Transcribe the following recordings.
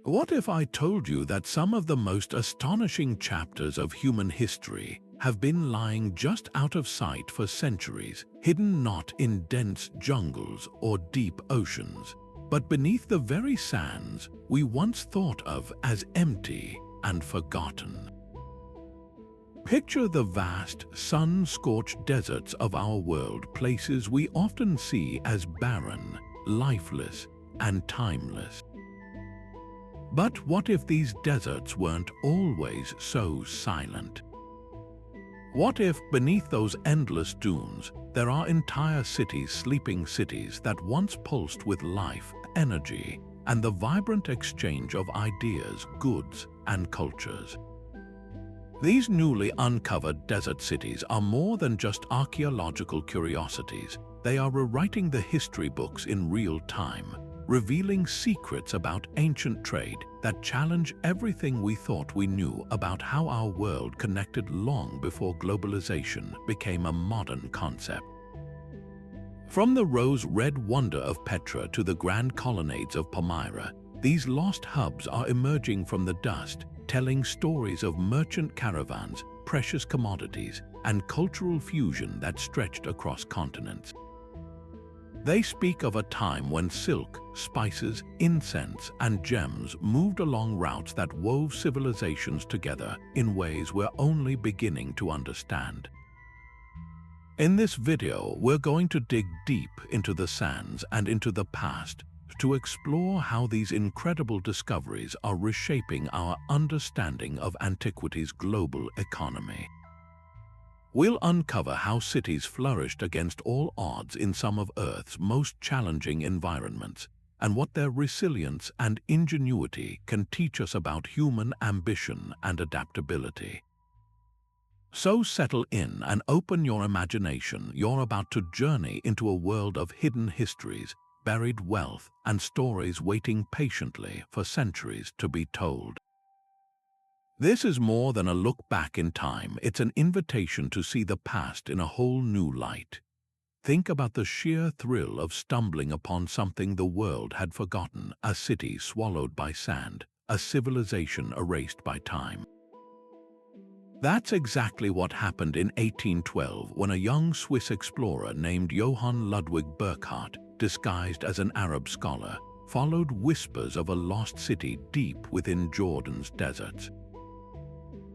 What if I told you that some of the most astonishing chapters of human history have been lying just out of sight for centuries, hidden not in dense jungles or deep oceans, but beneath the very sands we once thought of as empty and forgotten? Picture the vast, sun-scorched deserts of our world, places we often see as barren, lifeless, and timeless. But what if these deserts weren't always so silent? What if beneath those endless dunes there are entire cities, sleeping cities that once pulsed with life, energy, and the vibrant exchange of ideas, goods, and cultures? These newly uncovered desert cities are more than just archaeological curiosities. They are rewriting the history books in real time, revealing secrets about ancient trade that challenge everything we thought we knew about how our world connected long before globalization became a modern concept. From the rose-red wonder of Petra to the grand colonnades of Palmyra, these lost hubs are emerging from the dust, telling stories of merchant caravans, precious commodities, and cultural fusion that stretched across continents. They speak of a time when silk, spices, incense, and gems moved along routes that wove civilizations together in ways we're only beginning to understand. In this video, we're going to dig deep into the sands and into the past to explore how these incredible discoveries are reshaping our understanding of antiquity's global economy. We'll uncover how cities flourished against all odds in some of Earth's most challenging environments, and what their resilience and ingenuity can teach us about human ambition and adaptability. So settle in and open your imagination. You're about to journey into a world of hidden histories, buried wealth, and stories waiting patiently for centuries to be told. This is more than a look back in time. It's an invitation to see the past in a whole new light. Think about the sheer thrill of stumbling upon something the world had forgotten, a city swallowed by sand, a civilization erased by time. That's exactly what happened in 1812 when a young Swiss explorer named Johann Ludwig Burckhardt, disguised as an Arab scholar, followed whispers of a lost city deep within Jordan's deserts.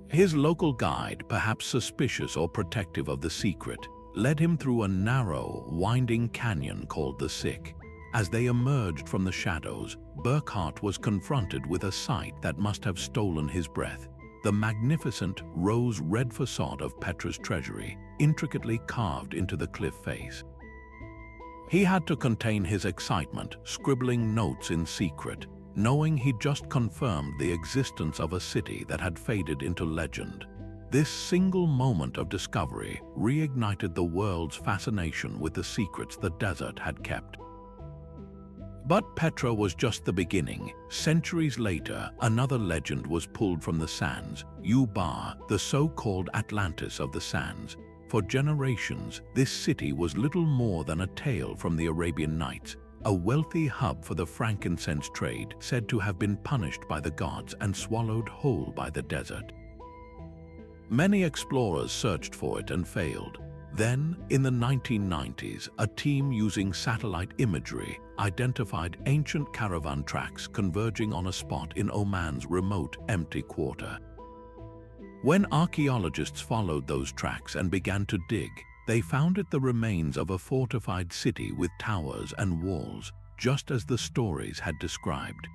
His local guide, perhaps suspicious or protective of the secret, led him through a narrow, winding canyon called the Sick. As they emerged from the shadows, Burckhardt was confronted with a sight that must have stolen his breath: the magnificent rose-red facade of Petra's Treasury, intricately carved into the cliff face. He had to contain his excitement, scribbling notes in secret, knowing he'd just confirmed the existence of a city that had faded into legend. This single moment of discovery reignited the world's fascination with the secrets the desert had kept. But Petra was just the beginning. Centuries later, another legend was pulled from the sands: Ubar, the so-called Atlantis of the sands. For generations, this city was little more than a tale from the Arabian Nights, a wealthy hub for the frankincense trade, said to have been punished by the gods and swallowed whole by the desert. Many explorers searched for it and failed. Then, in the 1990s, a team using satellite imagery identified ancient caravan tracks converging on a spot in Oman's remote, empty quarter. When archaeologists followed those tracks and began to dig, they found it the remains of a fortified city with towers and walls, just as the stories had described.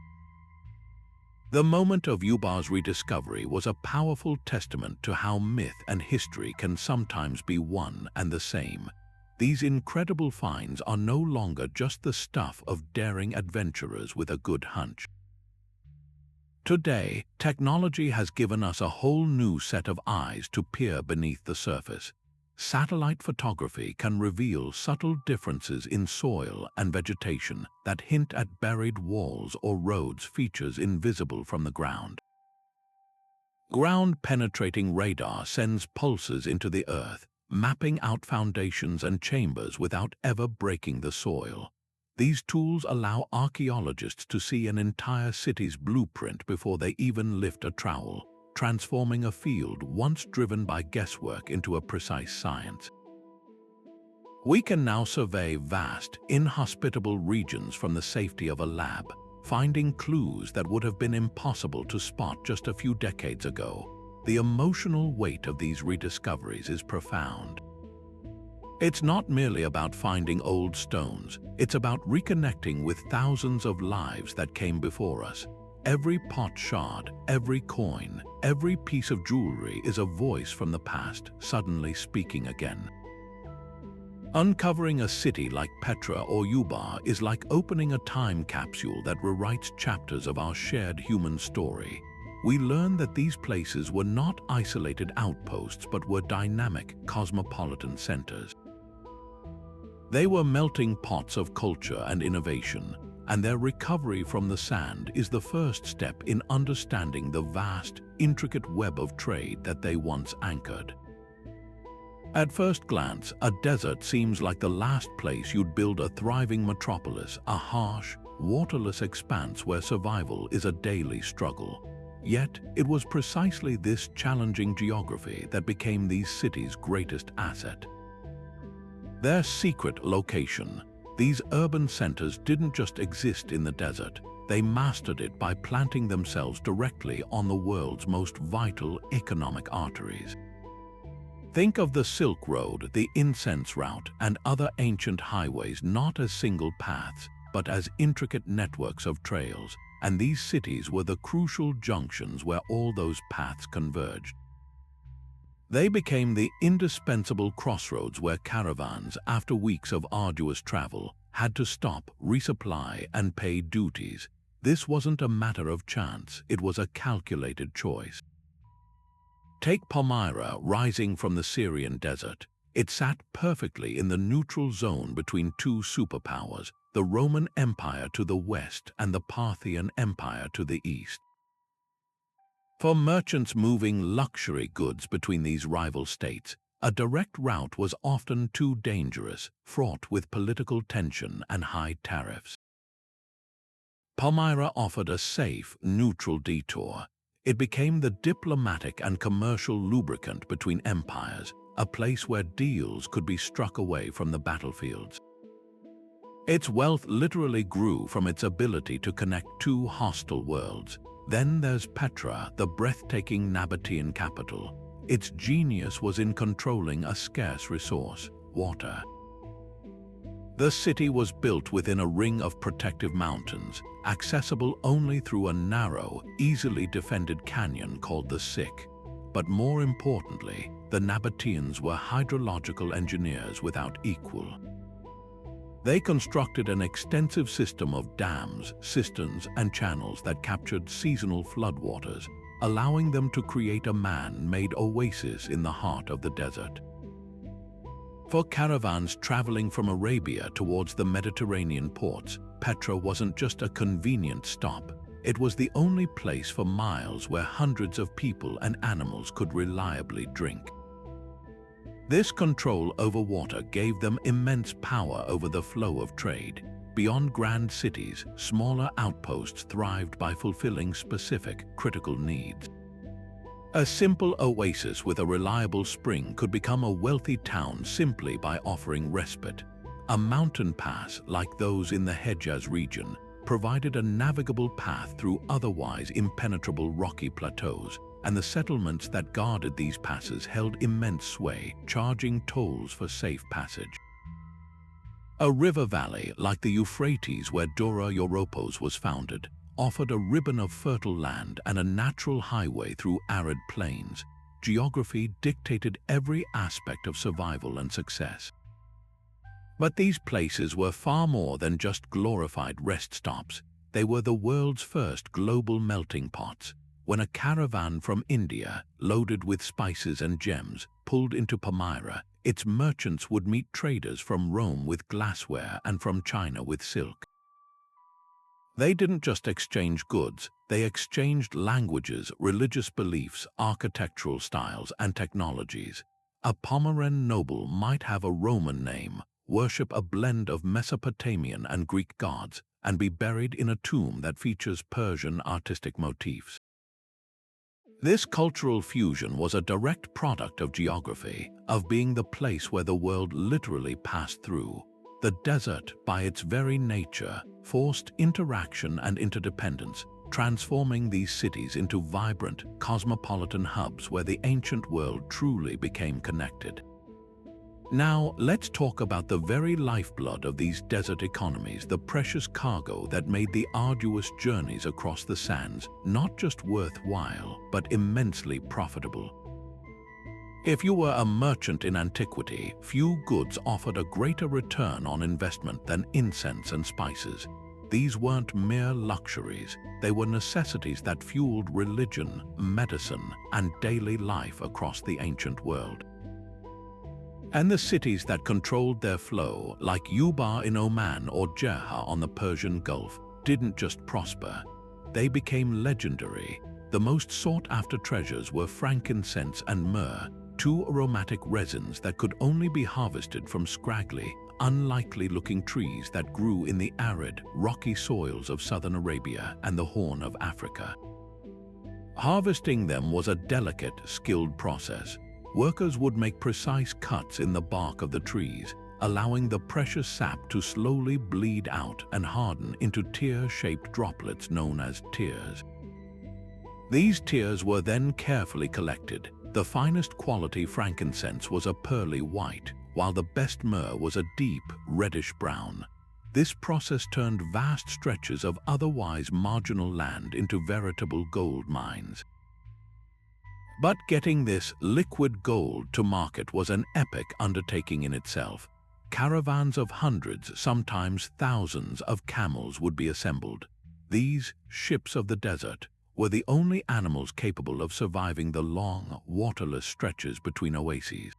The moment of Ubar's rediscovery was a powerful testament to how myth and history can sometimes be one and the same. These incredible finds are no longer just the stuff of daring adventurers with a good hunch. Today, technology has given us a whole new set of eyes to peer beneath the surface. Satellite photography can reveal subtle differences in soil and vegetation that hint at buried walls or roads, features invisible from the ground. Ground-penetrating radar sends pulses into the earth, mapping out foundations and chambers without ever breaking the soil. These tools allow archaeologists to see an entire city's blueprint before they even lift a trowel, transforming a field once driven by guesswork into a precise science. We can now survey vast, inhospitable regions from the safety of a lab, finding clues that would have been impossible to spot just a few decades ago. The emotional weight of these rediscoveries is profound. It's not merely about finding old stones, it's about reconnecting with thousands of lives that came before us. Every pot shard, every coin, every piece of jewelry is a voice from the past, suddenly speaking again. Uncovering a city like Petra or Ubar is like opening a time capsule that rewrites chapters of our shared human story. We learn that these places were not isolated outposts but were dynamic, cosmopolitan centers. They were melting pots of culture and innovation, and their recovery from the sand is the first step in understanding the vast, intricate web of trade that they once anchored. At first glance, a desert seems like the last place you'd build a thriving metropolis, a harsh, waterless expanse where survival is a daily struggle. Yet, it was precisely this challenging geography that became these cities' greatest asset. Their secret location. These urban centers didn't just exist in the desert, they mastered it by planting themselves directly on the world's most vital economic arteries. Think of the Silk Road, the Incense route, and other ancient highways not as single paths, but as intricate networks of trails, and these cities were the crucial junctions where all those paths converged. They became the indispensable crossroads where caravans, after weeks of arduous travel, had to stop, resupply, and pay duties. This wasn't a matter of chance, it was a calculated choice. Take Palmyra, rising from the Syrian desert. It sat perfectly in the neutral zone between two superpowers, the Roman Empire to the west and the Parthian Empire to the east. For merchants moving luxury goods between these rival states, a direct route was often too dangerous, fraught with political tension and high tariffs. Palmyra offered a safe, neutral detour. It became the diplomatic and commercial lubricant between empires, a place where deals could be struck away from the battlefields. Its wealth literally grew from its ability to connect two hostile worlds. Then there's Petra, the breathtaking Nabatean capital. Its genius was in controlling a scarce resource, water. The city was built within a ring of protective mountains, accessible only through a narrow, easily defended canyon called the Sick. But more importantly, the Nabateans were hydrological engineers without equal. They constructed an extensive system of dams, cisterns, and channels that captured seasonal floodwaters, allowing them to create a man-made oasis in the heart of the desert. For caravans traveling from Arabia towards the Mediterranean ports, Petra wasn't just a convenient stop. It was the only place for miles where hundreds of people and animals could reliably drink. This control over water gave them immense power over the flow of trade. Beyond grand cities, smaller outposts thrived by fulfilling specific, critical needs. A simple oasis with a reliable spring could become a wealthy town simply by offering respite. A mountain pass, like those in the Hejaz region, provided a navigable path through otherwise impenetrable rocky plateaus, and the settlements that guarded these passes held immense sway, charging tolls for safe passage. A river valley, like the Euphrates where Dura-Europos was founded, offered a ribbon of fertile land and a natural highway through arid plains. Geography dictated every aspect of survival and success. But these places were far more than just glorified rest stops. They were the world's first global melting pots. When a caravan from India, loaded with spices and gems, pulled into Palmyra, its merchants would meet traders from Rome with glassware and from China with silk. They didn't just exchange goods, they exchanged languages, religious beliefs, architectural styles, and technologies. A Palmyran noble might have a Roman name, worship a blend of Mesopotamian and Greek gods, and be buried in a tomb that features Persian artistic motifs. This cultural fusion was a direct product of geography, of being the place where the world literally passed through. The desert, by its very nature, forced interaction and interdependence, transforming these cities into vibrant, cosmopolitan hubs where the ancient world truly became connected. Now, let's talk about the very lifeblood of these desert economies, the precious cargo that made the arduous journeys across the sands not just worthwhile, but immensely profitable. If you were a merchant in antiquity, few goods offered a greater return on investment than incense and spices. These weren't mere luxuries, they were necessities that fueled religion, medicine, and daily life across the ancient world. And the cities that controlled their flow, like Ubar in Oman or Jerha on the Persian Gulf, didn't just prosper. They became legendary. The most sought-after treasures were frankincense and myrrh, two aromatic resins that could only be harvested from scraggly, unlikely-looking trees that grew in the arid, rocky soils of southern Arabia and the Horn of Africa. Harvesting them was a delicate, skilled process. Workers would make precise cuts in the bark of the trees, allowing the precious sap to slowly bleed out and harden into tear-shaped droplets known as tears. These tears were then carefully collected. The finest quality frankincense was a pearly white, while the best myrrh was a deep, reddish brown. This process turned vast stretches of otherwise marginal land into veritable gold mines. But getting this liquid gold to market was an epic undertaking in itself. Caravans of hundreds, sometimes thousands of camels would be assembled. These ships of the desert were the only animals capable of surviving the long, waterless stretches between oases.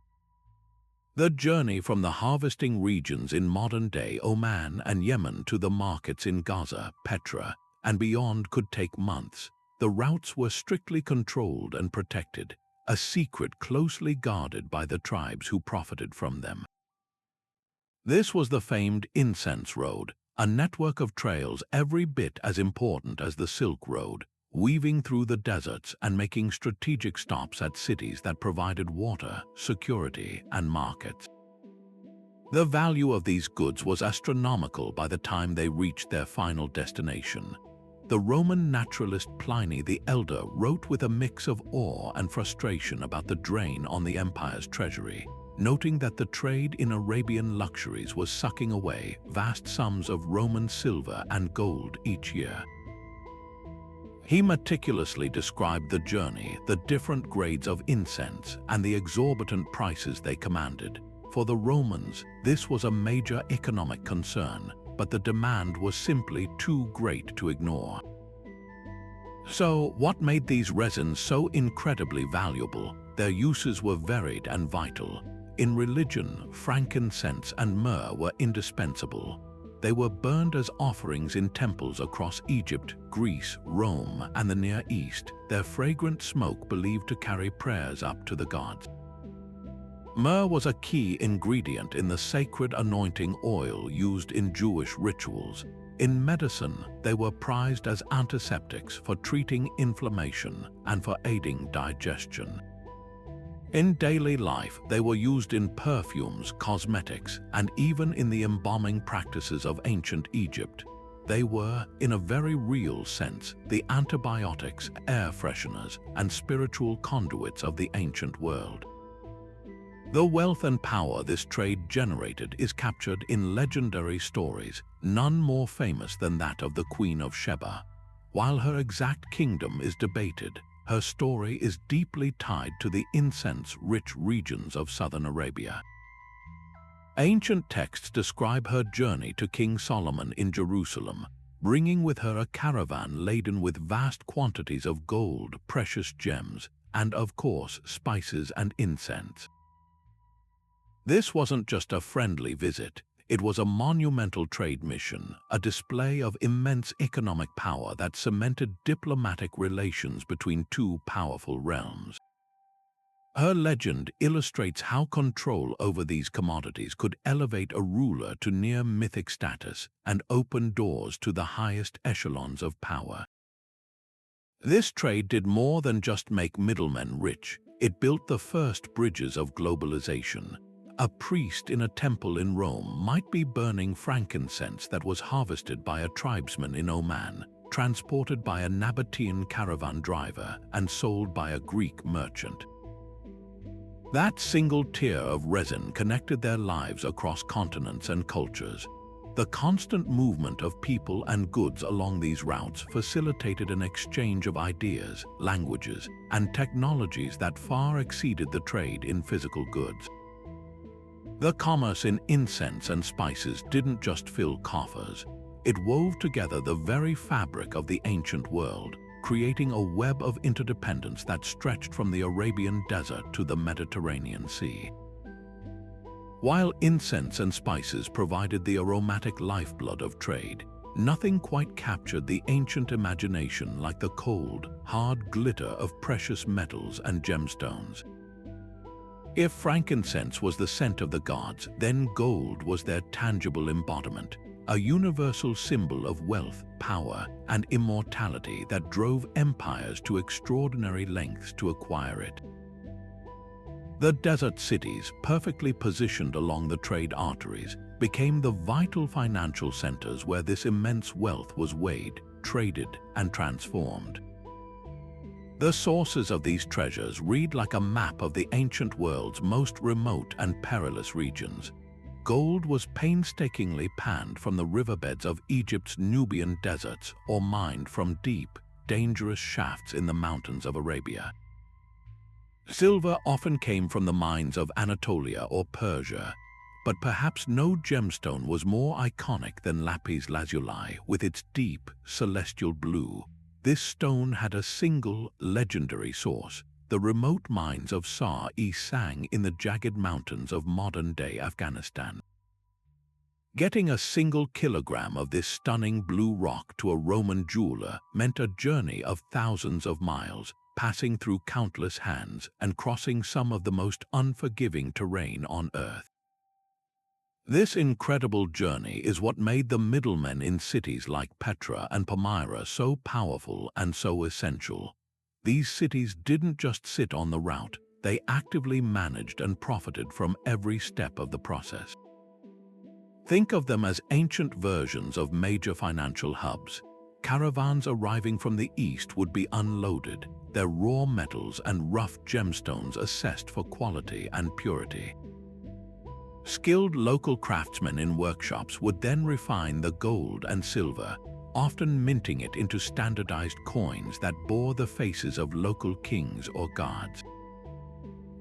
The journey from the harvesting regions in modern-day Oman and Yemen to the markets in Gaza, Petra, and beyond could take months. The routes were strictly controlled and protected, a secret closely guarded by the tribes who profited from them. This was the famed Incense Road, a network of trails every bit as important as the Silk Road, weaving through the deserts and making strategic stops at cities that provided water, security, and markets. The value of these goods was astronomical by the time they reached their final destination. The Roman naturalist Pliny the Elder wrote with a mix of awe and frustration about the drain on the empire's treasury, noting that the trade in Arabian luxuries was sucking away vast sums of Roman silver and gold each year. He meticulously described the journey, the different grades of incense, and the exorbitant prices they commanded. For the Romans, this was a major economic concern, but the demand was simply too great to ignore. So, what made these resins so incredibly valuable? Their uses were varied and vital. In religion, frankincense and myrrh were indispensable. They were burned as offerings in temples across Egypt, Greece, Rome, and the Near East, their fragrant smoke believed to carry prayers up to the gods. Myrrh was a key ingredient in the sacred anointing oil used in Jewish rituals. In medicine, they were prized as antiseptics for treating inflammation and for aiding digestion. In daily life, they were used in perfumes, cosmetics, and even in the embalming practices of ancient Egypt. They were, in a very real sense, the antibiotics, air fresheners, and spiritual conduits of the ancient world. The wealth and power this trade generated is captured in legendary stories, none more famous than that of the Queen of Sheba. While her exact kingdom is debated, her story is deeply tied to the incense-rich regions of southern Arabia. Ancient texts describe her journey to King Solomon in Jerusalem, bringing with her a caravan laden with vast quantities of gold, precious gems, and of course spices and incense. This wasn't just a friendly visit, it was a monumental trade mission, a display of immense economic power that cemented diplomatic relations between two powerful realms. Her legend illustrates how control over these commodities could elevate a ruler to near mythic status and open doors to the highest echelons of power. This trade did more than just make middlemen rich. It built the first bridges of globalization. A priest in a temple in Rome might be burning frankincense that was harvested by a tribesman in Oman, transported by a Nabatean caravan driver, and sold by a Greek merchant. That single tier of resin connected their lives across continents and cultures. The constant movement of people and goods along these routes facilitated an exchange of ideas, languages, and technologies that far exceeded the trade in physical goods. The commerce in incense and spices didn't just fill coffers. It wove together the very fabric of the ancient world, creating a web of interdependence that stretched from the Arabian desert to the Mediterranean Sea. While incense and spices provided the aromatic lifeblood of trade, nothing quite captured the ancient imagination like the cold, hard glitter of precious metals and gemstones. If frankincense was the scent of the gods, then gold was their tangible embodiment, a universal symbol of wealth, power, and immortality that drove empires to extraordinary lengths to acquire it. The desert cities, perfectly positioned along the trade arteries, became the vital financial centers where this immense wealth was weighed, traded, and transformed. The sources of these treasures read like a map of the ancient world's most remote and perilous regions. Gold was painstakingly panned from the riverbeds of Egypt's Nubian deserts or mined from deep, dangerous shafts in the mountains of Arabia. Silver often came from the mines of Anatolia or Persia, but perhaps no gemstone was more iconic than lapis lazuli with its deep, celestial blue. This stone had a single, legendary source, the remote mines of Sar-e-Sang in the jagged mountains of modern-day Afghanistan. Getting a single kilogram of this stunning blue rock to a Roman jeweler meant a journey of thousands of miles, passing through countless hands and crossing some of the most unforgiving terrain on Earth. This incredible journey is what made the middlemen in cities like Petra and Palmyra so powerful and so essential. These cities didn't just sit on the route, they actively managed and profited from every step of the process. Think of them as ancient versions of major financial hubs. Caravans arriving from the east would be unloaded, their raw metals and rough gemstones assessed for quality and purity. Skilled local craftsmen in workshops would then refine the gold and silver, often minting it into standardized coins that bore the faces of local kings or gods.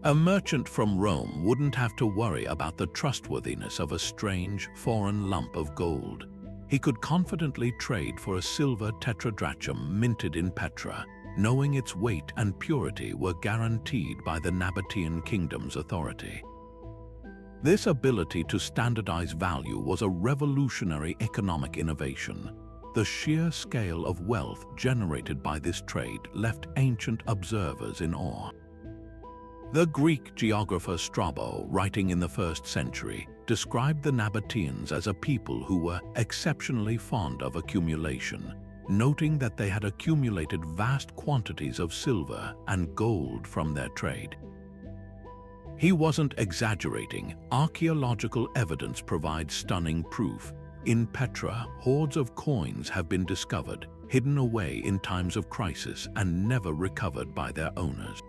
A merchant from Rome wouldn't have to worry about the trustworthiness of a strange, foreign lump of gold. He could confidently trade for a silver tetradrachm minted in Petra, knowing its weight and purity were guaranteed by the Nabatean kingdom's authority. This ability to standardize value was a revolutionary economic innovation. The sheer scale of wealth generated by this trade left ancient observers in awe. The Greek geographer Strabo, writing in the 1st century, described the Nabateans as a people who were exceptionally fond of accumulation, noting that they had accumulated vast quantities of silver and gold from their trade. He wasn't exaggerating. Archaeological evidence provides stunning proof. In Petra, hordes of coins have been discovered, hidden away in times of crisis and never recovered by their owners.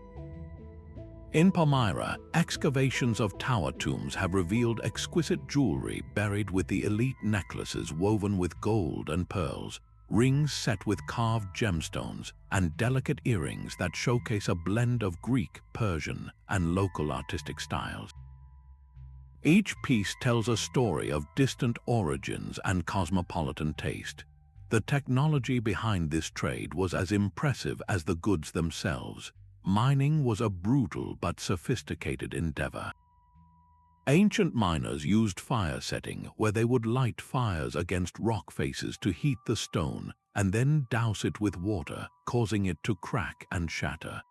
In Palmyra, excavations of tower tombs have revealed exquisite jewelry buried with the elite necklaces woven with gold and pearls, rings set with carved gemstones, and delicate earrings that showcase a blend of Greek, Persian, and local artistic styles. Each piece tells a story of distant origins and cosmopolitan taste. The technology behind this trade was as impressive as the goods themselves. Mining was a brutal but sophisticated endeavor. Ancient miners used fire setting, where they would light fires against rock faces to heat the stone and then douse it with water, causing it to crack and shatter.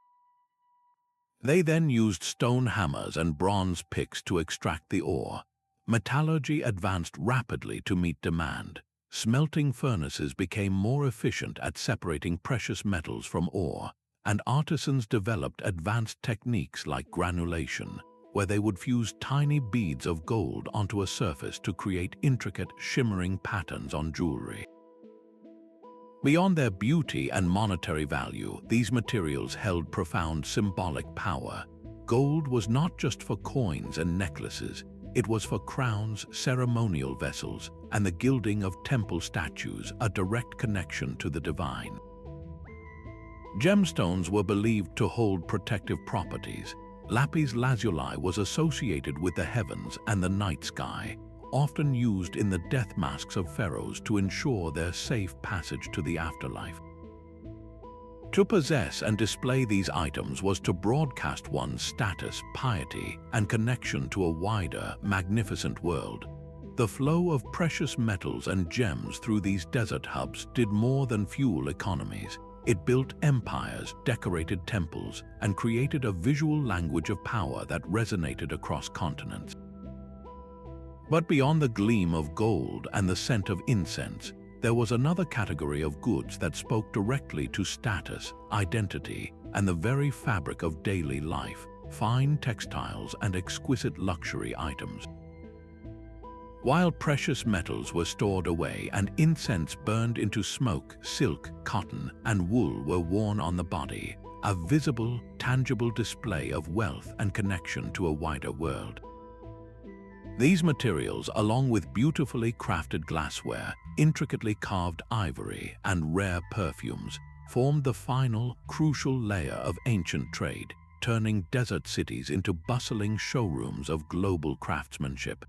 They then used stone hammers and bronze picks to extract the ore. Metallurgy advanced rapidly to meet demand. Smelting furnaces became more efficient at separating precious metals from ore, and artisans developed advanced techniques like granulation, where they would fuse tiny beads of gold onto a surface to create intricate, shimmering patterns on jewelry. Beyond their beauty and monetary value, these materials held profound symbolic power. Gold was not just for coins and necklaces, it was for crowns, ceremonial vessels, and the gilding of temple statues, a direct connection to the divine. Gemstones were believed to hold protective properties. Lapis lazuli was associated with the heavens and the night sky, often used in the death masks of pharaohs to ensure their safe passage to the afterlife. To possess and display these items was to broadcast one's status, piety, and connection to a wider, magnificent world. The flow of precious metals and gems through these desert hubs did more than fuel economies. It built empires, decorated temples, and created a visual language of power that resonated across continents. But beyond the gleam of gold and the scent of incense, there was another category of goods that spoke directly to status, identity, and the very fabric of daily life: fine textiles and exquisite luxury items. While precious metals were stored away and incense burned into smoke, silk, cotton, and wool were worn on the body, a visible, tangible display of wealth and connection to a wider world. These materials, along with beautifully crafted glassware, intricately carved ivory, and rare perfumes, formed the final, crucial layer of ancient trade, turning desert cities into bustling showrooms of global craftsmanship.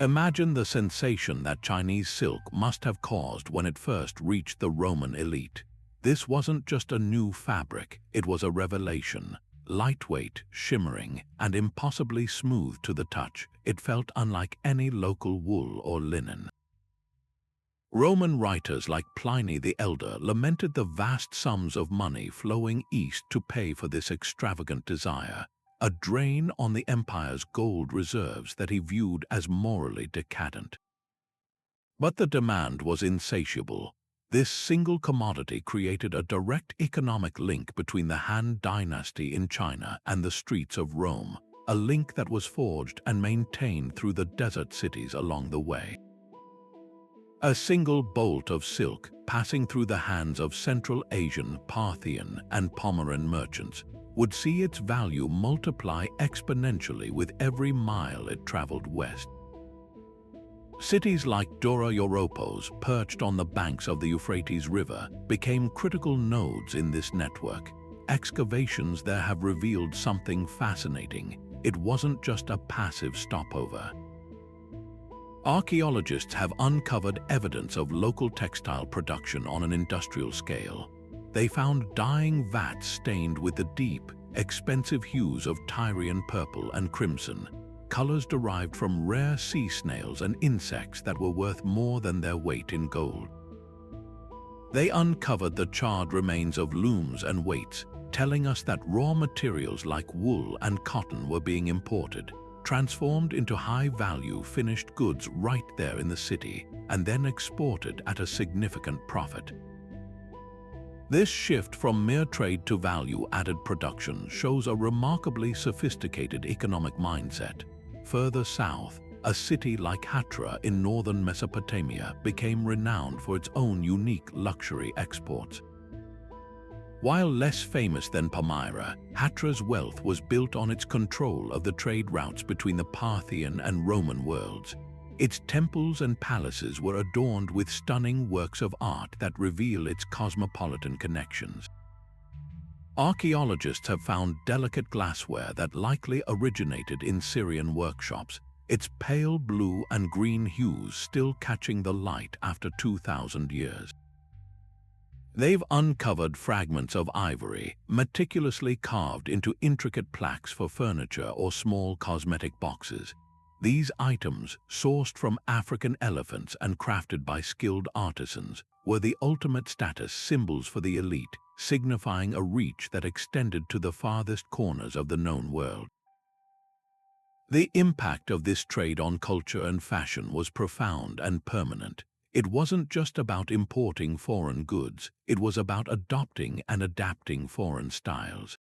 Imagine the sensation that Chinese silk must have caused when it first reached the Roman elite. This wasn't just a new fabric, it was a revelation. Lightweight, shimmering, and impossibly smooth to the touch, it felt unlike any local wool or linen. Roman writers like Pliny the Elder lamented the vast sums of money flowing east to pay for this extravagant desire, a drain on the empire's gold reserves that he viewed as morally decadent. But the demand was insatiable. This single commodity created a direct economic link between the Han Dynasty in China and the streets of Rome, a link that was forged and maintained through the desert cities along the way. A single bolt of silk passing through the hands of Central Asian, Parthian, and Palmyran merchants would see its value multiply exponentially with every mile it traveled west. Cities like Dura-Europos, perched on the banks of the Euphrates River, became critical nodes in this network. Excavations there have revealed something fascinating. It wasn't just a passive stopover. Archaeologists have uncovered evidence of local textile production on an industrial scale. They found dyeing vats stained with the deep, expensive hues of Tyrian purple and crimson, colors derived from rare sea snails and insects that were worth more than their weight in gold. They uncovered the charred remains of looms and weights, telling us that raw materials like wool and cotton were being imported, transformed into high-value finished goods right there in the city, and then exported at a significant profit. This shift from mere trade to value-added production shows a remarkably sophisticated economic mindset. Further south, a city like Hatra in northern Mesopotamia became renowned for its own unique luxury exports. While less famous than Palmyra, Hatra's wealth was built on its control of the trade routes between the Parthian and Roman worlds. Its temples and palaces were adorned with stunning works of art that reveal its cosmopolitan connections. Archaeologists have found delicate glassware that likely originated in Syrian workshops, its pale blue and green hues still catching the light after 2,000 years. They've uncovered fragments of ivory, meticulously carved into intricate plaques for furniture or small cosmetic boxes. These items, sourced from African elephants and crafted by skilled artisans, were the ultimate status symbols for the elite, signifying a reach that extended to the farthest corners of the known world. The impact of this trade on culture and fashion was profound and permanent. It wasn't just about importing foreign goods, it was about adopting and adapting foreign styles.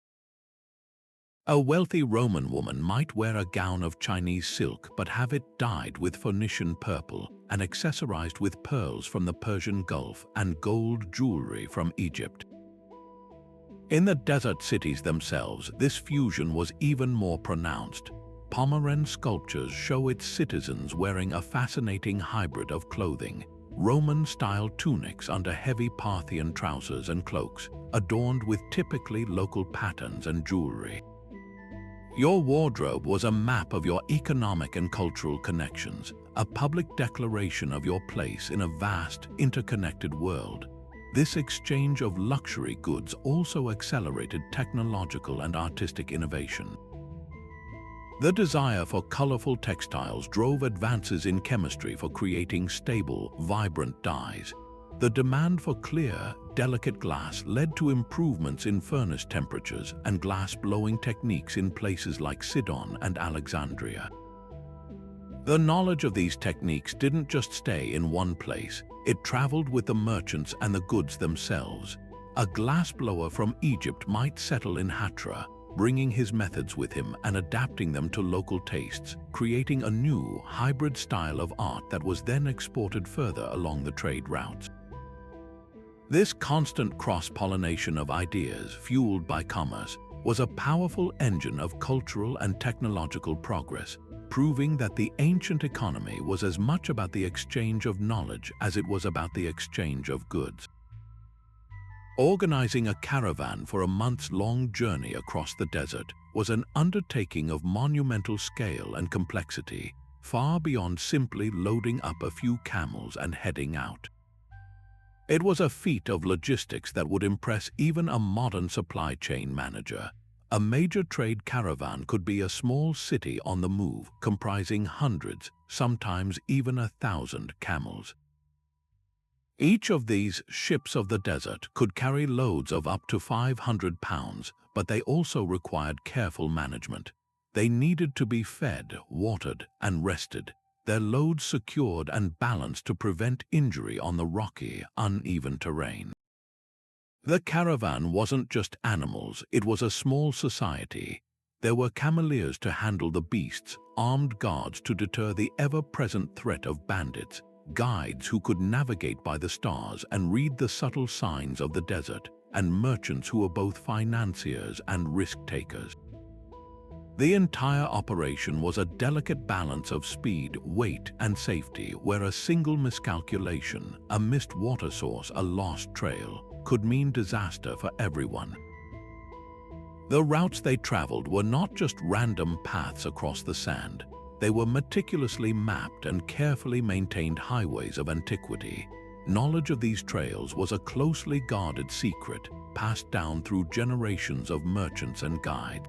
A wealthy Roman woman might wear a gown of Chinese silk but have it dyed with Phoenician purple and accessorized with pearls from the Persian Gulf and gold jewelry from Egypt. In the desert cities themselves, this fusion was even more pronounced. Palmyran sculptures show its citizens wearing a fascinating hybrid of clothing: Roman-style tunics under heavy Parthian trousers and cloaks, adorned with typically local patterns and jewelry. Your wardrobe was a map of your economic and cultural connections, a public declaration of your place in a vast, interconnected world. This exchange of luxury goods also accelerated technological and artistic innovation. The desire for colorful textiles drove advances in chemistry for creating stable, vibrant dyes. The demand for clear, delicate glass led to improvements in furnace temperatures and glass blowing techniques in places like Sidon and Alexandria. The knowledge of these techniques didn't just stay in one place, it traveled with the merchants and the goods themselves. A glassblower from Egypt might settle in Hatra, bringing his methods with him and adapting them to local tastes, creating a new, hybrid style of art that was then exported further along the trade routes. This constant cross-pollination of ideas, fueled by commerce, was a powerful engine of cultural and technological progress, proving that the ancient economy was as much about the exchange of knowledge as it was about the exchange of goods. Organizing a caravan for a months-long journey across the desert was an undertaking of monumental scale and complexity, far beyond simply loading up a few camels and heading out. It was a feat of logistics that would impress even a modern supply chain manager. A major trade caravan could be a small city on the move, comprising hundreds, sometimes even 1,000 camels. Each of these ships of the desert could carry loads of up to 500 pounds, but they also required careful management. They needed to be fed, watered, and rested, their loads secured and balanced to prevent injury on the rocky, uneven terrain. The caravan wasn't just animals, it was a small society. There were cameleers to handle the beasts, armed guards to deter the ever-present threat of bandits, guides who could navigate by the stars and read the subtle signs of the desert, and merchants who were both financiers and risk-takers. The entire operation was a delicate balance of speed, weight, and safety, where a single miscalculation, a missed water source, a lost trail, could mean disaster for everyone. The routes they traveled were not just random paths across the sand. They were meticulously mapped and carefully maintained highways of antiquity. Knowledge of these trails was a closely guarded secret, passed down through generations of merchants and guides.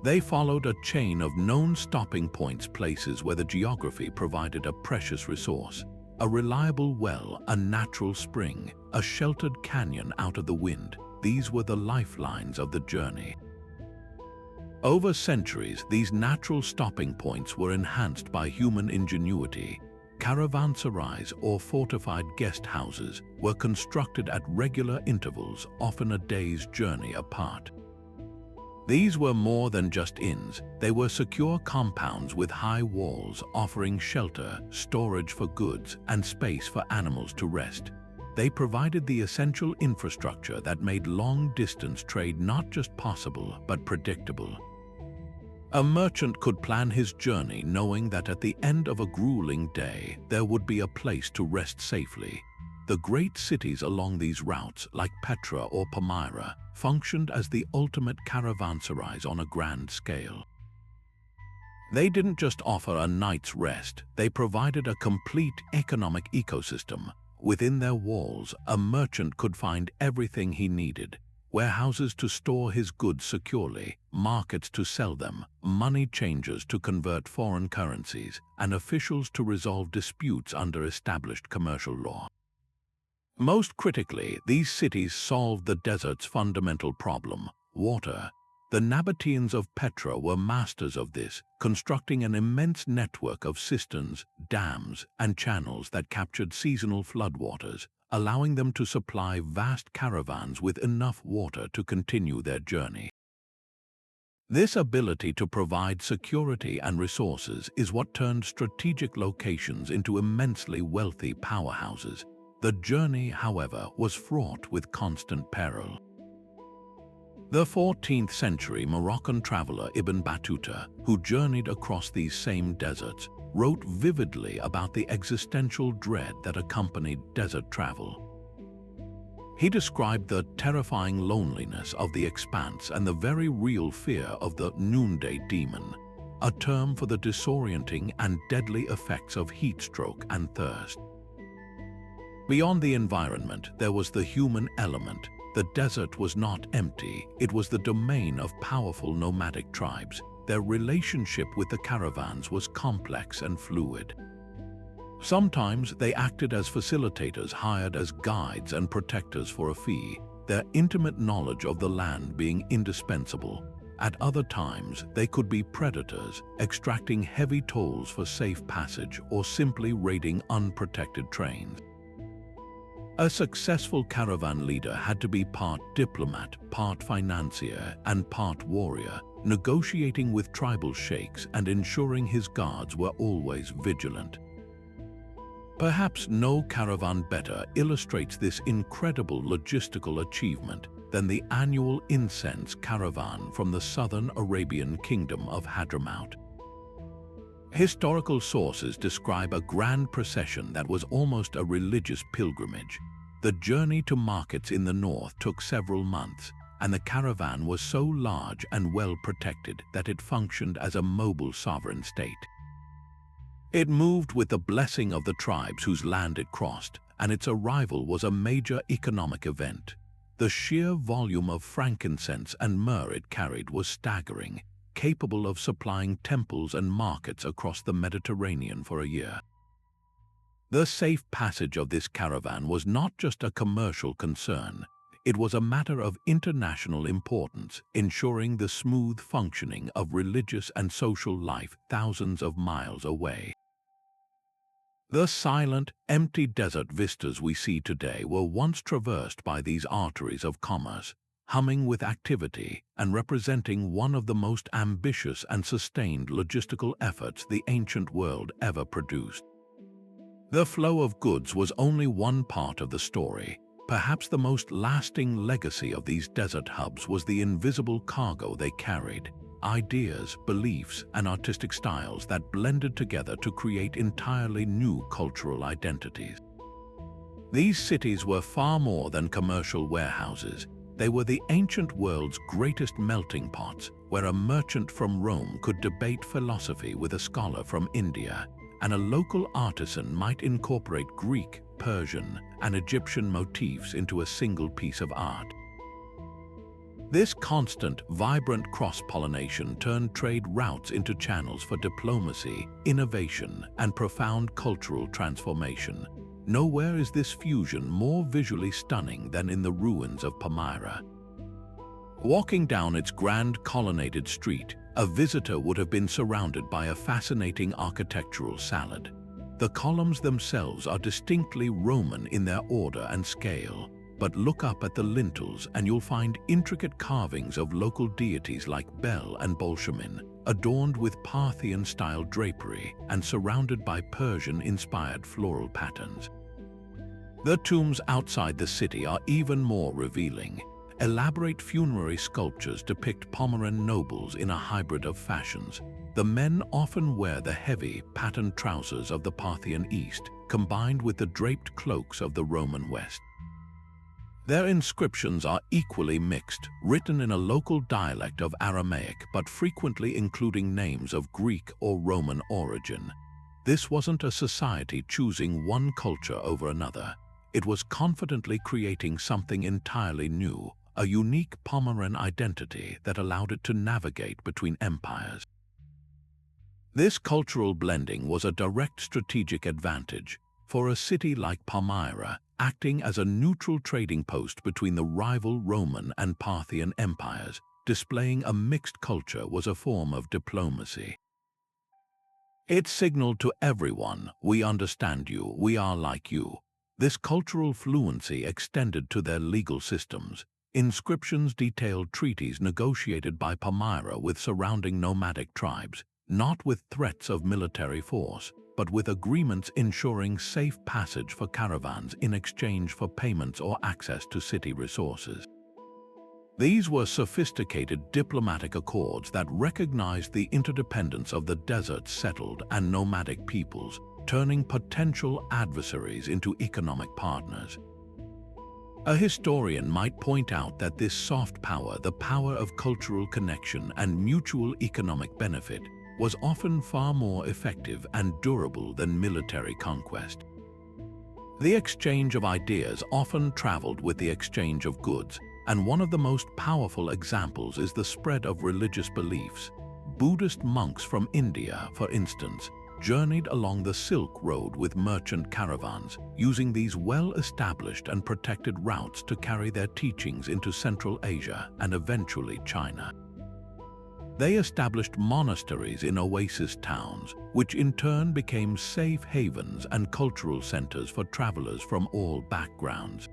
They followed a chain of known stopping points, places where the geography provided a precious resource: a reliable well, a natural spring, a sheltered canyon out of the wind. These were the lifelines of the journey. Over centuries, these natural stopping points were enhanced by human ingenuity. Caravanserais, or fortified guest houses, were constructed at regular intervals, often a day's journey apart. These were more than just inns. They were secure compounds with high walls, offering shelter, storage for goods, and space for animals to rest. They provided the essential infrastructure that made long-distance trade not just possible, but predictable. A merchant could plan his journey knowing that at the end of a grueling day, there would be a place to rest safely. The great cities along these routes, like Petra or Palmyra, functioned as the ultimate caravanserais on a grand scale. They didn't just offer a night's rest, they provided a complete economic ecosystem. Within their walls, a merchant could find everything he needed: warehouses to store his goods securely, markets to sell them, money changers to convert foreign currencies, and officials to resolve disputes under established commercial law. Most critically, these cities solved the desert's fundamental problem, water. The Nabateans of Petra were masters of this, constructing an immense network of cisterns, dams, and channels that captured seasonal floodwaters, allowing them to supply vast caravans with enough water to continue their journey. This ability to provide security and resources is what turned strategic locations into immensely wealthy powerhouses. The journey, however, was fraught with constant peril. The 14th century Moroccan traveler Ibn Battuta, who journeyed across these same deserts, wrote vividly about the existential dread that accompanied desert travel. He described the terrifying loneliness of the expanse and the very real fear of the noonday demon, a term for the disorienting and deadly effects of heat stroke and thirst. Beyond the environment, there was the human element. The desert was not empty, it was the domain of powerful nomadic tribes. Their relationship with the caravans was complex and fluid. Sometimes they acted as facilitators hired as guides and protectors for a fee, their intimate knowledge of the land being indispensable. At other times, they could be predators, extracting heavy tolls for safe passage or simply raiding unprotected trains. A successful caravan leader had to be part diplomat, part financier, and part warrior, negotiating with tribal sheikhs and ensuring his guards were always vigilant. Perhaps no caravan better illustrates this incredible logistical achievement than the annual Incense caravan from the southern Arabian kingdom of Hadramaut. Historical sources describe a grand procession that was almost a religious pilgrimage. The journey to markets in the north took several months, and the caravan was so large and well protected that it functioned as a mobile sovereign state. It moved with the blessing of the tribes whose land it crossed, and its arrival was a major economic event. The sheer volume of frankincense and myrrh it carried was staggering, capable of supplying temples and markets across the Mediterranean for a year. The safe passage of this caravan was not just a commercial concern, it was a matter of international importance, ensuring the smooth functioning of religious and social life thousands of miles away. The silent, empty desert vistas we see today were once traversed by these arteries of commerce, humming with activity and representing one of the most ambitious and sustained logistical efforts the ancient world ever produced. The flow of goods was only one part of the story. Perhaps the most lasting legacy of these desert hubs was the invisible cargo they carried, ideas, beliefs, and artistic styles that blended together to create entirely new cultural identities. These cities were far more than commercial warehouses. They were the ancient world's greatest melting pots, where a merchant from Rome could debate philosophy with a scholar from India, and a local artisan might incorporate Greek, Persian, and Egyptian motifs into a single piece of art. This constant, vibrant cross-pollination turned trade routes into channels for diplomacy, innovation, and profound cultural transformation. Nowhere is this fusion more visually stunning than in the ruins of Palmyra. Walking down its grand colonnaded street, a visitor would have been surrounded by a fascinating architectural salad. The columns themselves are distinctly Roman in their order and scale, but look up at the lintels and you'll find intricate carvings of local deities like Bel and Bolshemin, adorned with Parthian-style drapery and surrounded by Persian-inspired floral patterns. The tombs outside the city are even more revealing. Elaborate funerary sculptures depict Palmyran nobles in a hybrid of fashions. The men often wear the heavy, patterned trousers of the Parthian East, combined with the draped cloaks of the Roman West. Their inscriptions are equally mixed, written in a local dialect of Aramaic but frequently including names of Greek or Roman origin. This wasn't a society choosing one culture over another. It was confidently creating something entirely new, a unique Palmyran identity that allowed it to navigate between empires. This cultural blending was a direct strategic advantage. For a city like Palmyra, acting as a neutral trading post between the rival Roman and Parthian empires. Displaying a mixed culture was a form of diplomacy. It signaled to everyone, "We understand you, we are like you." This cultural fluency extended to their legal systems. Inscriptions detailed treaties negotiated by Palmyra with surrounding nomadic tribes, not with threats of military force, but with agreements ensuring safe passage for caravans in exchange for payments or access to city resources. These were sophisticated diplomatic accords that recognized the interdependence of the desert's settled and nomadic peoples, turning potential adversaries into economic partners. A historian might point out that this soft power, the power of cultural connection and mutual economic benefit, was often far more effective and durable than military conquest. The exchange of ideas often traveled with the exchange of goods, and one of the most powerful examples is the spread of religious beliefs. Buddhist monks from India, for instance, journeyed along the Silk Road with merchant caravans, using these well-established and protected routes to carry their teachings into Central Asia and eventually China. They established monasteries in oasis towns, which in turn became safe havens and cultural centers for travelers from all backgrounds.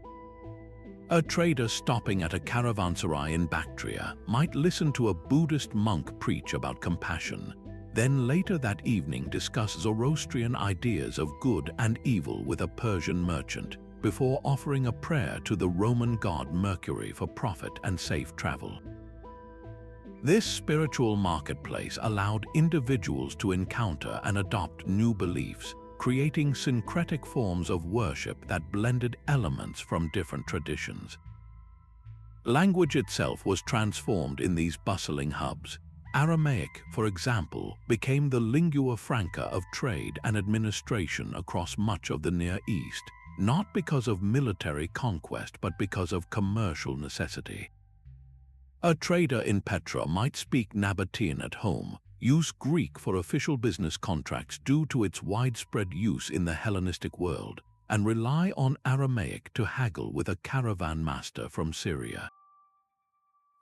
A trader stopping at a caravanserai in Bactria might listen to a Buddhist monk preach about compassion, then later that evening discuss Zoroastrian ideas of good and evil with a Persian merchant, before offering a prayer to the Roman god Mercury for profit and safe travel. This spiritual marketplace allowed individuals to encounter and adopt new beliefs, creating syncretic forms of worship that blended elements from different traditions. Language itself was transformed in these bustling hubs. Aramaic, for example, became the lingua franca of trade and administration across much of the Near East, not because of military conquest but because of commercial necessity. A trader in Petra might speak Nabatean at home, use Greek for official business contracts due to its widespread use in the Hellenistic world, and rely on Aramaic to haggle with a caravan master from Syria.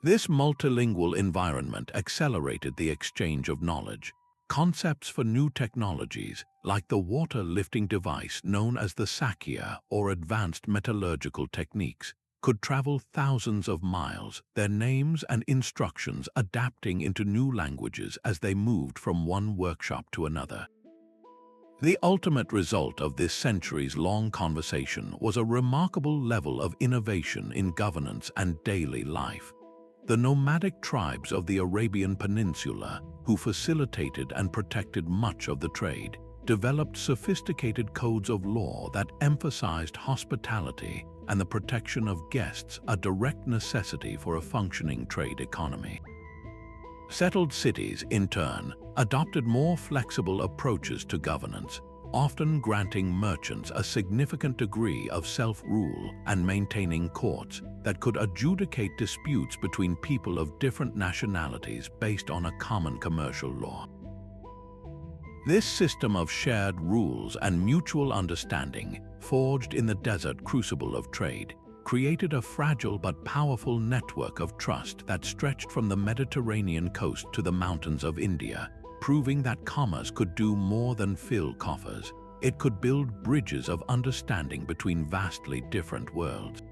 This multilingual environment accelerated the exchange of knowledge. Concepts for new technologies, like the water-lifting device known as the sakia or advanced metallurgical techniques, could travel thousands of miles, their names and instructions adapting into new languages as they moved from one workshop to another. The ultimate result of this centuries-long conversation was a remarkable level of innovation in governance and daily life. The nomadic tribes of the Arabian Peninsula, who facilitated and protected much of the trade, developed sophisticated codes of law that emphasized hospitality and the protection of guests, a direct necessity for a functioning trade economy. Settled cities, in turn, adopted more flexible approaches to governance, often granting merchants a significant degree of self-rule and maintaining courts that could adjudicate disputes between people of different nationalities based on a common commercial law. This system of shared rules and mutual understanding, forged in the desert crucible of trade, created a fragile but powerful network of trust that stretched from the Mediterranean coast to the mountains of India, proving that commerce could do more than fill coffers. It could build bridges of understanding between vastly different worlds.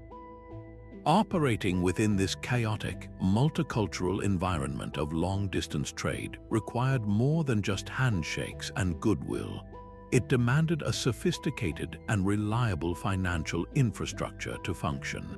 Operating within this chaotic, multicultural environment of long-distance trade required more than just handshakes and goodwill. It demanded a sophisticated and reliable financial infrastructure to function.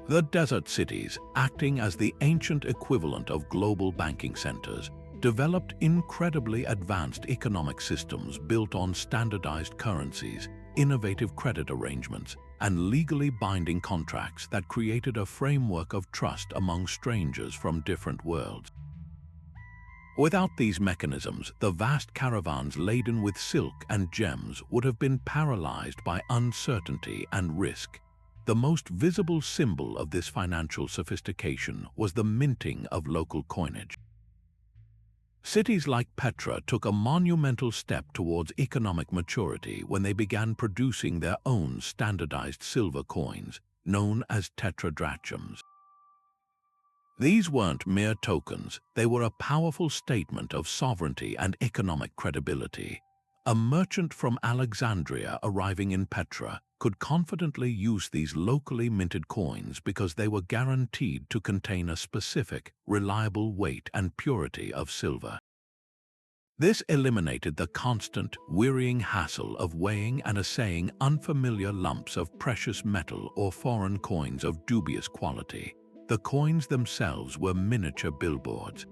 The desert cities, acting as the ancient equivalent of global banking centers, developed incredibly advanced economic systems built on standardized currencies, innovative credit arrangements, and legally binding contracts that created a framework of trust among strangers from different worlds. Without these mechanisms, the vast caravans laden with silk and gems would have been paralyzed by uncertainty and risk. The most visible symbol of this financial sophistication was the minting of local coinage. Cities like Petra took a monumental step towards economic maturity when they began producing their own standardized silver coins, known as tetradrachms. These weren't mere tokens, they were a powerful statement of sovereignty and economic credibility. A merchant from Alexandria arriving in Petra could confidently use these locally minted coins because they were guaranteed to contain a specific, reliable weight and purity of silver. This eliminated the constant, wearying hassle of weighing and assaying unfamiliar lumps of precious metal or foreign coins of dubious quality. The coins themselves were miniature billboards.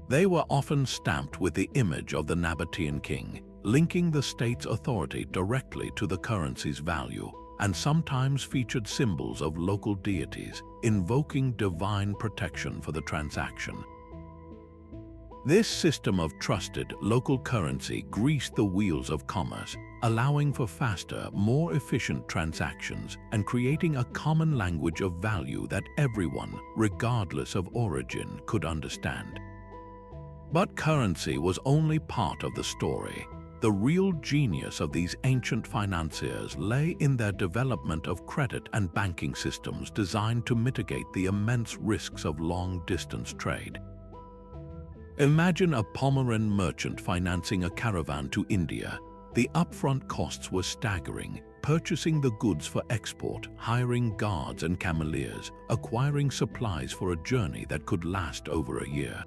They were often stamped with the image of the Nabatean king, linking the state's authority directly to the currency's value, and sometimes featured symbols of local deities, invoking divine protection for the transaction. This system of trusted local currency greased the wheels of commerce, allowing for faster, more efficient transactions and creating a common language of value that everyone, regardless of origin, could understand. But currency was only part of the story. The real genius of these ancient financiers lay in their development of credit and banking systems designed to mitigate the immense risks of long-distance trade. Imagine a Palmyran merchant financing a caravan to India. The upfront costs were staggering, purchasing the goods for export, hiring guards and cameliers, acquiring supplies for a journey that could last over a year.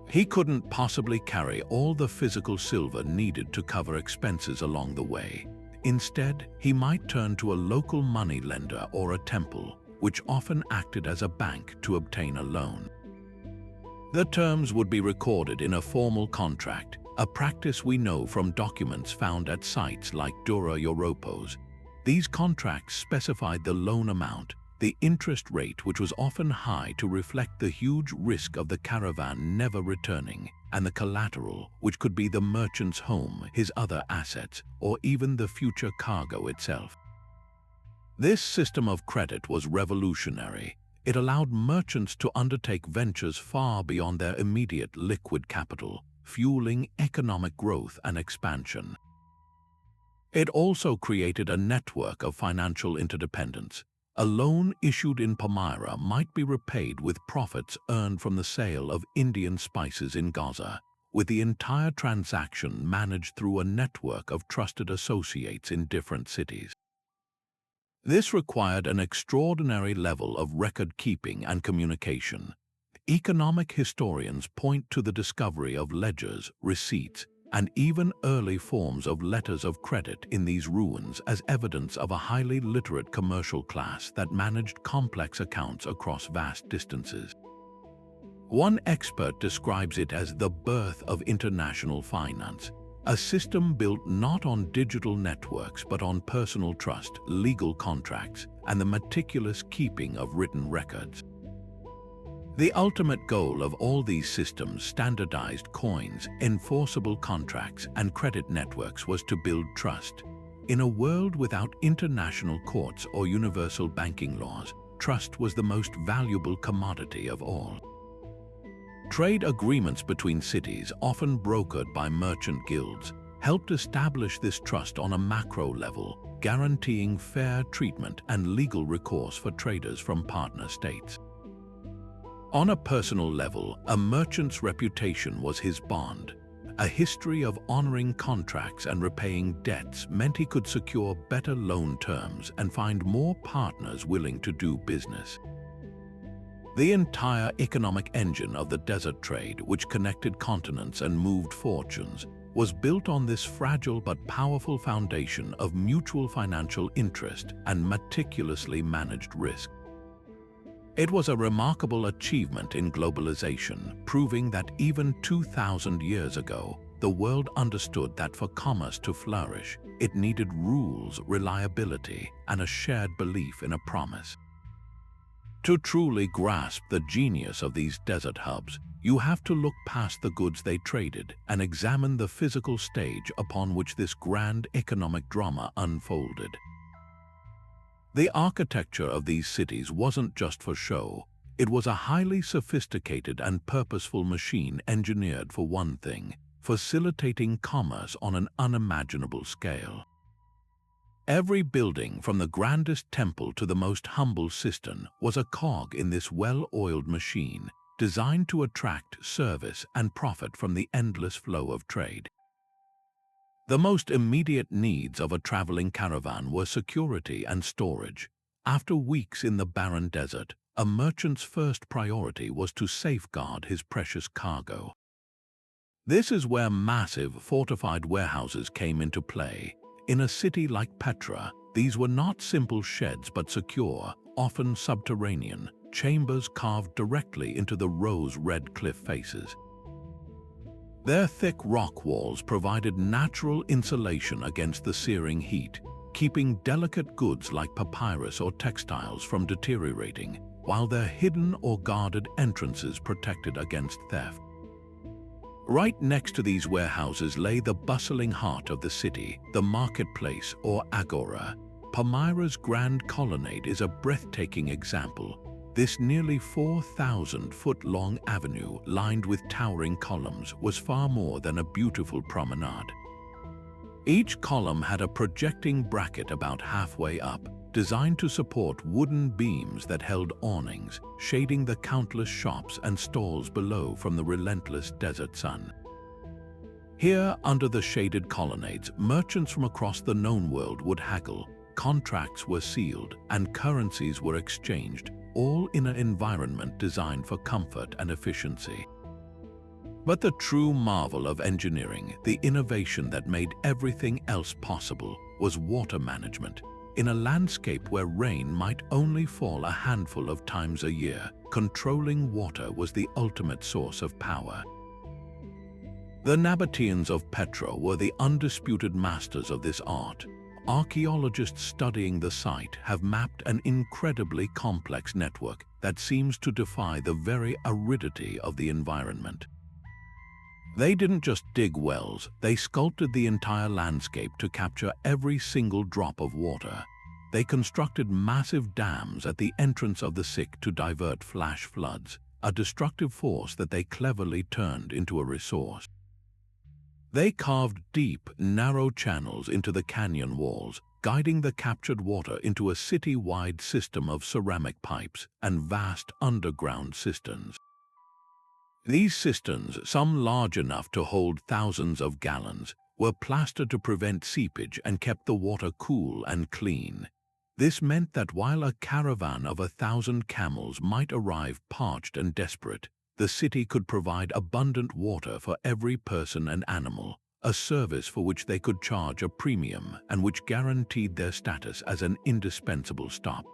He couldn't possibly carry all the physical silver needed to cover expenses along the way. Instead, he might turn to a local money lender or a temple, which often acted as a bank, to obtain a loan. The terms would be recorded in a formal contract, a practice we know from documents found at sites like Dura-Europos. These contracts specified the loan amount, the interest rate, which was often high to reflect the huge risk of the caravan never returning, and the collateral, which could be the merchant's home, his other assets, or even the future cargo itself. This system of credit was revolutionary. It allowed merchants to undertake ventures far beyond their immediate liquid capital, fueling economic growth and expansion. It also created a network of financial interdependence. A loan issued in Palmyra might be repaid with profits earned from the sale of Indian spices in Gaza, with the entire transaction managed through a network of trusted associates in different cities. This required an extraordinary level of record-keeping and communication. Economic historians point to the discovery of ledgers, receipts, and even early forms of letters of credit in these ruins as evidence of a highly literate commercial class that managed complex accounts across vast distances. One expert describes it as the birth of international finance, a system built not on digital networks but on personal trust, legal contracts, and the meticulous keeping of written records. The ultimate goal of all these systems, standardized coins, enforceable contracts, and credit networks, was to build trust. In a world without international courts or universal banking laws, trust was the most valuable commodity of all. Trade agreements between cities, often brokered by merchant guilds, helped establish this trust on a macro level, guaranteeing fair treatment and legal recourse for traders from partner states. On a personal level, a merchant's reputation was his bond. A history of honoring contracts and repaying debts meant he could secure better loan terms and find more partners willing to do business. The entire economic engine of the desert trade, which connected continents and moved fortunes, was built on this fragile but powerful foundation of mutual financial interest and meticulously managed risk. It was a remarkable achievement in globalization, proving that even 2,000 years ago, the world understood that for commerce to flourish, it needed rules, reliability, and a shared belief in a promise. To truly grasp the genius of these desert hubs, you have to look past the goods they traded and examine the physical stage upon which this grand economic drama unfolded. The architecture of these cities wasn't just for show. It was a highly sophisticated and purposeful machine engineered for one thing: facilitating commerce on an unimaginable scale. Every building, from the grandest temple to the most humble cistern, was a cog in this well-oiled machine, designed to attract service and profit from the endless flow of trade. The most immediate needs of a traveling caravan were security and storage. After weeks in the barren desert, a merchant's first priority was to safeguard his precious cargo. This is where massive fortified warehouses came into play. In a city like Petra, these were not simple sheds but secure, often subterranean, chambers carved directly into the rose-red cliff faces. Their thick rock walls provided natural insulation against the searing heat, keeping delicate goods like papyrus or textiles from deteriorating, while their hidden or guarded entrances protected against theft. Right next to these warehouses lay the bustling heart of the city, the marketplace or agora. Palmyra's grand colonnade is a breathtaking example. This nearly 4,000-foot-long avenue, lined with towering columns, was far more than a beautiful promenade. Each column had a projecting bracket about halfway up, designed to support wooden beams that held awnings, shading the countless shops and stalls below from the relentless desert sun. Here, under the shaded colonnades, merchants from across the known world would haggle, contracts were sealed, and currencies were exchanged, all in an environment designed for comfort and efficiency. But the true marvel of engineering, the innovation that made everything else possible, was water management. In a landscape where rain might only fall a handful of times a year, controlling water was the ultimate source of power. The Nabateans of Petra were the undisputed masters of this art. Archaeologists studying the site have mapped an incredibly complex network that seems to defy the very aridity of the environment. They didn't just dig wells, they sculpted the entire landscape to capture every single drop of water. They constructed massive dams at the entrance of the Sick to divert flash floods, a destructive force that they cleverly turned into a resource. They carved deep, narrow channels into the canyon walls, guiding the captured water into a city-wide system of ceramic pipes and vast underground cisterns. These cisterns, some large enough to hold thousands of gallons, were plastered to prevent seepage and kept the water cool and clean. This meant that while a caravan of 1,000 camels might arrive parched and desperate, the city could provide abundant water for every person and animal, a service for which they could charge a premium and which guaranteed their status as an indispensable stop.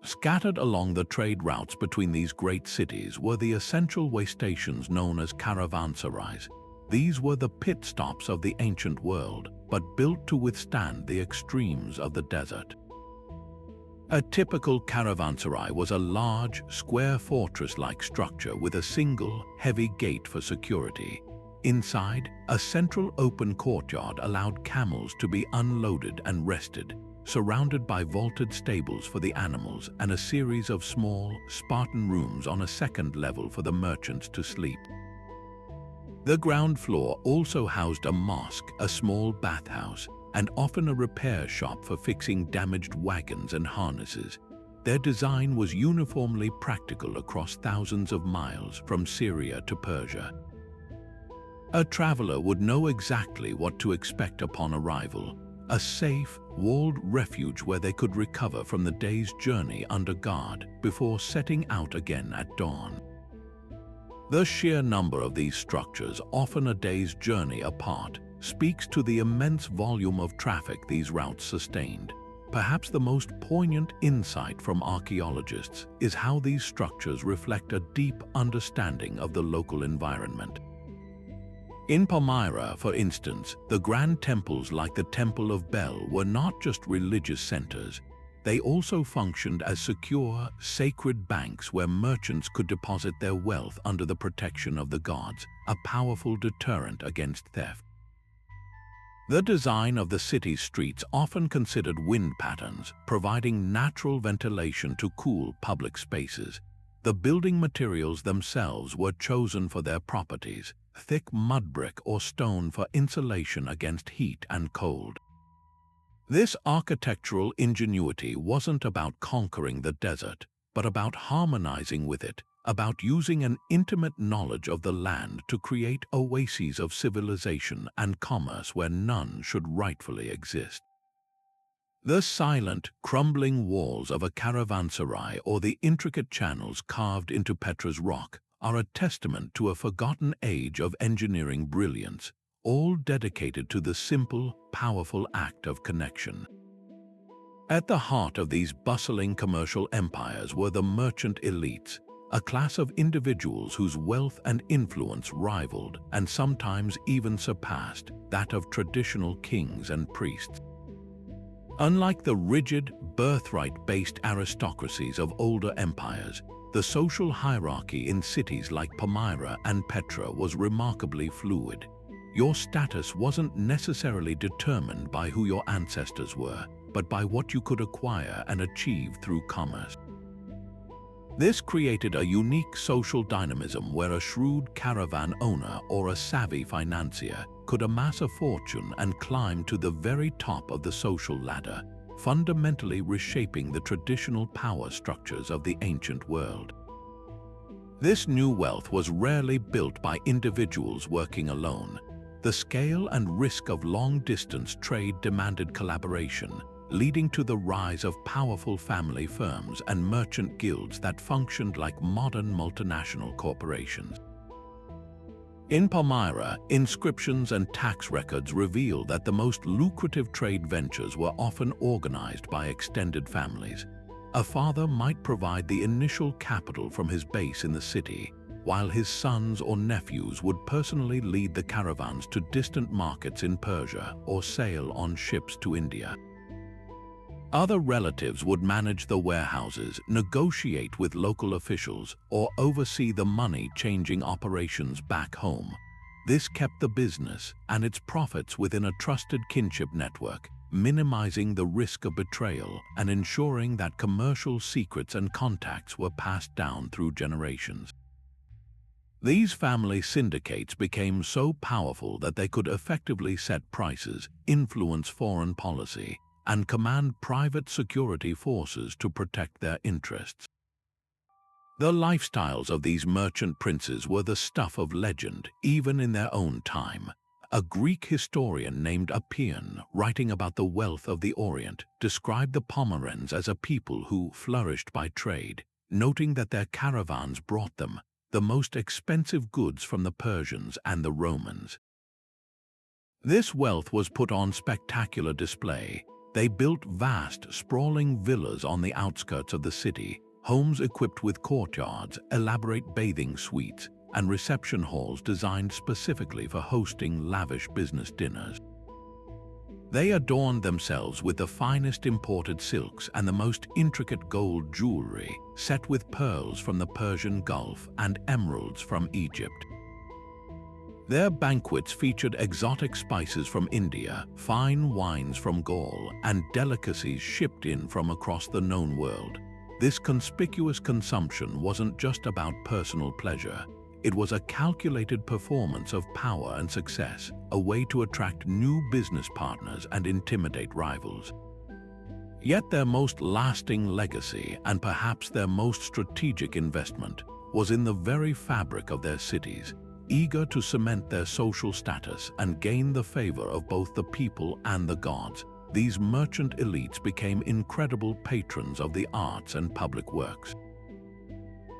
Scattered along the trade routes between these great cities were the essential way stations known as caravanserais. These were the pit stops of the ancient world, but built to withstand the extremes of the desert. A typical caravanserai was a large, square fortress-like structure with a single, heavy gate for security. Inside, a central open courtyard allowed camels to be unloaded and rested, surrounded by vaulted stables for the animals and a series of small, Spartan rooms on a second level for the merchants to sleep. The ground floor also housed a mosque, a small bathhouse, and often a repair shop for fixing damaged wagons and harnesses. Their design was uniformly practical across thousands of miles from Syria to Persia. A traveler would know exactly what to expect upon arrival: a safe, walled refuge where they could recover from the day's journey under guard before setting out again at dawn. The sheer number of these structures, often a day's journey apart, speaks to the immense volume of traffic these routes sustained. Perhaps the most poignant insight from archaeologists is how these structures reflect a deep understanding of the local environment. In Palmyra, for instance, the grand temples like the Temple of Bel were not just religious centers. They also functioned as secure, sacred banks where merchants could deposit their wealth under the protection of the gods, a powerful deterrent against theft. The design of the city's streets often considered wind patterns, providing natural ventilation to cool public spaces. The building materials themselves were chosen for their properties, thick mud brick or stone for insulation against heat and cold. This architectural ingenuity wasn't about conquering the desert, but about harmonizing with it, about using an intimate knowledge of the land to create oases of civilization and commerce where none should rightfully exist. The silent, crumbling walls of a caravanserai or the intricate channels carved into Petra's rock are a testament to a forgotten age of engineering brilliance, all dedicated to the simple, powerful act of connection. At the heart of these bustling commercial empires were the merchant elites, a class of individuals whose wealth and influence rivaled and sometimes even surpassed that of traditional kings and priests. Unlike the rigid, birthright-based aristocracies of older empires, the social hierarchy in cities like Palmyra and Petra was remarkably fluid. Your status wasn't necessarily determined by who your ancestors were, but by what you could acquire and achieve through commerce. This created a unique social dynamism where a shrewd caravan owner or a savvy financier could amass a fortune and climb to the very top of the social ladder, fundamentally reshaping the traditional power structures of the ancient world. This new wealth was rarely built by individuals working alone. The scale and risk of long-distance trade demanded collaboration, leading to the rise of powerful family firms and merchant guilds that functioned like modern multinational corporations. In Palmyra, inscriptions and tax records reveal that the most lucrative trade ventures were often organized by extended families. A father might provide the initial capital from his base in the city, while his sons or nephews would personally lead the caravans to distant markets in Persia or sail on ships to India. Other relatives would manage the warehouses, negotiate with local officials, or oversee the money-changing operations back home. This kept the business and its profits within a trusted kinship network, minimizing the risk of betrayal and ensuring that commercial secrets and contacts were passed down through generations. These family syndicates became so powerful that they could effectively set prices, influence foreign policy, and command private security forces to protect their interests. The lifestyles of these merchant princes were the stuff of legend, even in their own time. A Greek historian named Appian, writing about the wealth of the Orient, described the Palmyrans as a people who flourished by trade, noting that their caravans brought them the most expensive goods from the Persians and the Romans. This wealth was put on spectacular display. They built vast, sprawling villas on the outskirts of the city, homes equipped with courtyards, elaborate bathing suites, and reception halls designed specifically for hosting lavish business dinners. They adorned themselves with the finest imported silks and the most intricate gold jewelry, set with pearls from the Persian Gulf and emeralds from Egypt. Their banquets featured exotic spices from India, fine wines from Gaul, and delicacies shipped in from across the known world. This conspicuous consumption wasn't just about personal pleasure. It was a calculated performance of power and success, a way to attract new business partners and intimidate rivals. Yet their most lasting legacy, and perhaps their most strategic investment, was in the very fabric of their cities. Eager to cement their social status and gain the favor of both the people and the gods, these merchant elites became incredible patrons of the arts and public works.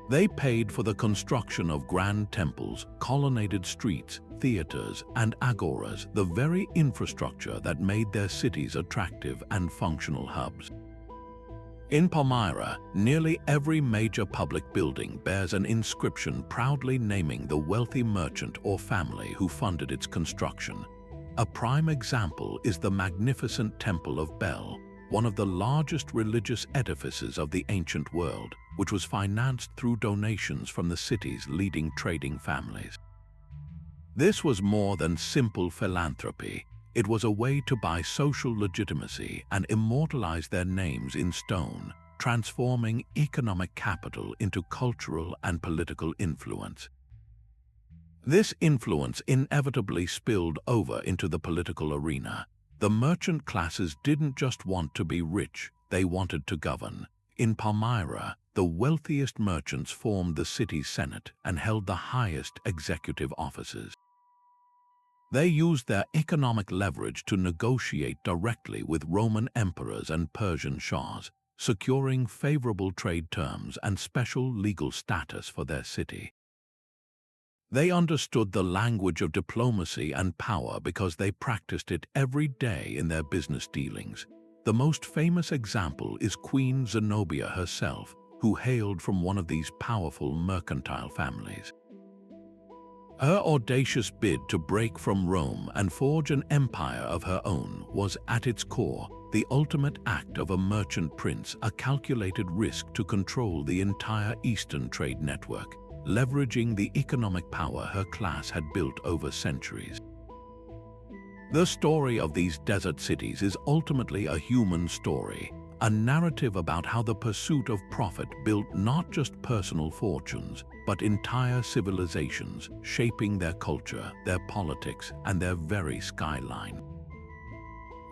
They paid for the construction of grand temples, colonnaded streets, theaters, and agoras, the very infrastructure that made their cities attractive and functional hubs. In Palmyra, nearly every major public building bears an inscription proudly naming the wealthy merchant or family who funded its construction. A prime example is the magnificent Temple of Bel, one of the largest religious edifices of the ancient world, which was financed through donations from the city's leading trading families. This was more than simple philanthropy. It was a way to buy social legitimacy and immortalize their names in stone, transforming economic capital into cultural and political influence. This influence inevitably spilled over into the political arena. The merchant classes didn't just want to be rich, they wanted to govern. In Palmyra, the wealthiest merchants formed the city's senate and held the highest executive offices. They used their economic leverage to negotiate directly with Roman emperors and Persian shahs, securing favorable trade terms and special legal status for their city. They understood the language of diplomacy and power because they practiced it every day in their business dealings. The most famous example is Queen Zenobia herself, who hailed from one of these powerful mercantile families. Her audacious bid to break from Rome and forge an empire of her own was, at its core, the ultimate act of a merchant prince, a calculated risk to control the entire Eastern trade network, leveraging the economic power her class had built over centuries. The story of these desert cities is ultimately a human story, a narrative about how the pursuit of profit built not just personal fortunes, but entire civilizations, shaping their culture, their politics, and their very skyline.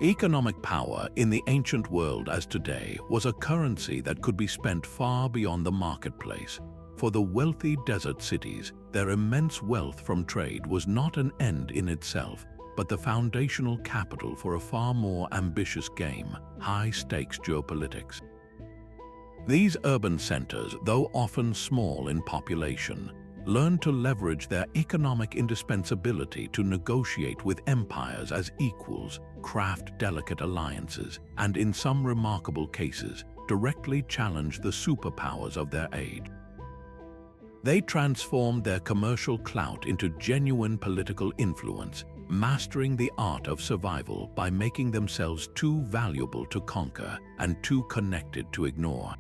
Economic power in the ancient world as today was a currency that could be spent far beyond the marketplace. For the wealthy desert cities, their immense wealth from trade was not an end in itself, but the foundational capital for a far more ambitious game, high-stakes geopolitics. These urban centers, though often small in population, learned to leverage their economic indispensability to negotiate with empires as equals, craft delicate alliances, and in some remarkable cases, directly challenge the superpowers of their age. They transformed their commercial clout into genuine political influence, mastering the art of survival by making themselves too valuable to conquer and too connected to ignore.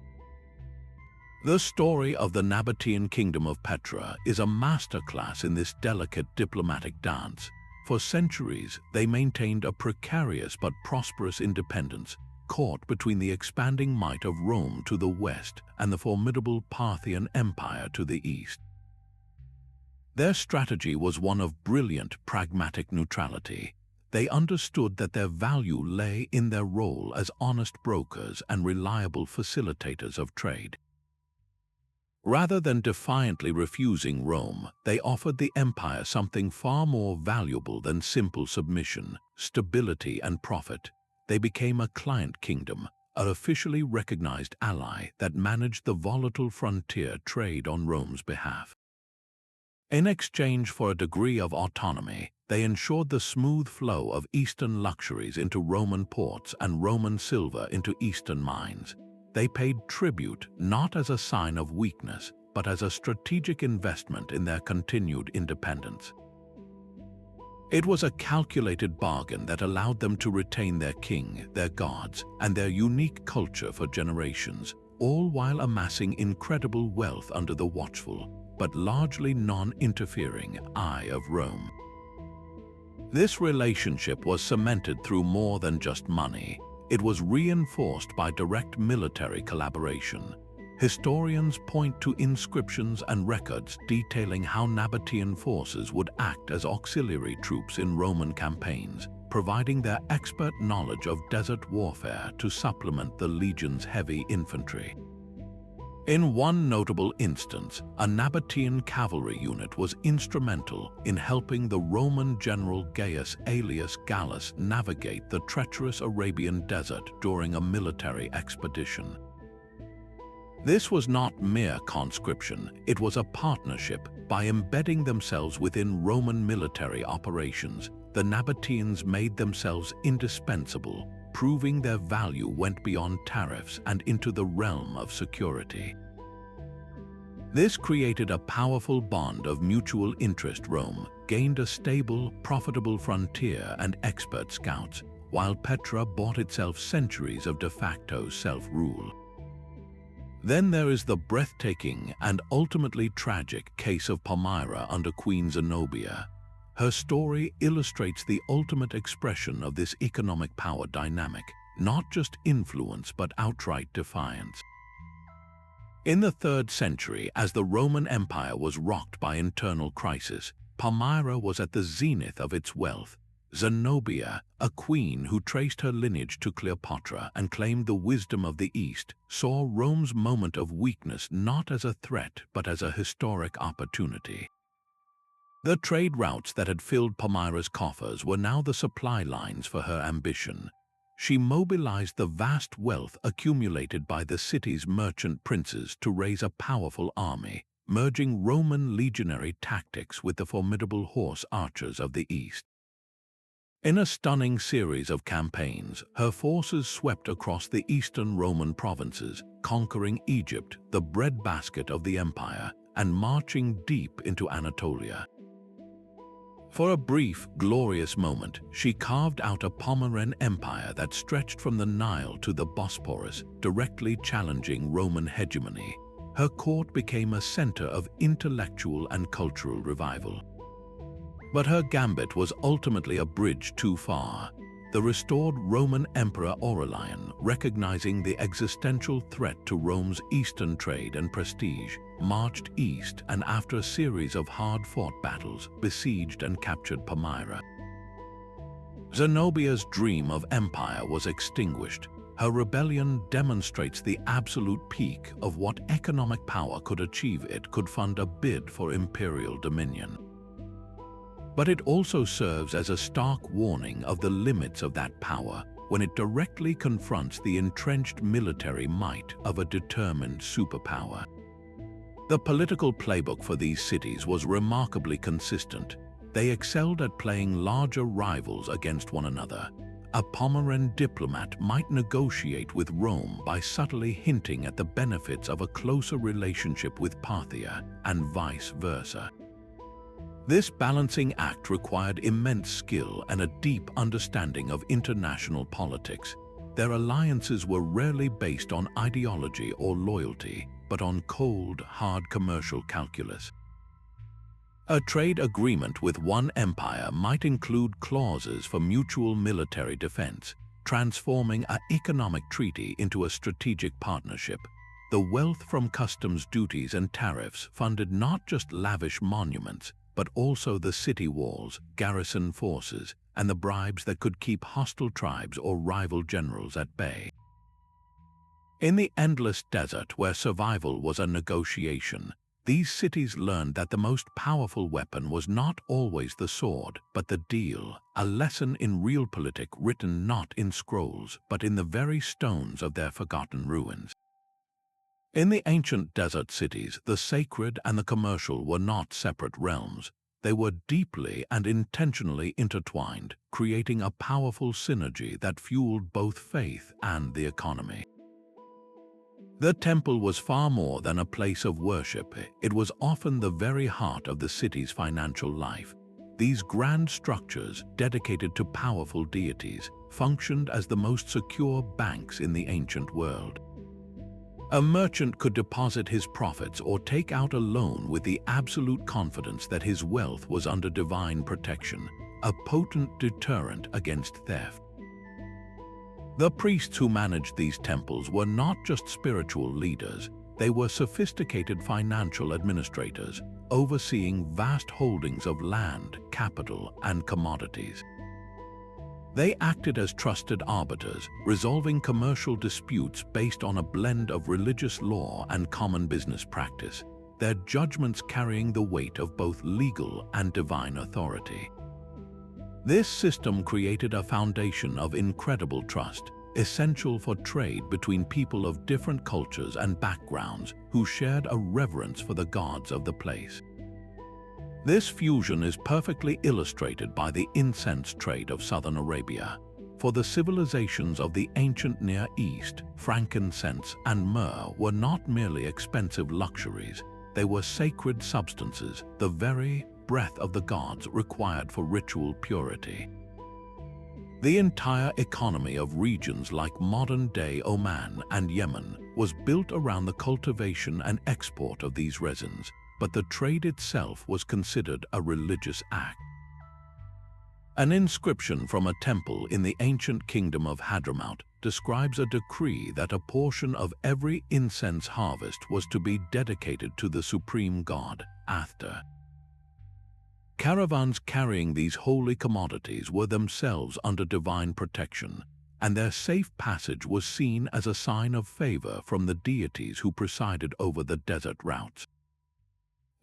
The story of the Nabatean kingdom of Petra is a masterclass in this delicate diplomatic dance. For centuries, they maintained a precarious but prosperous independence, caught between the expanding might of Rome to the west and the formidable Parthian Empire to the east. Their strategy was one of brilliant, pragmatic neutrality. They understood that their value lay in their role as honest brokers and reliable facilitators of trade. Rather than defiantly refusing Rome, they offered the empire something far more valuable than simple submission, stability, and profit. They became a client kingdom, an officially recognized ally that managed the volatile frontier trade on Rome's behalf. In exchange for a degree of autonomy, they ensured the smooth flow of Eastern luxuries into Roman ports and Roman silver into Eastern mines. They paid tribute not as a sign of weakness, but as a strategic investment in their continued independence. It was a calculated bargain that allowed them to retain their king, their gods, and their unique culture for generations, all while amassing incredible wealth under the watchful, but largely non-interfering eye of Rome. This relationship was cemented through more than just money. It was reinforced by direct military collaboration. Historians point to inscriptions and records detailing how Nabatean forces would act as auxiliary troops in Roman campaigns, providing their expert knowledge of desert warfare to supplement the legion's heavy infantry. In one notable instance, a Nabatean cavalry unit was instrumental in helping the Roman general Gaius Aelius Gallus navigate the treacherous Arabian desert during a military expedition. This was not mere conscription, it was a partnership. By embedding themselves within Roman military operations, the Nabateans made themselves indispensable, proving their value went beyond tariffs and into the realm of security. This created a powerful bond of mutual interest. Rome gained a stable, profitable frontier and expert scouts, while Petra bought itself centuries of de facto self-rule. Then there is the breathtaking and ultimately tragic case of Palmyra under Queen Zenobia. Her story illustrates the ultimate expression of this economic power dynamic, not just influence but outright defiance. In the 3rd century, as the Roman Empire was rocked by internal crisis, Palmyra was at the zenith of its wealth. Zenobia, a queen who traced her lineage to Cleopatra and claimed the wisdom of the East, saw Rome's moment of weakness not as a threat but as a historic opportunity. The trade routes that had filled Palmyra's coffers were now the supply lines for her ambition. She mobilized the vast wealth accumulated by the city's merchant princes to raise a powerful army, merging Roman legionary tactics with the formidable horse archers of the East. In a stunning series of campaigns, her forces swept across the eastern Roman provinces, conquering Egypt, the breadbasket of the empire, and marching deep into Anatolia. For a brief, glorious moment, she carved out a Palmyran empire that stretched from the Nile to the Bosporus, directly challenging Roman hegemony. Her court became a center of intellectual and cultural revival. But her gambit was ultimately a bridge too far. The restored Roman Emperor Aurelian, recognizing the existential threat to Rome's eastern trade and prestige, marched east and after a series of hard-fought battles, besieged and captured Palmyra. Zenobia's dream of empire was extinguished. Her rebellion demonstrates the absolute peak of what economic power could achieve. It could fund a bid for imperial dominion. But it also serves as a stark warning of the limits of that power when it directly confronts the entrenched military might of a determined superpower. The political playbook for these cities was remarkably consistent. They excelled at playing larger rivals against one another. A Palmyran diplomat might negotiate with Rome by subtly hinting at the benefits of a closer relationship with Parthia, and vice versa. This balancing act required immense skill and a deep understanding of international politics. Their alliances were rarely based on ideology or loyalty, but on cold, hard commercial calculus. A trade agreement with one empire might include clauses for mutual military defense, transforming an economic treaty into a strategic partnership. The wealth from customs duties and tariffs funded not just lavish monuments, but also the city walls, garrison forces, and the bribes that could keep hostile tribes or rival generals at bay. In the endless desert where survival was a negotiation, these cities learned that the most powerful weapon was not always the sword, but the deal, a lesson in realpolitik written not in scrolls, but in the very stones of their forgotten ruins. In the ancient desert cities, the sacred and the commercial were not separate realms. They were deeply and intentionally intertwined, creating a powerful synergy that fueled both faith and the economy. The temple was far more than a place of worship. It was often the very heart of the city's financial life. These grand structures, dedicated to powerful deities, functioned as the most secure banks in the ancient world. A merchant could deposit his profits or take out a loan with the absolute confidence that his wealth was under divine protection, a potent deterrent against theft. The priests who managed these temples were not just spiritual leaders, they were sophisticated financial administrators, overseeing vast holdings of land, capital, and commodities. They acted as trusted arbiters, resolving commercial disputes based on a blend of religious law and common business practice, their judgments carrying the weight of both legal and divine authority. This system created a foundation of incredible trust, essential for trade between people of different cultures and backgrounds who shared a reverence for the gods of the place. This fusion is perfectly illustrated by the incense trade of southern Arabia. For the civilizations of the ancient Near East, frankincense and myrrh were not merely expensive luxuries, they were sacred substances, the very breath of the gods required for ritual purity. The entire economy of regions like modern-day Oman and Yemen was built around the cultivation and export of these resins, but the trade itself was considered a religious act. An inscription from a temple in the ancient kingdom of Hadramaut describes a decree that a portion of every incense harvest was to be dedicated to the supreme god, Athter. Caravans carrying these holy commodities were themselves under divine protection, and their safe passage was seen as a sign of favor from the deities who presided over the desert routes.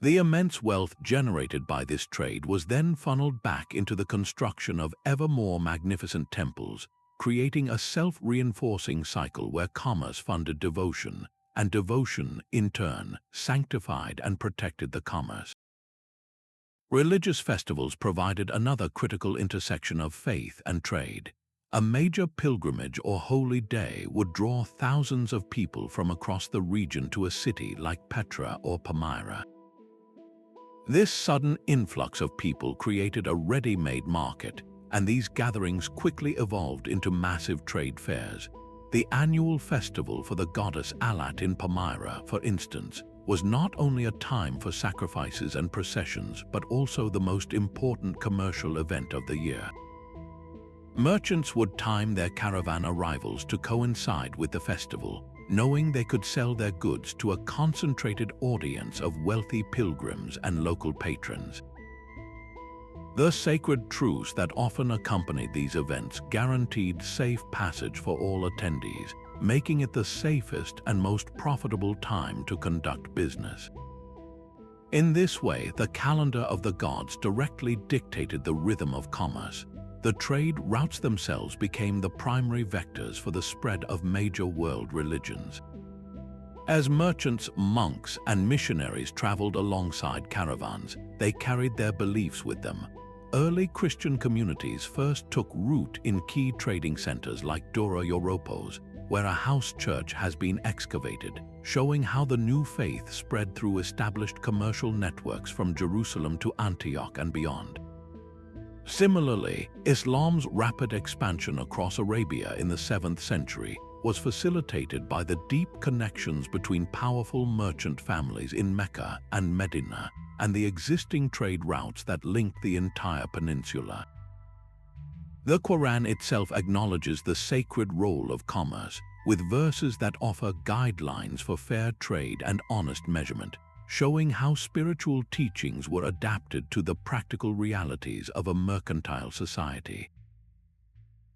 The immense wealth generated by this trade was then funneled back into the construction of ever more magnificent temples, creating a self-reinforcing cycle where commerce funded devotion, and devotion, in turn, sanctified and protected the commerce. Religious festivals provided another critical intersection of faith and trade. A major pilgrimage or holy day would draw thousands of people from across the region to a city like Petra or Palmyra. This sudden influx of people created a ready-made market, and these gatherings quickly evolved into massive trade fairs. The annual festival for the goddess Alat in Palmyra, for instance, was not only a time for sacrifices and processions, but also the most important commercial event of the year. Merchants would time their caravan arrivals to coincide with the festival, knowing they could sell their goods to a concentrated audience of wealthy pilgrims and local patrons. The sacred truce that often accompanied these events guaranteed safe passage for all attendees, making it the safest and most profitable time to conduct business. In this way, the calendar of the gods directly dictated the rhythm of commerce. The trade routes themselves became the primary vectors for the spread of major world religions. As merchants, monks, and missionaries traveled alongside caravans, they carried their beliefs with them. Early Christian communities first took root in key trading centers like Dura-Europos, where a house church has been excavated, showing how the new faith spread through established commercial networks from Jerusalem to Antioch and beyond. Similarly, Islam's rapid expansion across Arabia in the 7th century was facilitated by the deep connections between powerful merchant families in Mecca and Medina and the existing trade routes that linked the entire peninsula. The Quran itself acknowledges the sacred role of commerce, with verses that offer guidelines for fair trade and honest measurement, showing how spiritual teachings were adapted to the practical realities of a mercantile society.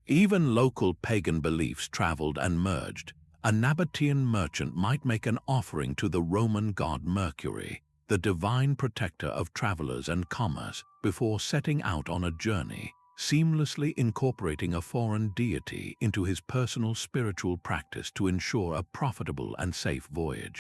Even local pagan beliefs traveled and merged. A Nabatean merchant might make an offering to the Roman god Mercury, the divine protector of travelers and commerce, before setting out on a journey, seamlessly incorporating a foreign deity into his personal spiritual practice to ensure a profitable and safe voyage.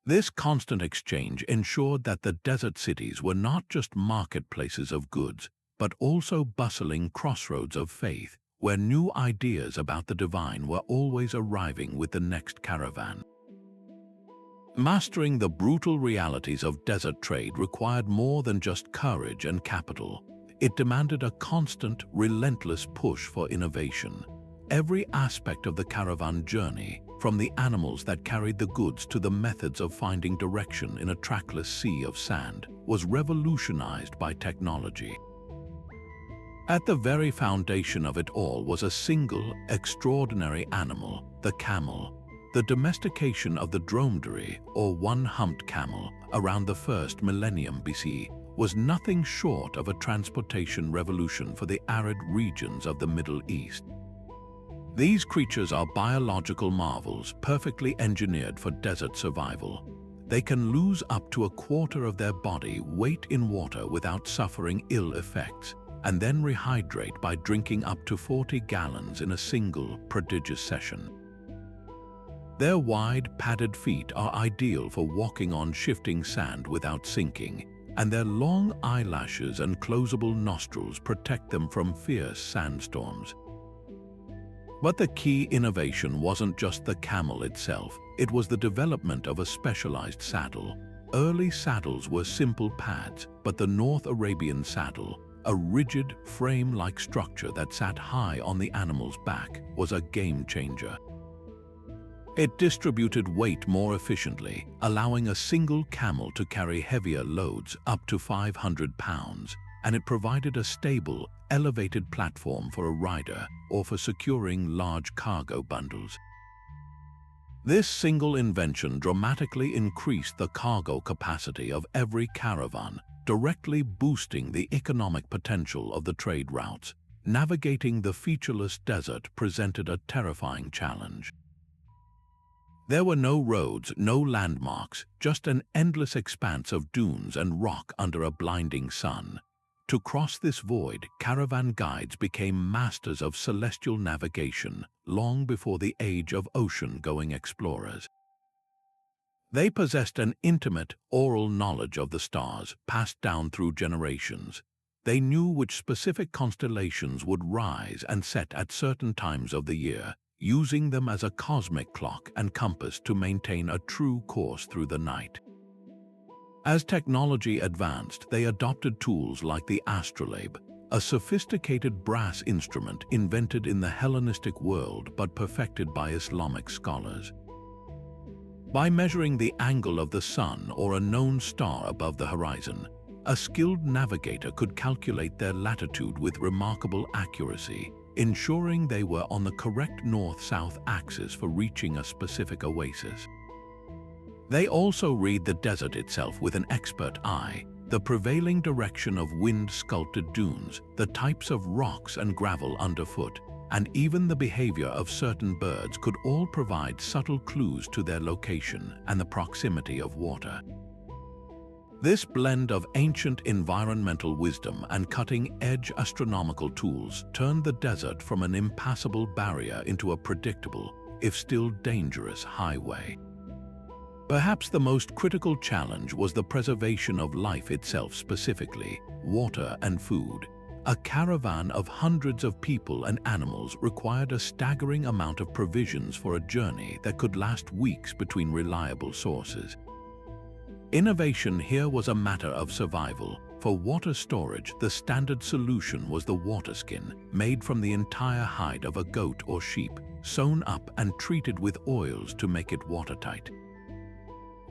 This constant exchange ensured that the desert cities were not just marketplaces of goods, but also bustling crossroads of faith, where new ideas about the divine were always arriving with the next caravan. Mastering the brutal realities of desert trade required more than just courage and capital. It demanded a constant, relentless push for innovation. Every aspect of the caravan journey, from the animals that carried the goods to the methods of finding direction in a trackless sea of sand, was revolutionized by technology. At the very foundation of it all was a single, extraordinary animal, the camel. The domestication of the dromedary, or one-humped camel, around the first millennium BC, was nothing short of a transportation revolution for the arid regions of the Middle East. These creatures are biological marvels, perfectly engineered for desert survival. They can lose up to a quarter of their body weight in water without suffering ill effects, and then rehydrate by drinking up to 40 gallons in a single, prodigious session. Their wide, padded feet are ideal for walking on shifting sand without sinking, and their long eyelashes and closable nostrils protect them from fierce sandstorms. But the key innovation wasn't just the camel itself, it was the development of a specialized saddle. Early saddles were simple pads, but the North Arabian saddle, a rigid, frame-like structure that sat high on the animal's back, was a game-changer. It distributed weight more efficiently, allowing a single camel to carry heavier loads up to 500 pounds. and it provided a stable, elevated platform for a rider or for securing large cargo bundles. This single invention dramatically increased the cargo capacity of every caravan, directly boosting the economic potential of the trade routes. Navigating the featureless desert presented a terrifying challenge. There were no roads, no landmarks, just an endless expanse of dunes and rock under a blinding sun. To cross this void, caravan guides became masters of celestial navigation long before the age of ocean-going explorers. They possessed an intimate, oral knowledge of the stars passed down through generations. They knew which specific constellations would rise and set at certain times of the year, using them as a cosmic clock and compass to maintain a true course through the night. As technology advanced, they adopted tools like the astrolabe, a sophisticated brass instrument invented in the Hellenistic world but perfected by Islamic scholars. By measuring the angle of the sun or a known star above the horizon, a skilled navigator could calculate their latitude with remarkable accuracy, ensuring they were on the correct north-south axis for reaching a specific oasis. They also read the desert itself with an expert eye, the prevailing direction of wind-sculpted dunes, the types of rocks and gravel underfoot, and even the behavior of certain birds could all provide subtle clues to their location and the proximity of water. This blend of ancient environmental wisdom and cutting-edge astronomical tools turned the desert from an impassable barrier into a predictable, if still dangerous, highway. Perhaps the most critical challenge was the preservation of life itself, specifically water and food. A caravan of hundreds of people and animals required a staggering amount of provisions for a journey that could last weeks between reliable sources. Innovation here was a matter of survival. For water storage, the standard solution was the water skin, made from the entire hide of a goat or sheep, sewn up and treated with oils to make it watertight.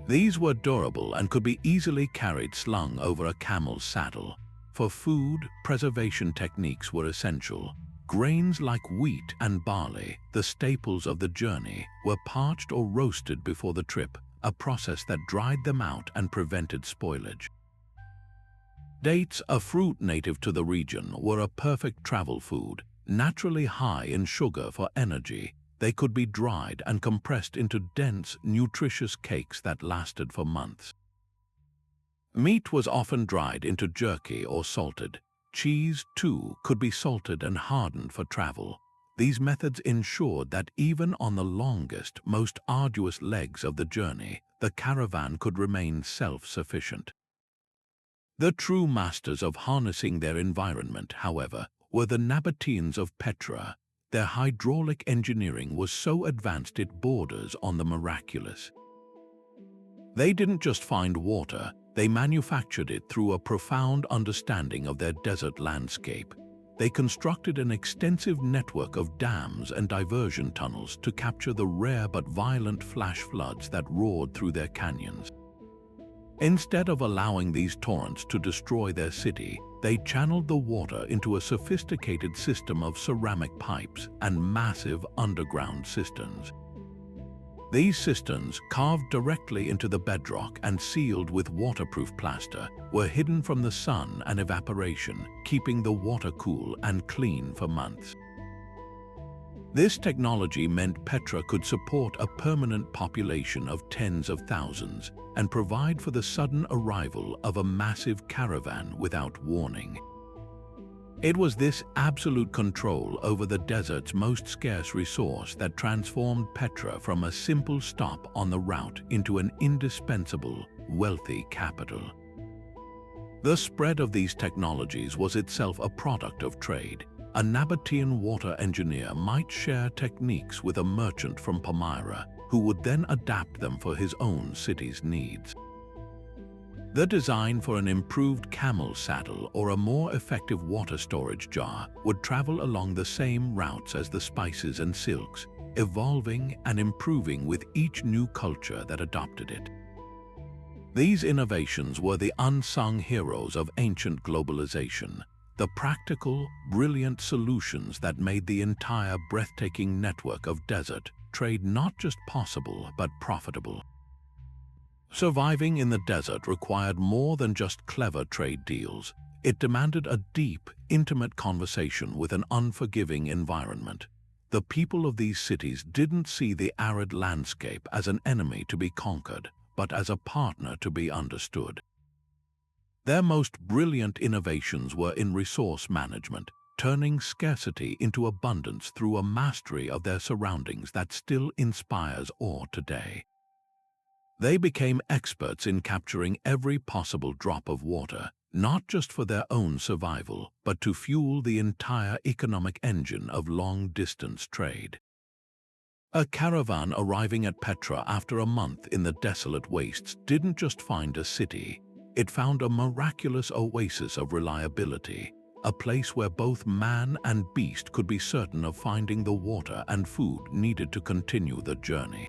These were durable and could be easily carried slung over a camel's saddle. For food, preservation techniques were essential. Grains like wheat and barley, the staples of the journey, were parched or roasted before the trip, a process that dried them out and prevented spoilage. Dates, a fruit native to the region, were a perfect travel food, naturally high in sugar for energy. They could be dried and compressed into dense, nutritious cakes that lasted for months. Meat was often dried into jerky or salted. Cheese, too, could be salted and hardened for travel. These methods ensured that even on the longest, most arduous legs of the journey, the caravan could remain self-sufficient. The true masters of harnessing their environment, however, were the Nabateans of Petra. Their hydraulic engineering was so advanced it borders on the miraculous. They didn't just find water, they manufactured it through a profound understanding of their desert landscape. They constructed an extensive network of dams and diversion tunnels to capture the rare but violent flash floods that roared through their canyons. Instead of allowing these torrents to destroy their city, they channeled the water into a sophisticated system of ceramic pipes and massive underground cisterns. These cisterns, carved directly into the bedrock and sealed with waterproof plaster, were hidden from the sun and evaporation, keeping the water cool and clean for months. This technology meant Petra could support a permanent population of tens of thousands and provide for the sudden arrival of a massive caravan without warning. It was this absolute control over the desert's most scarce resource that transformed Petra from a simple stop on the route into an indispensable, wealthy capital. The spread of these technologies was itself a product of trade. A Nabatean water engineer might share techniques with a merchant from Palmyra, who would then adapt them for his own city's needs. The design for an improved camel saddle or a more effective water storage jar would travel along the same routes as the spices and silks, evolving and improving with each new culture that adopted it. These innovations were the unsung heroes of ancient globalization, the practical, brilliant solutions that made the entire breathtaking network of desert trade not just possible but profitable. Surviving in the desert required more than just clever trade deals. It demanded a deep, intimate conversation with an unforgiving environment. The people of these cities didn't see the arid landscape as an enemy to be conquered, but as a partner to be understood. Their most brilliant innovations were in resource management, turning scarcity into abundance through a mastery of their surroundings that still inspires awe today. They became experts in capturing every possible drop of water, not just for their own survival, but to fuel the entire economic engine of long-distance trade. A caravan arriving at Petra after a month in the desolate wastes didn't just find a city, it found a miraculous oasis of reliability, a place where both man and beast could be certain of finding the water and food needed to continue the journey.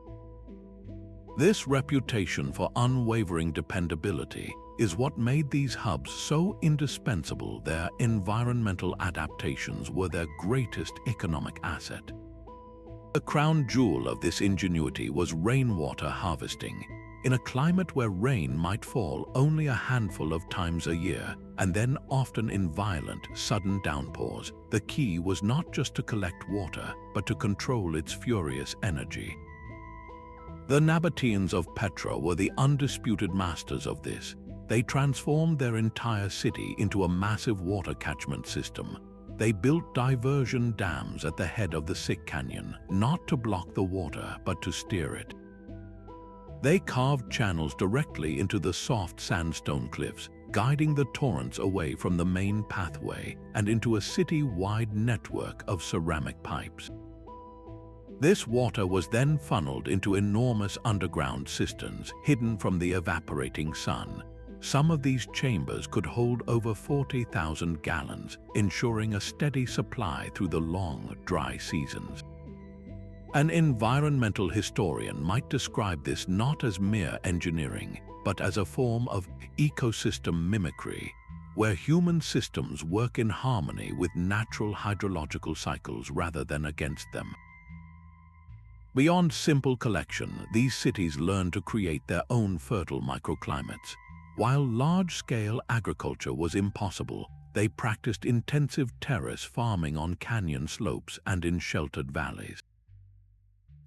This reputation for unwavering dependability is what made these hubs so indispensable. Their environmental adaptations were their greatest economic asset. The crown jewel of this ingenuity was rainwater harvesting. In a climate where rain might fall only a handful of times a year, and then often in violent, sudden downpours, the key was not just to collect water, but to control its furious energy. The Nabateans of Petra were the undisputed masters of this. They transformed their entire city into a massive water catchment system. They built diversion dams at the head of the Sick Canyon, not to block the water, but to steer it. They carved channels directly into the soft sandstone cliffs, guiding the torrents away from the main pathway and into a city-wide network of ceramic pipes. This water was then funneled into enormous underground cisterns hidden from the evaporating sun. Some of these chambers could hold over 40,000 gallons, ensuring a steady supply through the long, dry seasons. An environmental historian might describe this not as mere engineering, but as a form of ecosystem mimicry, where human systems work in harmony with natural hydrological cycles rather than against them. Beyond simple collection, these cities learned to create their own fertile microclimates. While large-scale agriculture was impossible, they practiced intensive terrace farming on canyon slopes and in sheltered valleys.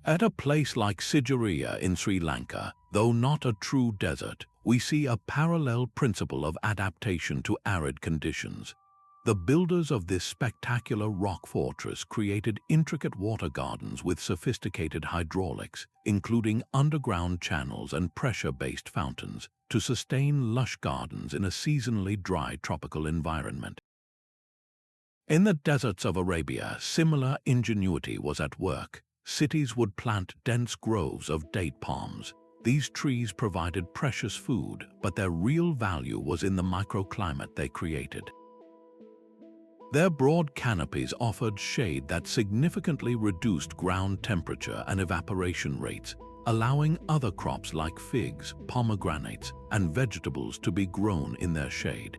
At a place like Sigiriya in Sri Lanka, though not a true desert, we see a parallel principle of adaptation to arid conditions. The builders of this spectacular rock fortress created intricate water gardens with sophisticated hydraulics, including underground channels and pressure-based fountains, to sustain lush gardens in a seasonally dry tropical environment. In the deserts of Arabia, similar ingenuity was at work. Cities would plant dense groves of date palms. These trees provided precious food, but their real value was in the microclimate they created. Their broad canopies offered shade that significantly reduced ground temperature and evaporation rates, allowing other crops like figs, pomegranates, and vegetables to be grown in their shade.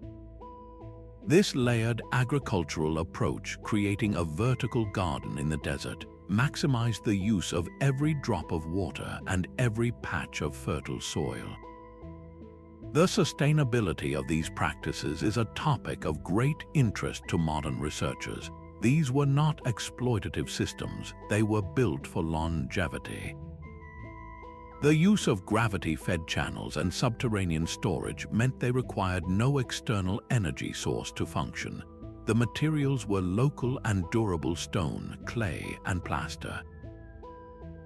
This layered agricultural approach, creating a vertical garden in the desert, maximized the use of every drop of water and every patch of fertile soil. The sustainability of these practices is a topic of great interest to modern researchers. These were not exploitative systems, they were built for longevity. The use of gravity-fed channels and subterranean storage meant they required no external energy source to function. The materials were local and durable stone, clay, and plaster.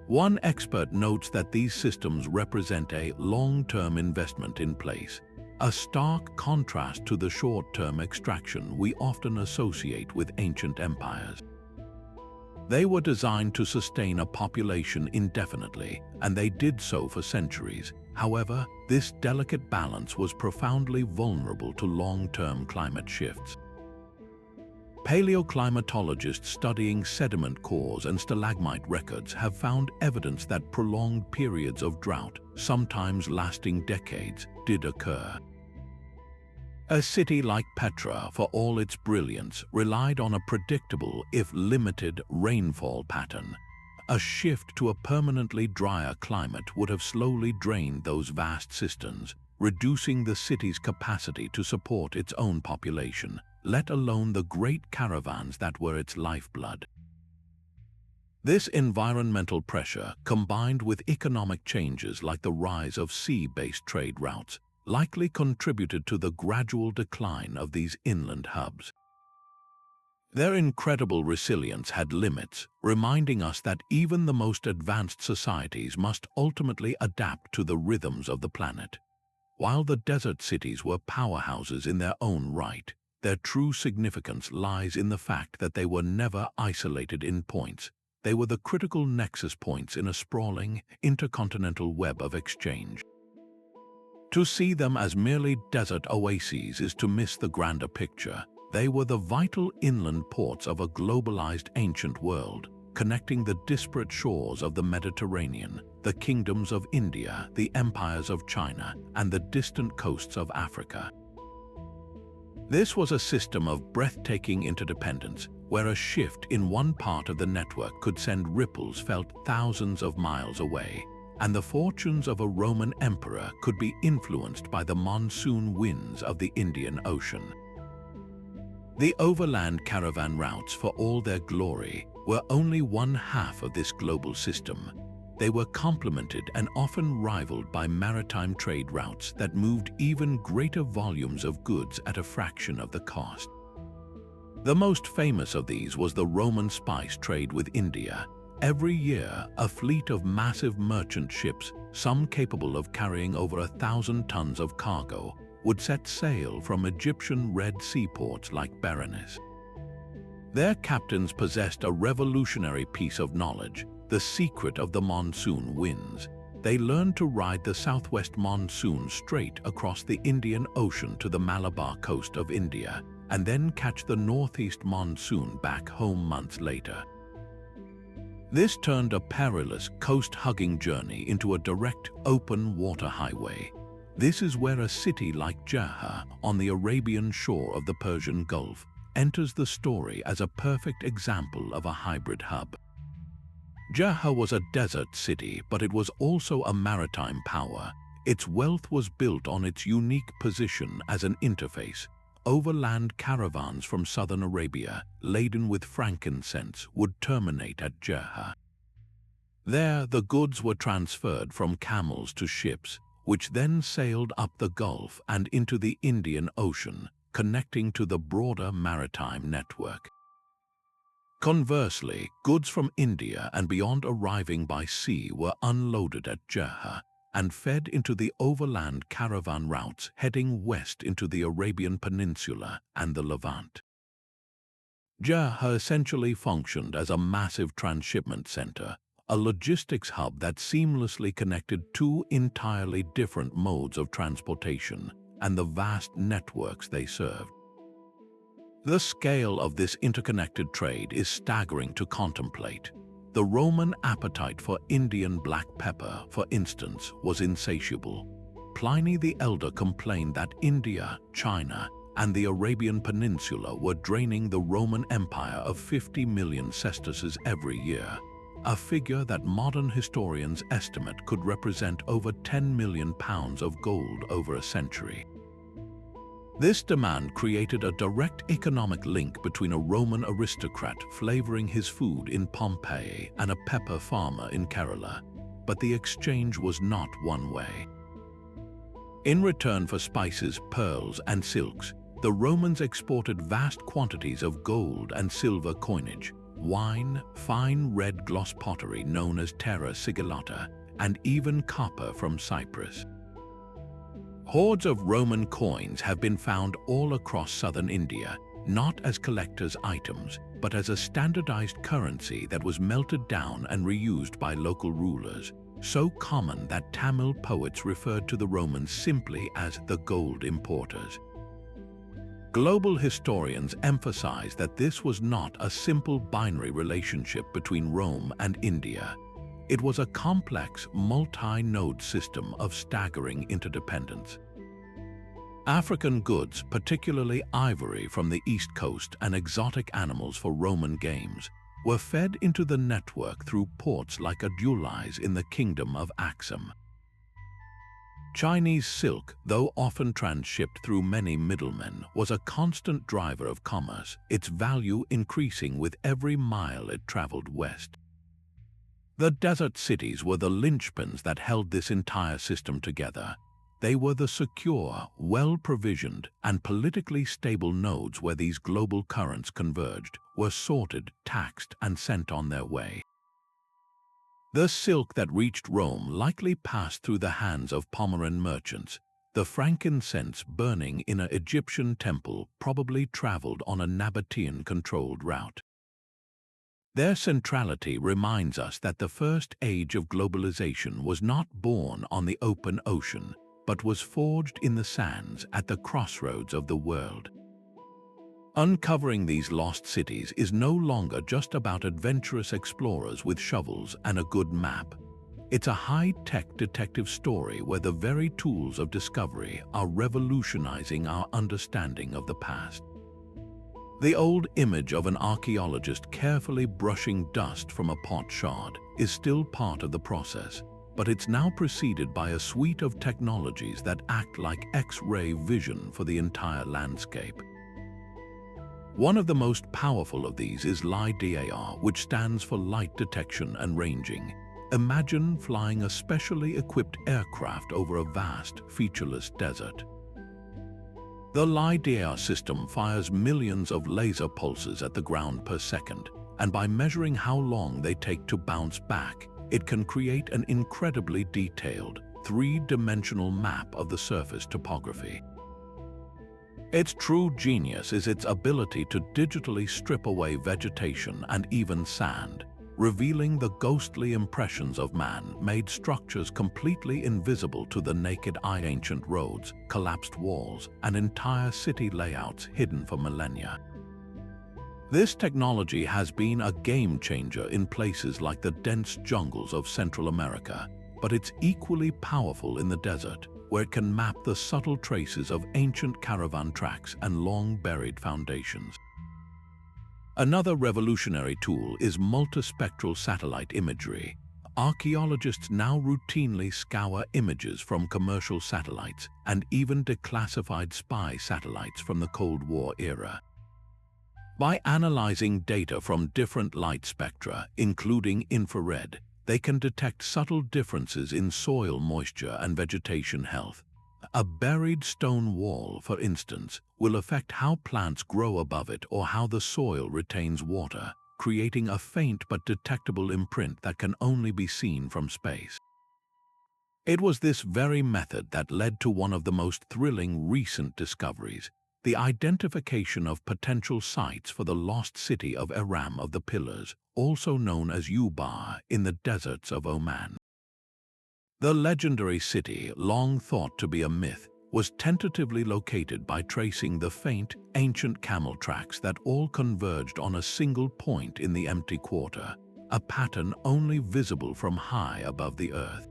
One expert notes that these systems represent a long-term investment in place, a stark contrast to the short-term extraction we often associate with ancient empires. They were designed to sustain a population indefinitely, and they did so for centuries. However, this delicate balance was profoundly vulnerable to long-term climate shifts. Paleoclimatologists studying sediment cores and stalagmite records have found evidence that prolonged periods of drought, sometimes lasting decades, did occur. A city like Petra, for all its brilliance, relied on a predictable, if limited, rainfall pattern. A shift to a permanently drier climate would have slowly drained those vast cisterns, reducing the city's capacity to support its own population, let alone the great caravans that were its lifeblood. This environmental pressure, combined with economic changes like the rise of sea-based trade routes, likely contributed to the gradual decline of these inland hubs. Their incredible resilience had limits, reminding us that even the most advanced societies must ultimately adapt to the rhythms of the planet. While the desert cities were powerhouses in their own right, their true significance lies in the fact that they were never isolated in points. They were the critical nexus points in a sprawling, intercontinental web of exchange. To see them as merely desert oases is to miss the grander picture. They were the vital inland ports of a globalized ancient world, connecting the disparate shores of the Mediterranean, the kingdoms of India, the empires of China, and the distant coasts of Africa. This was a system of breathtaking interdependence, where a shift in one part of the network could send ripples felt thousands of miles away, and the fortunes of a Roman emperor could be influenced by the monsoon winds of the Indian Ocean. The overland caravan routes, for all their glory, were only one half of this global system. They were complemented and often rivaled by maritime trade routes that moved even greater volumes of goods at a fraction of the cost. The most famous of these was the Roman spice trade with India. Every year, a fleet of massive merchant ships, some capable of carrying over 1,000 tons of cargo, would set sail from Egyptian Red Sea ports like Berenice. Their captains possessed a revolutionary piece of knowledge, the secret of the monsoon winds. They learned to ride the southwest monsoon straight across the Indian Ocean to the Malabar coast of India, and then catch the northeast monsoon back home months later. This turned a perilous, coast-hugging journey into a direct, open-water highway. This is where a city like Jeddah, on the Arabian shore of the Persian Gulf, enters the story as a perfect example of a hybrid hub. Jeddah was a desert city, but it was also a maritime power. Its wealth was built on its unique position as an interface. Overland caravans from southern Arabia, laden with frankincense, would terminate at Jeddah. There, the goods were transferred from camels to ships, which then sailed up the Gulf and into the Indian Ocean, connecting to the broader maritime network. Conversely, goods from India and beyond arriving by sea were unloaded at Jeddah and fed into the overland caravan routes heading west into the Arabian Peninsula and the Levant. Jeddah essentially functioned as a massive transshipment center, a logistics hub that seamlessly connected two entirely different modes of transportation and the vast networks they served. The scale of this interconnected trade is staggering to contemplate. The Roman appetite for Indian black pepper, for instance, was insatiable. Pliny the Elder complained that India, China, and the Arabian Peninsula were draining the Roman Empire of 50 million sesterces every year, a figure that modern historians estimate could represent over 10 million pounds of gold over a century. This demand created a direct economic link between a Roman aristocrat flavoring his food in Pompeii and a pepper farmer in Kerala, but the exchange was not one way. In return for spices, pearls, and silks, the Romans exported vast quantities of gold and silver coinage, wine, fine red gloss pottery known as terra sigillata, and even copper from Cyprus. Hoards of Roman coins have been found all across southern India, not as collector's items, but as a standardized currency that was melted down and reused by local rulers, so common that Tamil poets referred to the Romans simply as the gold importers. Global historians emphasize that this was not a simple binary relationship between Rome and India. It was a complex, multi-node system of staggering interdependence. African goods, particularly ivory from the East Coast and exotic animals for Roman games, were fed into the network through ports like Adulis in the Kingdom of Axum. Chinese silk, though often transshipped through many middlemen, was a constant driver of commerce, its value increasing with every mile it traveled west. The desert cities were the linchpins that held this entire system together. They were the secure, well-provisioned, and politically stable nodes where these global currents converged, were sorted, taxed, and sent on their way. The silk that reached Rome likely passed through the hands of Palmyran merchants. The frankincense burning in an Egyptian temple probably traveled on a Nabatean-controlled route. Their centrality reminds us that the first age of globalization was not born on the open ocean, but was forged in the sands at the crossroads of the world. Uncovering these lost cities is no longer just about adventurous explorers with shovels and a good map. It's a high-tech detective story where the very tools of discovery are revolutionizing our understanding of the past. The old image of an archaeologist carefully brushing dust from a pot shard is still part of the process, but it's now preceded by a suite of technologies that act like X-ray vision for the entire landscape. One of the most powerful of these is LiDAR, which stands for light detection and ranging. Imagine flying a specially equipped aircraft over a vast, featureless desert. The LiDAR system fires millions of laser pulses at the ground per second, and by measuring how long they take to bounce back, it can create an incredibly detailed, three-dimensional map of the surface topography. Its true genius is its ability to digitally strip away vegetation and even sand, revealing the ghostly impressions of man-made structures completely invisible to the naked eye. Ancient roads, collapsed walls, and entire city layouts hidden for millennia. This technology has been a game-changer in places like the dense jungles of Central America, but it's equally powerful in the desert, where it can map the subtle traces of ancient caravan tracks and long-buried foundations. Another revolutionary tool is multispectral satellite imagery. Archaeologists now routinely scour images from commercial satellites and even declassified spy satellites from the Cold War era. By analyzing data from different light spectra, including infrared, they can detect subtle differences in soil moisture and vegetation health. A buried stone wall, for instance, will affect how plants grow above it or how the soil retains water, creating a faint but detectable imprint that can only be seen from space. It was this very method that led to one of the most thrilling recent discoveries, the identification of potential sites for the lost city of Aram of the Pillars, also known as Ubar, in the deserts of Oman. The legendary city, long thought to be a myth, was tentatively located by tracing the faint, ancient camel tracks that all converged on a single point in the empty quarter, a pattern only visible from high above the earth.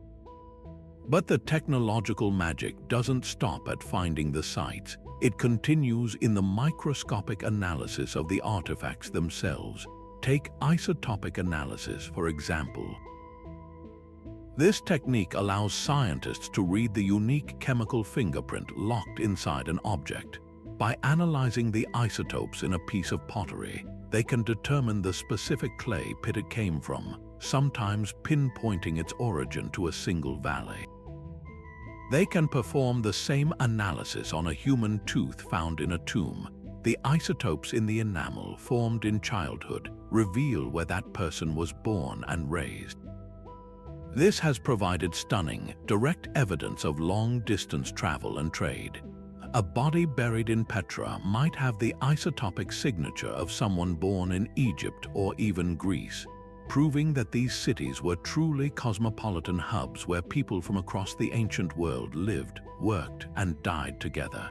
But the technological magic doesn't stop at finding the sites. It continues in the microscopic analysis of the artifacts themselves. Take isotopic analysis, for example. This technique allows scientists to read the unique chemical fingerprint locked inside an object. By analyzing the isotopes in a piece of pottery, they can determine the specific clay pit it came from, sometimes pinpointing its origin to a single valley. They can perform the same analysis on a human tooth found in a tomb. The isotopes in the enamel formed in childhood reveal where that person was born and raised. This has provided stunning, direct evidence of long-distance travel and trade. A body buried in Petra might have the isotopic signature of someone born in Egypt or even Greece, proving that these cities were truly cosmopolitan hubs where people from across the ancient world lived, worked, and died together.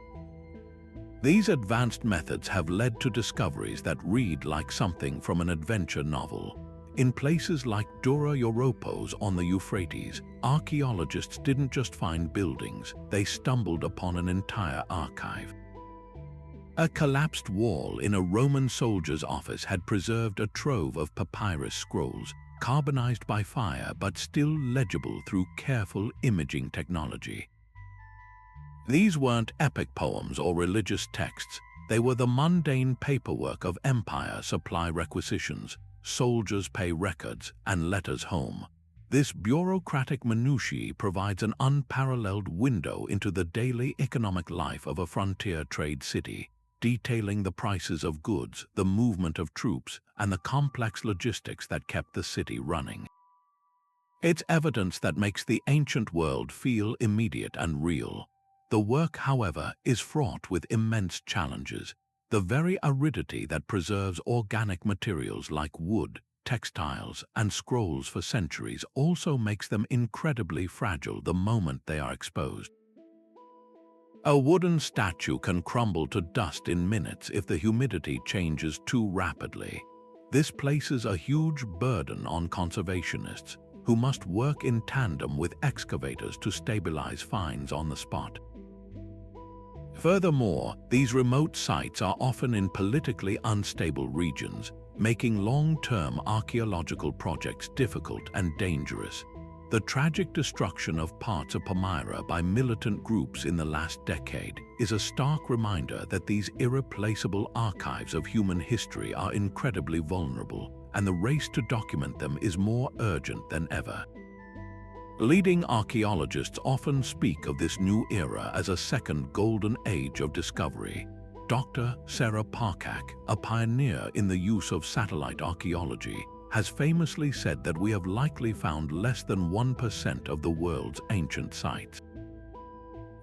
These advanced methods have led to discoveries that read like something from an adventure novel. In places like Dura-Europos on the Euphrates, archaeologists didn't just find buildings, they stumbled upon an entire archive. A collapsed wall in a Roman soldier's office had preserved a trove of papyrus scrolls, carbonized by fire but still legible through careful imaging technology. These weren't epic poems or religious texts, they were the mundane paperwork of empire supply requisitions, soldiers' pay records, and letters home. This bureaucratic minutiae provides an unparalleled window into the daily economic life of a frontier trade city, detailing the prices of goods, the movement of troops, and the complex logistics that kept the city running. It's evidence that makes the ancient world feel immediate and real. The work, however, is fraught with immense challenges. The very aridity that preserves organic materials like wood, textiles, and scrolls for centuries also makes them incredibly fragile the moment they are exposed. A wooden statue can crumble to dust in minutes if the humidity changes too rapidly. This places a huge burden on conservationists, who must work in tandem with excavators to stabilize finds on the spot. Furthermore, these remote sites are often in politically unstable regions, making long-term archaeological projects difficult and dangerous. The tragic destruction of parts of Palmyra by militant groups in the last decade is a stark reminder that these irreplaceable archives of human history are incredibly vulnerable, and the race to document them is more urgent than ever. Leading archaeologists often speak of this new era as a second golden age of discovery. Dr. Sarah Parcak, a pioneer in the use of satellite archaeology, has famously said that we have likely found less than 1% of the world's ancient sites.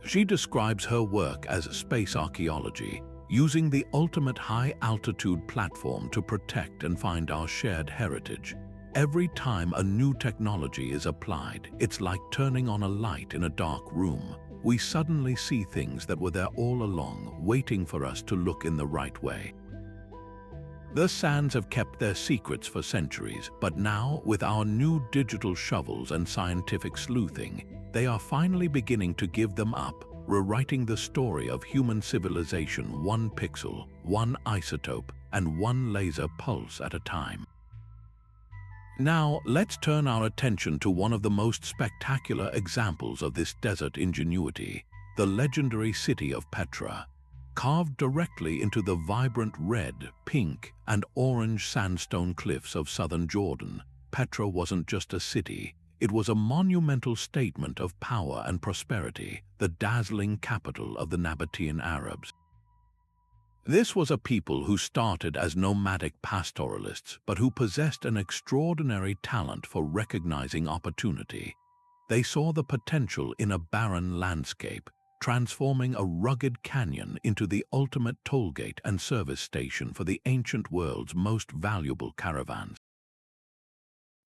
She describes her work as space archaeology, using the ultimate high-altitude platform to protect and find our shared heritage. Every time a new technology is applied, it's like turning on a light in a dark room. We suddenly see things that were there all along, waiting for us to look in the right way. The sands have kept their secrets for centuries, but now, with our new digital shovels and scientific sleuthing, they are finally beginning to give them up, rewriting the story of human civilization one pixel, one isotope, and one laser pulse at a time. Now, let's turn our attention to one of the most spectacular examples of this desert ingenuity, the legendary city of Petra. Carved directly into the vibrant red, pink, and orange sandstone cliffs of southern Jordan, Petra wasn't just a city, it was a monumental statement of power and prosperity, the dazzling capital of the Nabatean Arabs. This was a people who started as nomadic pastoralists, but who possessed an extraordinary talent for recognizing opportunity. They saw the potential in a barren landscape, transforming a rugged canyon into the ultimate tollgate and service station for the ancient world's most valuable caravans.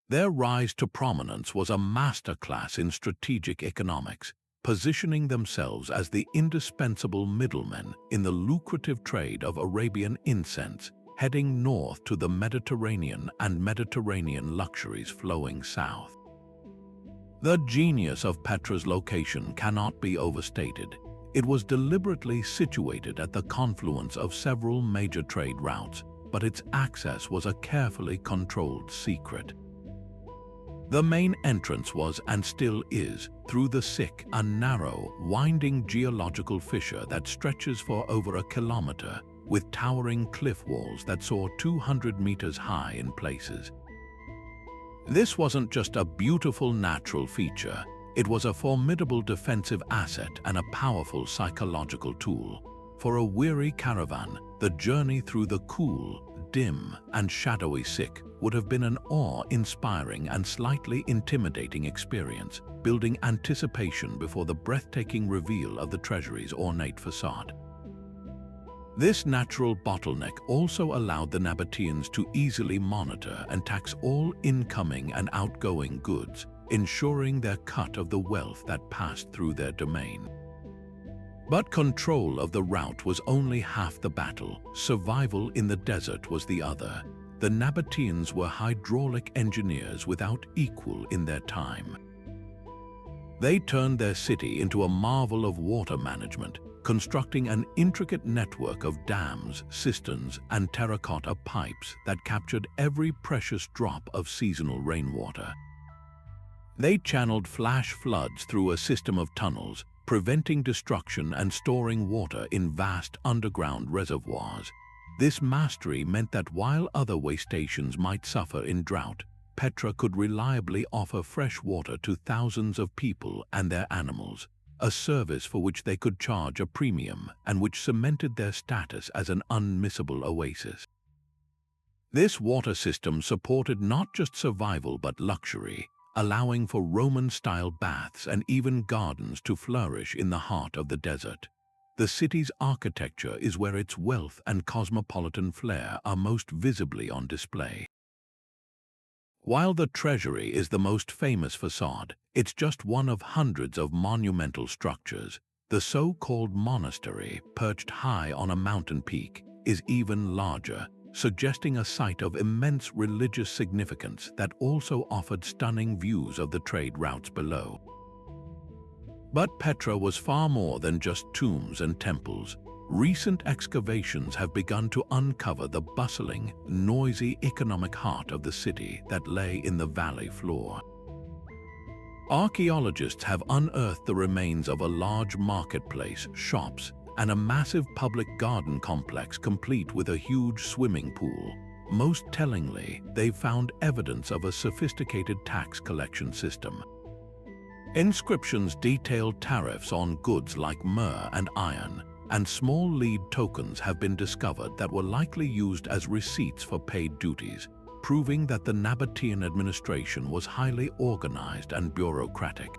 Their rise to prominence was a masterclass in strategic economics, positioning themselves as the indispensable middlemen in the lucrative trade of Arabian incense, heading north to the Mediterranean and Mediterranean luxuries flowing south. The genius of Petra's location cannot be overstated. It was deliberately situated at the confluence of several major trade routes, but its access was a carefully controlled secret. The main entrance was, and still is, through the Syk, a narrow, winding geological fissure that stretches for over a kilometer, with towering cliff walls that soar 200 meters high in places. This wasn't just a beautiful natural feature, it was a formidable defensive asset and a powerful psychological tool. For a weary caravan, the journey through the cool, dim, and shadowy Syk would have been an awe-inspiring and slightly intimidating experience, building anticipation before the breathtaking reveal of the Treasury's ornate facade. This natural bottleneck also allowed the Nabateans to easily monitor and tax all incoming and outgoing goods, ensuring their cut of the wealth that passed through their domain. But control of the route was only half the battle. Survival in the desert was the other. The Nabateans were hydraulic engineers without equal in their time. They turned their city into a marvel of water management, constructing an intricate network of dams, cisterns, and terracotta pipes that captured every precious drop of seasonal rainwater. They channeled flash floods through a system of tunnels, preventing destruction and storing water in vast underground reservoirs. This mastery meant that while other way stations might suffer in drought, Petra could reliably offer fresh water to thousands of people and their animals, a service for which they could charge a premium and which cemented their status as an unmissable oasis. This water system supported not just survival but luxury, allowing for Roman-style baths and even gardens to flourish in the heart of the desert. The city's architecture is where its wealth and cosmopolitan flair are most visibly on display. While the Treasury is the most famous facade, it's just one of hundreds of monumental structures. The so-called monastery, perched high on a mountain peak, is even larger, suggesting a site of immense religious significance that also offered stunning views of the trade routes below. But Petra was far more than just tombs and temples. Recent excavations have begun to uncover the bustling, noisy economic heart of the city that lay in the valley floor. Archaeologists have unearthed the remains of a large marketplace, shops, and a massive public garden complex complete with a huge swimming pool. Most tellingly, they've found evidence of a sophisticated tax collection system. Inscriptions detail tariffs on goods like myrrh and iron, and small lead tokens have been discovered that were likely used as receipts for paid duties, proving that the Nabatean administration was highly organized and bureaucratic.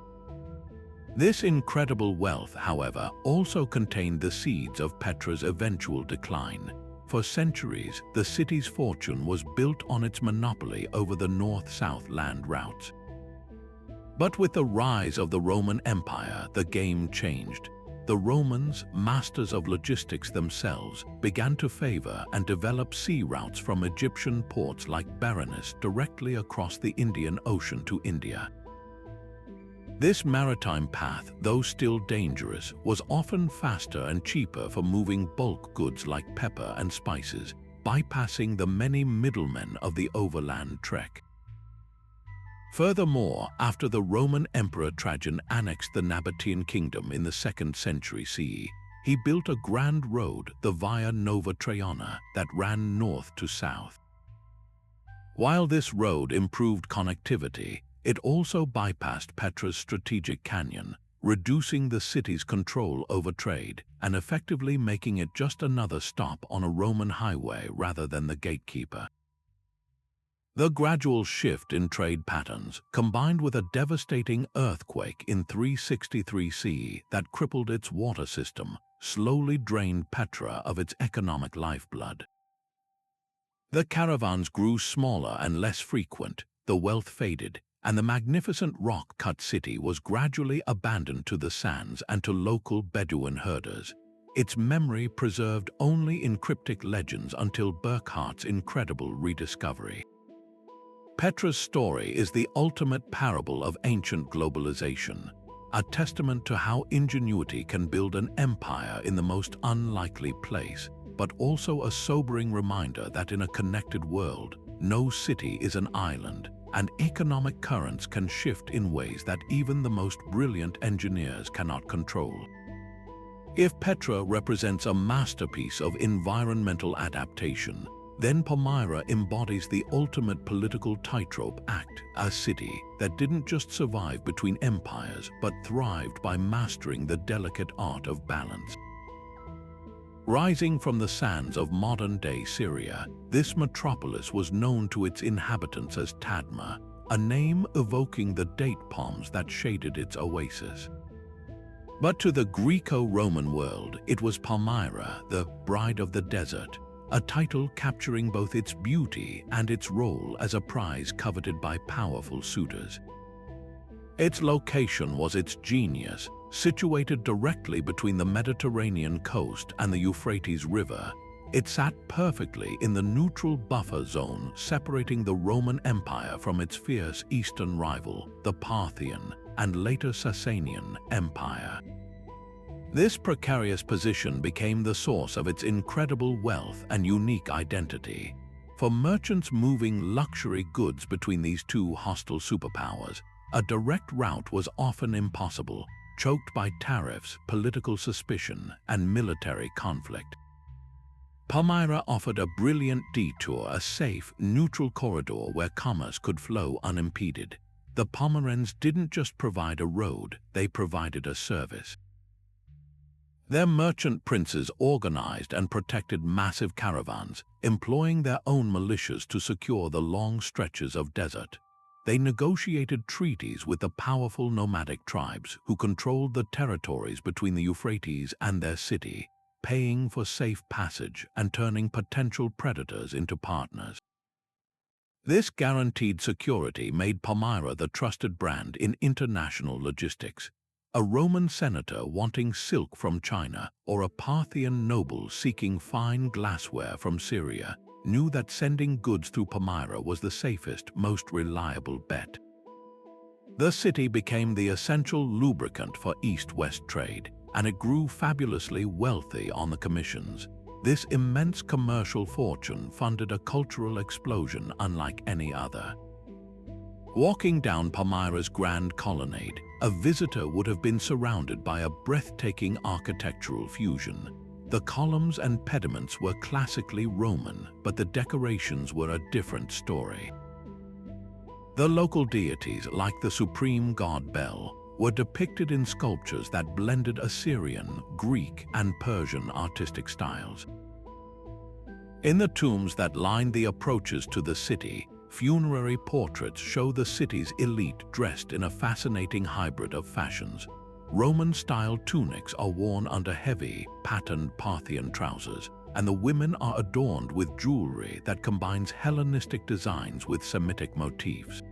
This incredible wealth, however, also contained the seeds of Petra's eventual decline. For centuries, the city's fortune was built on its monopoly over the north-south land routes. But with the rise of the Roman Empire, the game changed. The Romans, masters of logistics themselves, began to favor and develop sea routes from Egyptian ports like Berenice directly across the Indian Ocean to India. This maritime path, though still dangerous, was often faster and cheaper for moving bulk goods like pepper and spices, bypassing the many middlemen of the overland trek. Furthermore, after the Roman Emperor Trajan annexed the Nabatean kingdom in the 2nd century CE, he built a grand road, the Via Nova Traiana, that ran north to south. While this road improved connectivity, it also bypassed Petra's strategic canyon, reducing the city's control over trade and effectively making it just another stop on a Roman highway rather than the gatekeeper. The gradual shift in trade patterns, combined with a devastating earthquake in 363 CE that crippled its water system, slowly drained Petra of its economic lifeblood. The caravans grew smaller and less frequent, the wealth faded, and the magnificent rock-cut city was gradually abandoned to the sands and to local Bedouin herders, its memory preserved only in cryptic legends until Burckhardt's incredible rediscovery. Petra's story is the ultimate parable of ancient globalization, a testament to how ingenuity can build an empire in the most unlikely place, but also a sobering reminder that in a connected world, no city is an island, and economic currents can shift in ways that even the most brilliant engineers cannot control. If Petra represents a masterpiece of environmental adaptation, then Palmyra embodies the ultimate political tightrope act, a city that didn't just survive between empires but thrived by mastering the delicate art of balance. Rising from the sands of modern-day Syria, this metropolis was known to its inhabitants as Tadma, a name evoking the date palms that shaded its oasis. But to the Greco-Roman world, it was Palmyra, the bride of the desert, a title capturing both its beauty and its role as a prize coveted by powerful suitors. Its location was its genius, Situated directly between the Mediterranean coast and the Euphrates River, it sat perfectly in the neutral buffer zone separating the Roman Empire from its fierce eastern rival, the Parthian and later Sasanian Empire. This precarious position became the source of its incredible wealth and unique identity. For merchants moving luxury goods between these two hostile superpowers, a direct route was often impossible, choked by tariffs, political suspicion, and military conflict. Palmyra offered a brilliant detour, a safe, neutral corridor where commerce could flow unimpeded. The Palmyrans didn't just provide a road, they provided a service. Their merchant princes organized and protected massive caravans, employing their own militias to secure the long stretches of desert. They negotiated treaties with the powerful nomadic tribes who controlled the territories between the Euphrates and their city, paying for safe passage and turning potential predators into partners. This guaranteed security made Palmyra the trusted brand in international logistics. A Roman senator wanting silk from China or a Parthian noble seeking fine glassware from Syria knew that sending goods through Palmyra was the safest, most reliable bet. The city became the essential lubricant for East-West trade, and it grew fabulously wealthy on the commissions. This immense commercial fortune funded a cultural explosion unlike any other. Walking down Palmyra's Grand Colonnade, a visitor would have been surrounded by a breathtaking architectural fusion. The columns and pediments were classically Roman, but the decorations were a different story. The local deities, like the supreme god Bel, were depicted in sculptures that blended Assyrian, Greek, and Persian artistic styles. In the tombs that lined the approaches to the city, funerary portraits show the city's elite dressed in a fascinating hybrid of fashions. Roman-style tunics are worn under heavy, patterned Parthian trousers, and the women are adorned with jewelry that combines Hellenistic designs with Semitic motifs.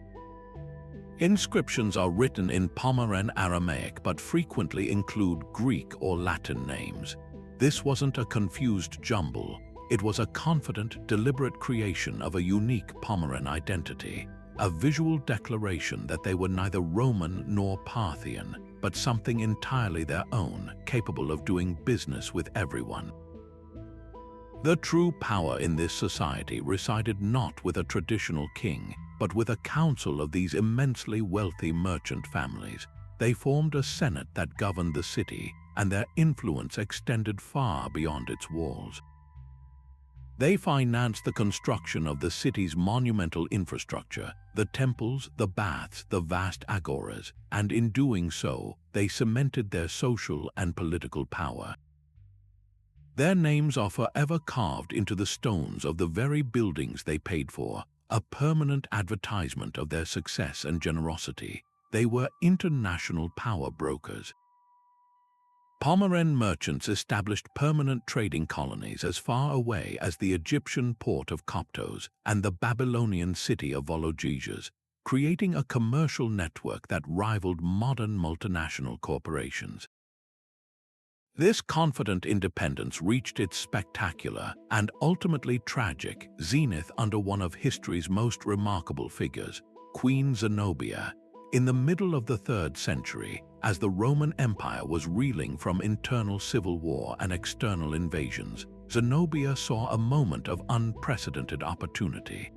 Inscriptions are written in Palmyran Aramaic but frequently include Greek or Latin names. This wasn't a confused jumble. It was a confident, deliberate creation of a unique Palmyran identity, a visual declaration that they were neither Roman nor Parthian, but something entirely their own, capable of doing business with everyone. The true power in this society resided not with a traditional king, but with a council of these immensely wealthy merchant families. They formed a senate that governed the city, and their influence extended far beyond its walls. They financed the construction of the city's monumental infrastructure, the temples, the baths, the vast agoras, and in doing so, they cemented their social and political power. Their names are forever carved into the stones of the very buildings they paid for, a permanent advertisement of their success and generosity. They were international power brokers. Palmyran merchants established permanent trading colonies as far away as the Egyptian port of Coptos and the Babylonian city of Vologeses, creating a commercial network that rivaled modern multinational corporations. This confident independence reached its spectacular and ultimately tragic zenith under one of history's most remarkable figures, Queen Zenobia. In the middle of the 3rd century, as the Roman Empire was reeling from internal civil war and external invasions, Zenobia saw a moment of unprecedented opportunity.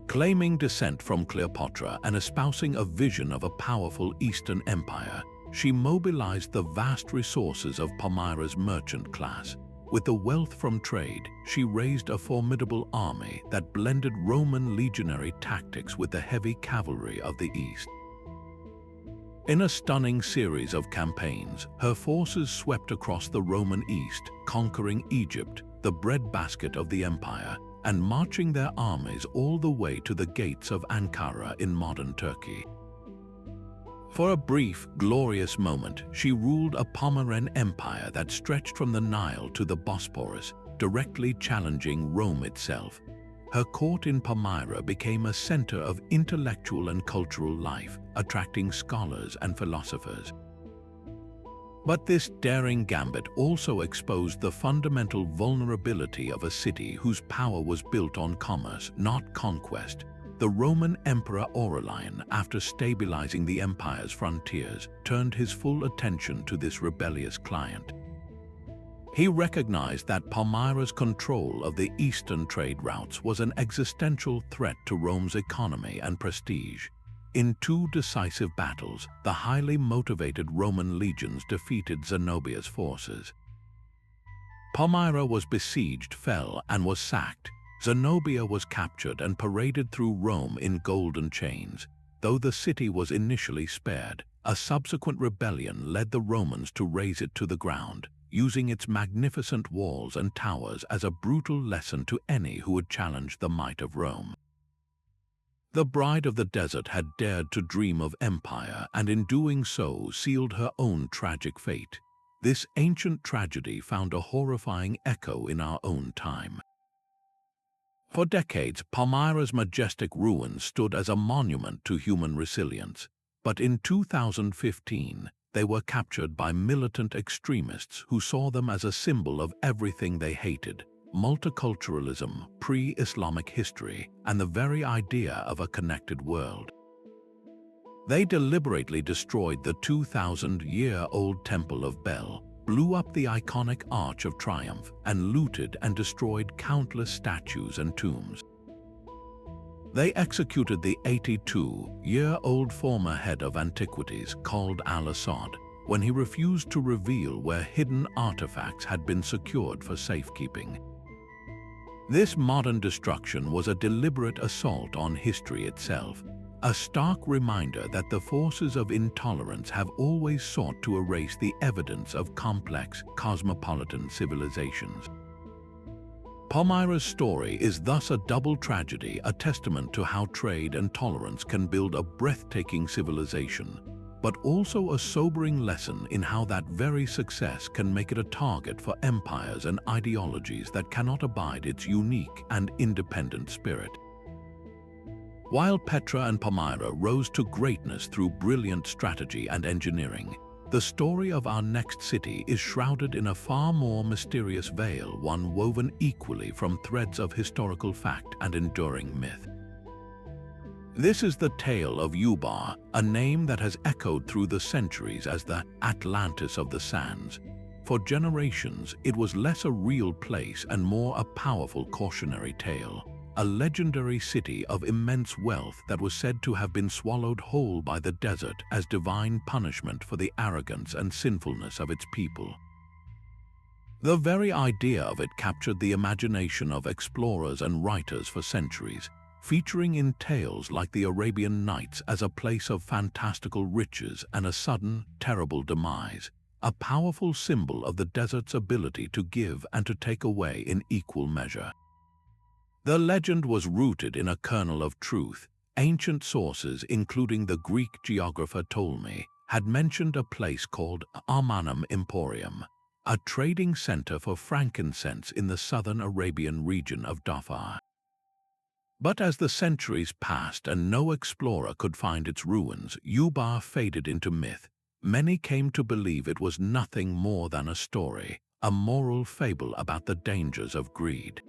Claiming descent from Cleopatra and espousing a vision of a powerful Eastern Empire, she mobilized the vast resources of Palmyra's merchant class. With the wealth from trade, she raised a formidable army that blended Roman legionary tactics with the heavy cavalry of the East. In a stunning series of campaigns, her forces swept across the Roman East, conquering Egypt, the breadbasket of the empire, and marching their armies all the way to the gates of Ankara in modern Turkey. For a brief, glorious moment, she ruled a Palmyran empire that stretched from the Nile to the Bosporus, directly challenging Rome itself. Her court in Palmyra became a center of intellectual and cultural life, attracting scholars and philosophers. But this daring gambit also exposed the fundamental vulnerability of a city whose power was built on commerce, not conquest. The Roman Emperor Aurelian, after stabilizing the empire's frontiers, turned his full attention to this rebellious client. He recognized that Palmyra's control of the eastern trade routes was an existential threat to Rome's economy and prestige. In 2 decisive battles, the highly motivated Roman legions defeated Zenobia's forces. Palmyra was besieged, fell, and was sacked. Zenobia was captured and paraded through Rome in golden chains. Though the city was initially spared, a subsequent rebellion led the Romans to raze it to the ground, using its magnificent walls and towers as a brutal lesson to any who would challenge the might of Rome. The bride of the desert had dared to dream of empire, and in doing so sealed her own tragic fate. This ancient tragedy found a horrifying echo in our own time. For decades, Palmyra's majestic ruins stood as a monument to human resilience, but in 2015, they were captured by militant extremists who saw them as a symbol of everything they hated: multiculturalism, pre-Islamic history, and the very idea of a connected world. They deliberately destroyed the 2,000-year-old Temple of Bel, blew up the iconic Arch of Triumph, and looted and destroyed countless statues and tombs. They executed the 82-year-old former head of antiquities called al-Assad when he refused to reveal where hidden artifacts had been secured for safekeeping. This modern destruction was a deliberate assault on history itself, a stark reminder that the forces of intolerance have always sought to erase the evidence of complex, cosmopolitan civilizations. Palmyra's story is thus a double tragedy, a testament to how trade and tolerance can build a breathtaking civilization, but also a sobering lesson in how that very success can make it a target for empires and ideologies that cannot abide its unique and independent spirit. While Petra and Palmyra rose to greatness through brilliant strategy and engineering, the story of our next city is shrouded in a far more mysterious veil, one woven equally from threads of historical fact and enduring myth. This is the tale of Ubar, a name that has echoed through the centuries as the Atlantis of the Sands. For generations, it was less a real place and more a powerful cautionary tale, a legendary city of immense wealth that was said to have been swallowed whole by the desert as divine punishment for the arrogance and sinfulness of its people. The very idea of it captured the imagination of explorers and writers for centuries, featuring in tales like the Arabian Nights as a place of fantastical riches and a sudden, terrible demise, a powerful symbol of the desert's ability to give and to take away in equal measure. The legend was rooted in a kernel of truth. Ancient sources, including the Greek geographer Ptolemy, had mentioned a place called Armanum Emporium, a trading center for frankincense in the southern Arabian region of Dhofar. But as the centuries passed and no explorer could find its ruins, Ubar faded into myth. Many came to believe it was nothing more than a story, a moral fable about the dangers of greed.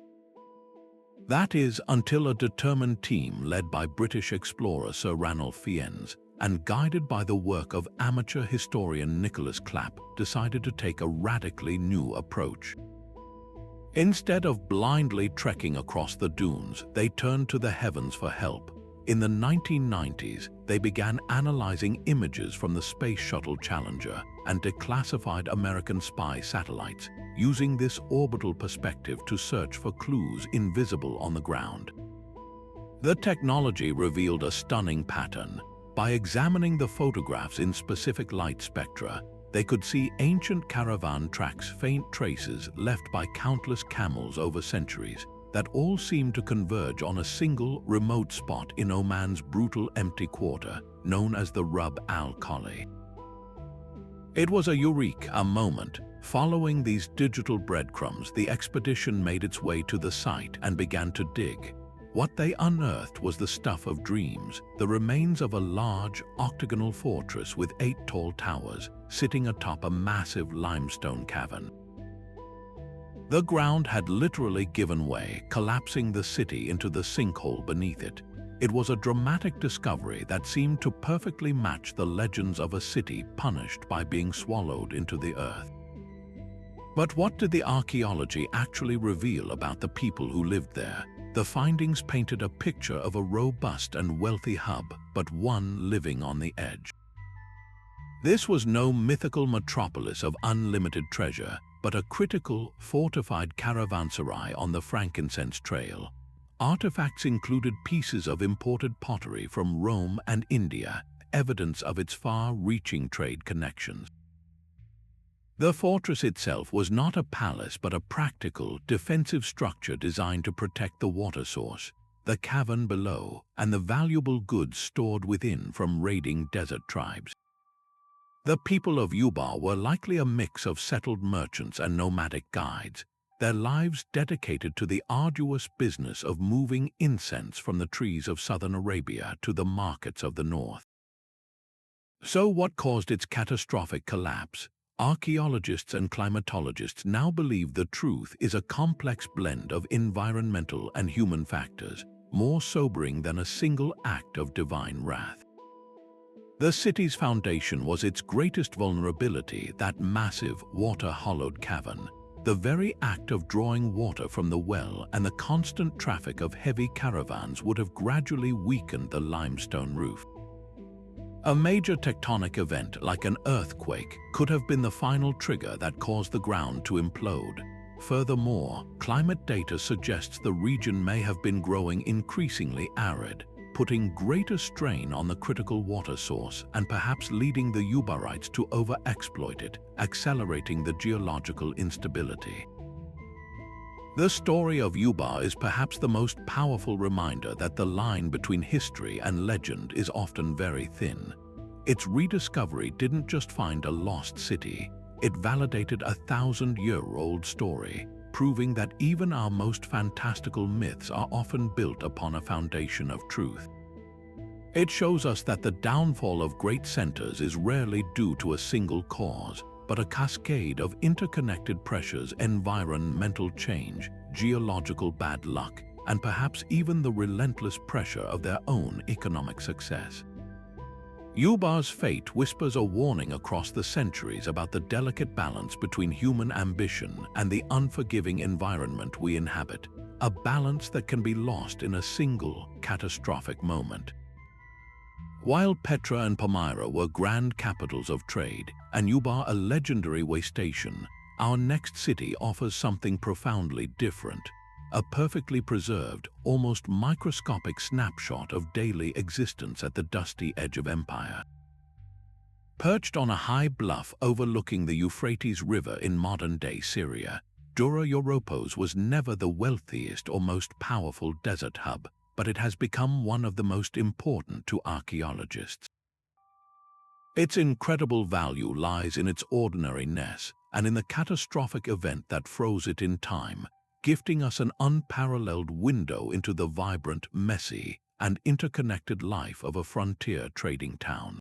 That is, until a determined team led by British explorer Sir Ranulph Fiennes and guided by the work of amateur historian Nicholas Clapp decided to take a radically new approach. Instead of blindly trekking across the dunes, they turned to the heavens for help. In the 1990s, they began analyzing images from the Space Shuttle Challenger and declassified American spy satellites, using this orbital perspective to search for clues invisible on the ground. The technology revealed a stunning pattern. By examining the photographs in specific light spectra, they could see ancient caravan tracks, faint traces left by countless camels over centuries, that all seemed to converge on a single, remote spot in Oman's brutal empty quarter, known as the Rub al-Khali. It was a eureka moment. Following these digital breadcrumbs, the expedition made its way to the site and began to dig. What they unearthed was the stuff of dreams, the remains of a large, octagonal fortress with 8 tall towers, sitting atop a massive limestone cavern. The ground had literally given way, collapsing the city into the sinkhole beneath it. It was a dramatic discovery that seemed to perfectly match the legends of a city punished by being swallowed into the earth. But what did the archaeology actually reveal about the people who lived there? The findings painted a picture of a robust and wealthy hub, but one living on the edge. This was no mythical metropolis of unlimited treasure, but a critical, fortified caravanserai on the Frankincense trail. Artifacts included pieces of imported pottery from Rome and India, evidence of its far-reaching trade connections. The fortress itself was not a palace but a practical, defensive structure designed to protect the water source, the cavern below, and the valuable goods stored within from raiding desert tribes. The people of Ubar were likely a mix of settled merchants and nomadic guides, their lives dedicated to the arduous business of moving incense from the trees of southern Arabia to the markets of the north. So what caused its catastrophic collapse? Archaeologists and climatologists now believe the truth is a complex blend of environmental and human factors, more sobering than a single act of divine wrath. The city's foundation was its greatest vulnerability, that massive, water-hollowed cavern. The very act of drawing water from the well and the constant traffic of heavy caravans would have gradually weakened the limestone roof. A major tectonic event, like an earthquake, could have been the final trigger that caused the ground to implode. Furthermore, climate data suggests the region may have been growing increasingly arid, putting greater strain on the critical water source and perhaps leading the Ubarites to overexploit it, accelerating the geological instability. The story of Ubar is perhaps the most powerful reminder that the line between history and legend is often very thin. Its rediscovery didn't just find a lost city, it validated a 1,000-year-old story, proving that even our most fantastical myths are often built upon a foundation of truth. It shows us that the downfall of great centers is rarely due to a single cause, but a cascade of interconnected pressures: environmental change, geological bad luck, and perhaps even the relentless pressure of their own economic success. Ubar's fate whispers a warning across the centuries about the delicate balance between human ambition and the unforgiving environment we inhabit, a balance that can be lost in a single, catastrophic moment. While Petra and Palmyra were grand capitals of trade, and Ubar a legendary way station, our next city offers something profoundly different: a perfectly preserved, almost microscopic snapshot of daily existence at the dusty edge of empire. Perched on a high bluff overlooking the Euphrates River in modern-day Syria, Dura-Europos was never the wealthiest or most powerful desert hub, but it has become one of the most important to archaeologists. Its incredible value lies in its ordinariness and in the catastrophic event that froze it in time, gifting us an unparalleled window into the vibrant, messy, and interconnected life of a frontier trading town.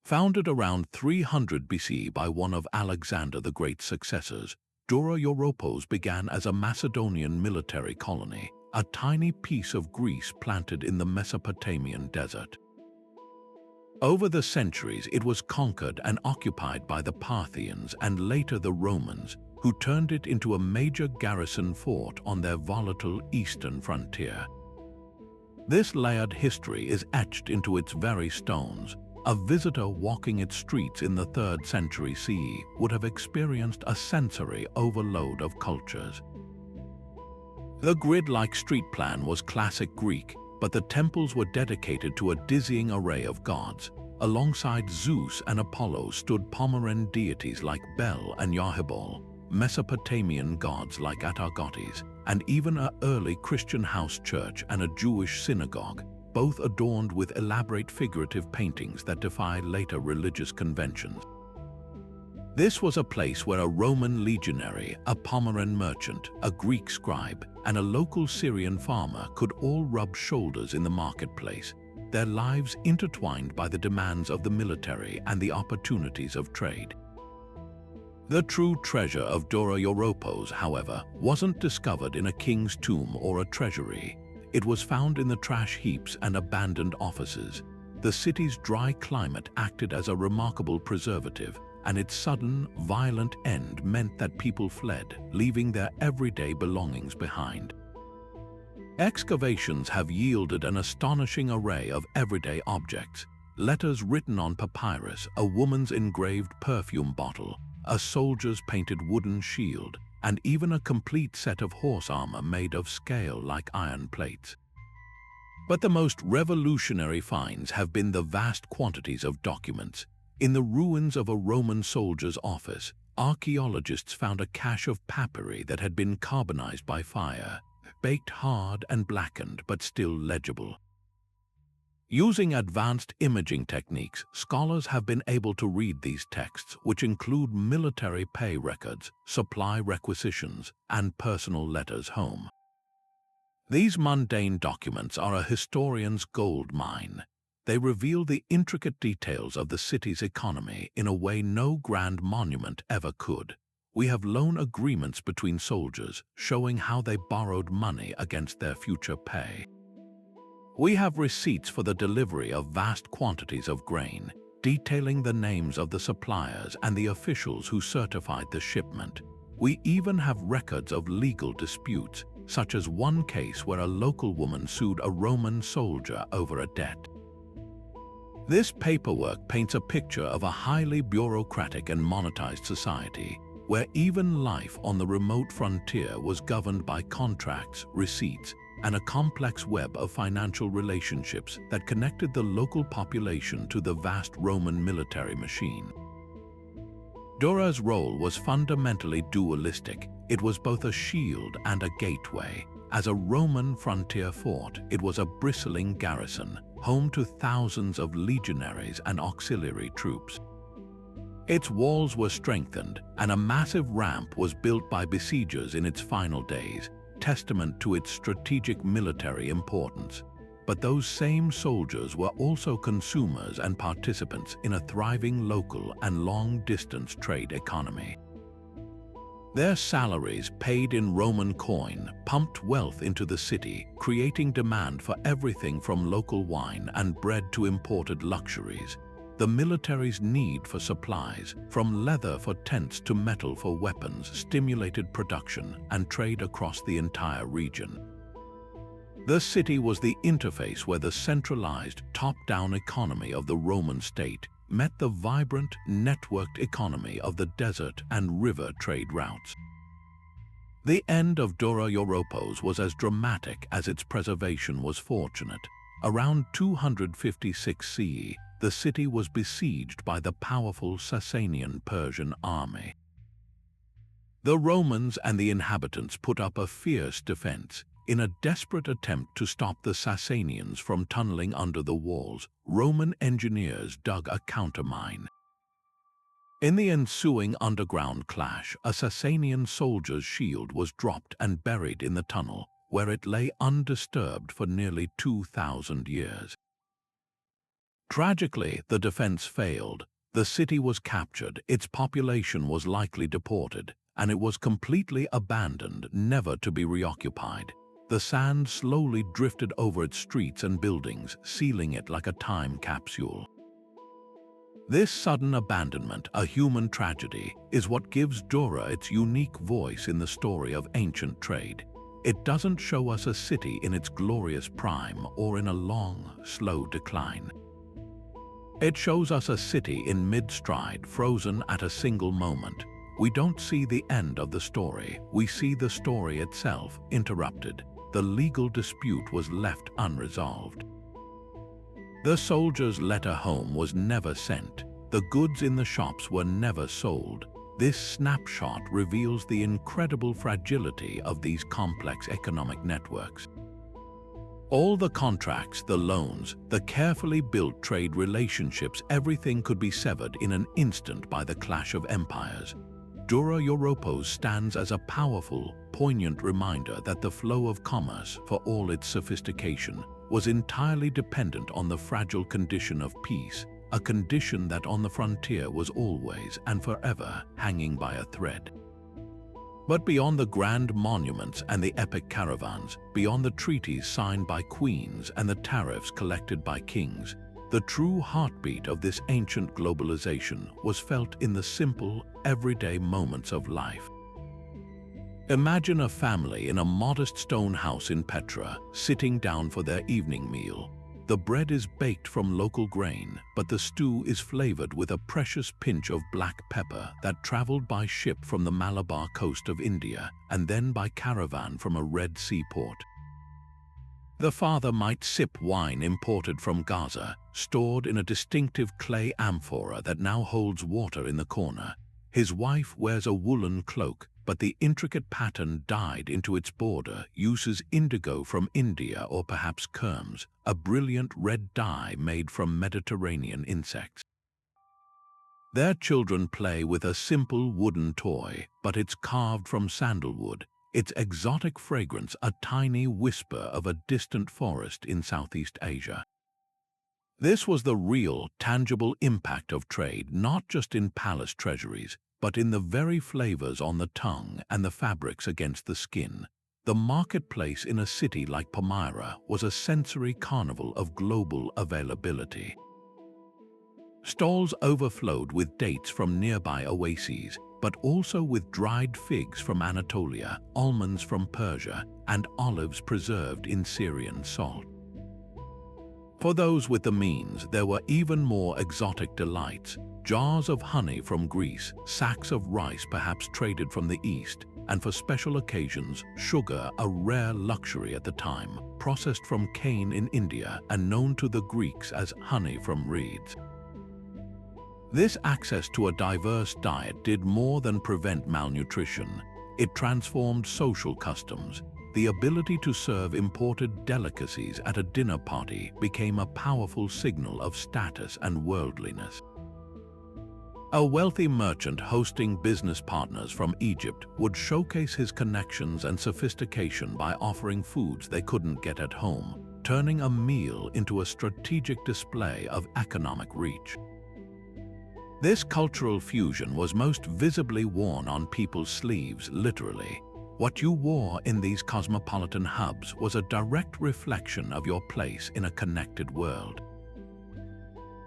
Founded around 300 BC by one of Alexander the Great's successors, Dura-Europos began as a Macedonian military colony, a tiny piece of Greece planted in the Mesopotamian desert. Over the centuries, it was conquered and occupied by the Parthians and later the Romans, who turned it into a major garrison fort on their volatile eastern frontier. This layered history is etched into its very stones. A visitor walking its streets in the 3rd century CE would have experienced a sensory overload of cultures. The grid-like street plan was classic Greek, but the temples were dedicated to a dizzying array of gods. Alongside Zeus and Apollo stood Palmyran deities like Bel and Yahibol, Mesopotamian gods like Atargotes, and even an early Christian house church and a Jewish synagogue, both adorned with elaborate figurative paintings that defy later religious conventions. This was a place where a Roman legionary, a Palmyran merchant, a Greek scribe, and a local Syrian farmer could all rub shoulders in the marketplace, their lives intertwined by the demands of the military and the opportunities of trade. The true treasure of Dura-Europos, however, wasn't discovered in a king's tomb or a treasury. It was found in the trash heaps and abandoned offices. The city's dry climate acted as a remarkable preservative, and its sudden, violent end meant that people fled, leaving their everyday belongings behind. Excavations have yielded an astonishing array of everyday objects: letters written on papyrus, a woman's engraved perfume bottle, a soldier's painted wooden shield, and even a complete set of horse armor made of scale-like iron plates. But the most revolutionary finds have been the vast quantities of documents. In the ruins of a Roman soldier's office, archaeologists found a cache of papyri that had been carbonized by fire, baked hard and blackened but still legible. Using advanced imaging techniques, scholars have been able to read these texts, which include military pay records, supply requisitions, and personal letters home. These mundane documents are a historian's gold mine. They reveal the intricate details of the city's economy in a way no grand monument ever could. We have loan agreements between soldiers, showing how they borrowed money against their future pay. We have receipts for the delivery of vast quantities of grain, detailing the names of the suppliers and the officials who certified the shipment. We even have records of legal disputes, such as one case where a local woman sued a Roman soldier over a debt. This paperwork paints a picture of a highly bureaucratic and monetized society, where even life on the remote frontier was governed by contracts, receipts, and a complex web of financial relationships that connected the local population to the vast Roman military machine. Dura's role was fundamentally dualistic. It was both a shield and a gateway. As a Roman frontier fort, it was a bristling garrison, home to thousands of legionaries and auxiliary troops. Its walls were strengthened, and a massive ramp was built by besiegers in its final days, testament to its strategic military importance. But those same soldiers were also consumers and participants in a thriving local and long-distance trade economy. Their salaries, paid in Roman coin, pumped wealth into the city, creating demand for everything from local wine and bread to imported luxuries. The military's need for supplies, from leather for tents to metal for weapons, stimulated production and trade across the entire region. The city was the interface where the centralized, top-down economy of the Roman state met the vibrant, networked economy of the desert and river trade routes. The end of Dura-Europos was as dramatic as its preservation was fortunate. Around 256 CE, the city was besieged by the powerful Sasanian Persian army. The Romans and the inhabitants put up a fierce defense. In a desperate attempt to stop the Sasanians from tunneling under the walls, Roman engineers dug a countermine. In the ensuing underground clash, a Sasanian soldier's shield was dropped and buried in the tunnel, where it lay undisturbed for nearly 2,000 years. Tragically, the defense failed. The city was captured, its population was likely deported, and it was completely abandoned, never to be reoccupied. The sand slowly drifted over its streets and buildings, sealing it like a time capsule. This sudden abandonment, a human tragedy, is what gives Dura its unique voice in the story of ancient trade. It doesn't show us a city in its glorious prime or in a long, slow decline. It shows us a city in mid-stride, frozen at a single moment. We don't see the end of the story, we see the story itself interrupted. The legal dispute was left unresolved. The soldier's letter home was never sent. The goods in the shops were never sold. This snapshot reveals the incredible fragility of these complex economic networks. All the contracts, the loans, the carefully built trade relationships, everything could be severed in an instant by the clash of empires. Dura-Europos stands as a powerful, poignant reminder that the flow of commerce, for all its sophistication, was entirely dependent on the fragile condition of peace, a condition that on the frontier was always and forever hanging by a thread. But beyond the grand monuments and the epic caravans, beyond the treaties signed by queens and the tariffs collected by kings, the true heartbeat of this ancient globalization was felt in the simple, everyday moments of life. Imagine a family in a modest stone house in Petra, sitting down for their evening meal. The bread is baked from local grain, but the stew is flavored with a precious pinch of black pepper that traveled by ship from the Malabar coast of India and then by caravan from a Red Sea port. The father might sip wine imported from Gaza, stored in a distinctive clay amphora that now holds water in the corner. His wife wears a woolen cloak, but the intricate pattern dyed into its border uses indigo from India or perhaps kermes, a brilliant red dye made from Mediterranean insects. Their children play with a simple wooden toy, but it's carved from sandalwood, its exotic fragrance a tiny whisper of a distant forest in Southeast Asia. This was the real, tangible impact of trade, not just in palace treasuries, but in the very flavors on the tongue and the fabrics against the skin. The marketplace in a city like Palmyra was a sensory carnival of global availability. Stalls overflowed with dates from nearby oases, but also with dried figs from Anatolia, almonds from Persia, and olives preserved in Syrian salt. For those with the means, there were even more exotic delights. Jars of honey from Greece, sacks of rice perhaps traded from the East, and for special occasions, sugar, a rare luxury at the time, processed from cane in India and known to the Greeks as honey from reeds. This access to a diverse diet did more than prevent malnutrition. It transformed social customs. The ability to serve imported delicacies at a dinner party became a powerful signal of status and worldliness. A wealthy merchant hosting business partners from Egypt would showcase his connections and sophistication by offering foods they couldn't get at home, turning a meal into a strategic display of economic reach. This cultural fusion was most visibly worn on people's sleeves, literally. What you wore in these cosmopolitan hubs was a direct reflection of your place in a connected world.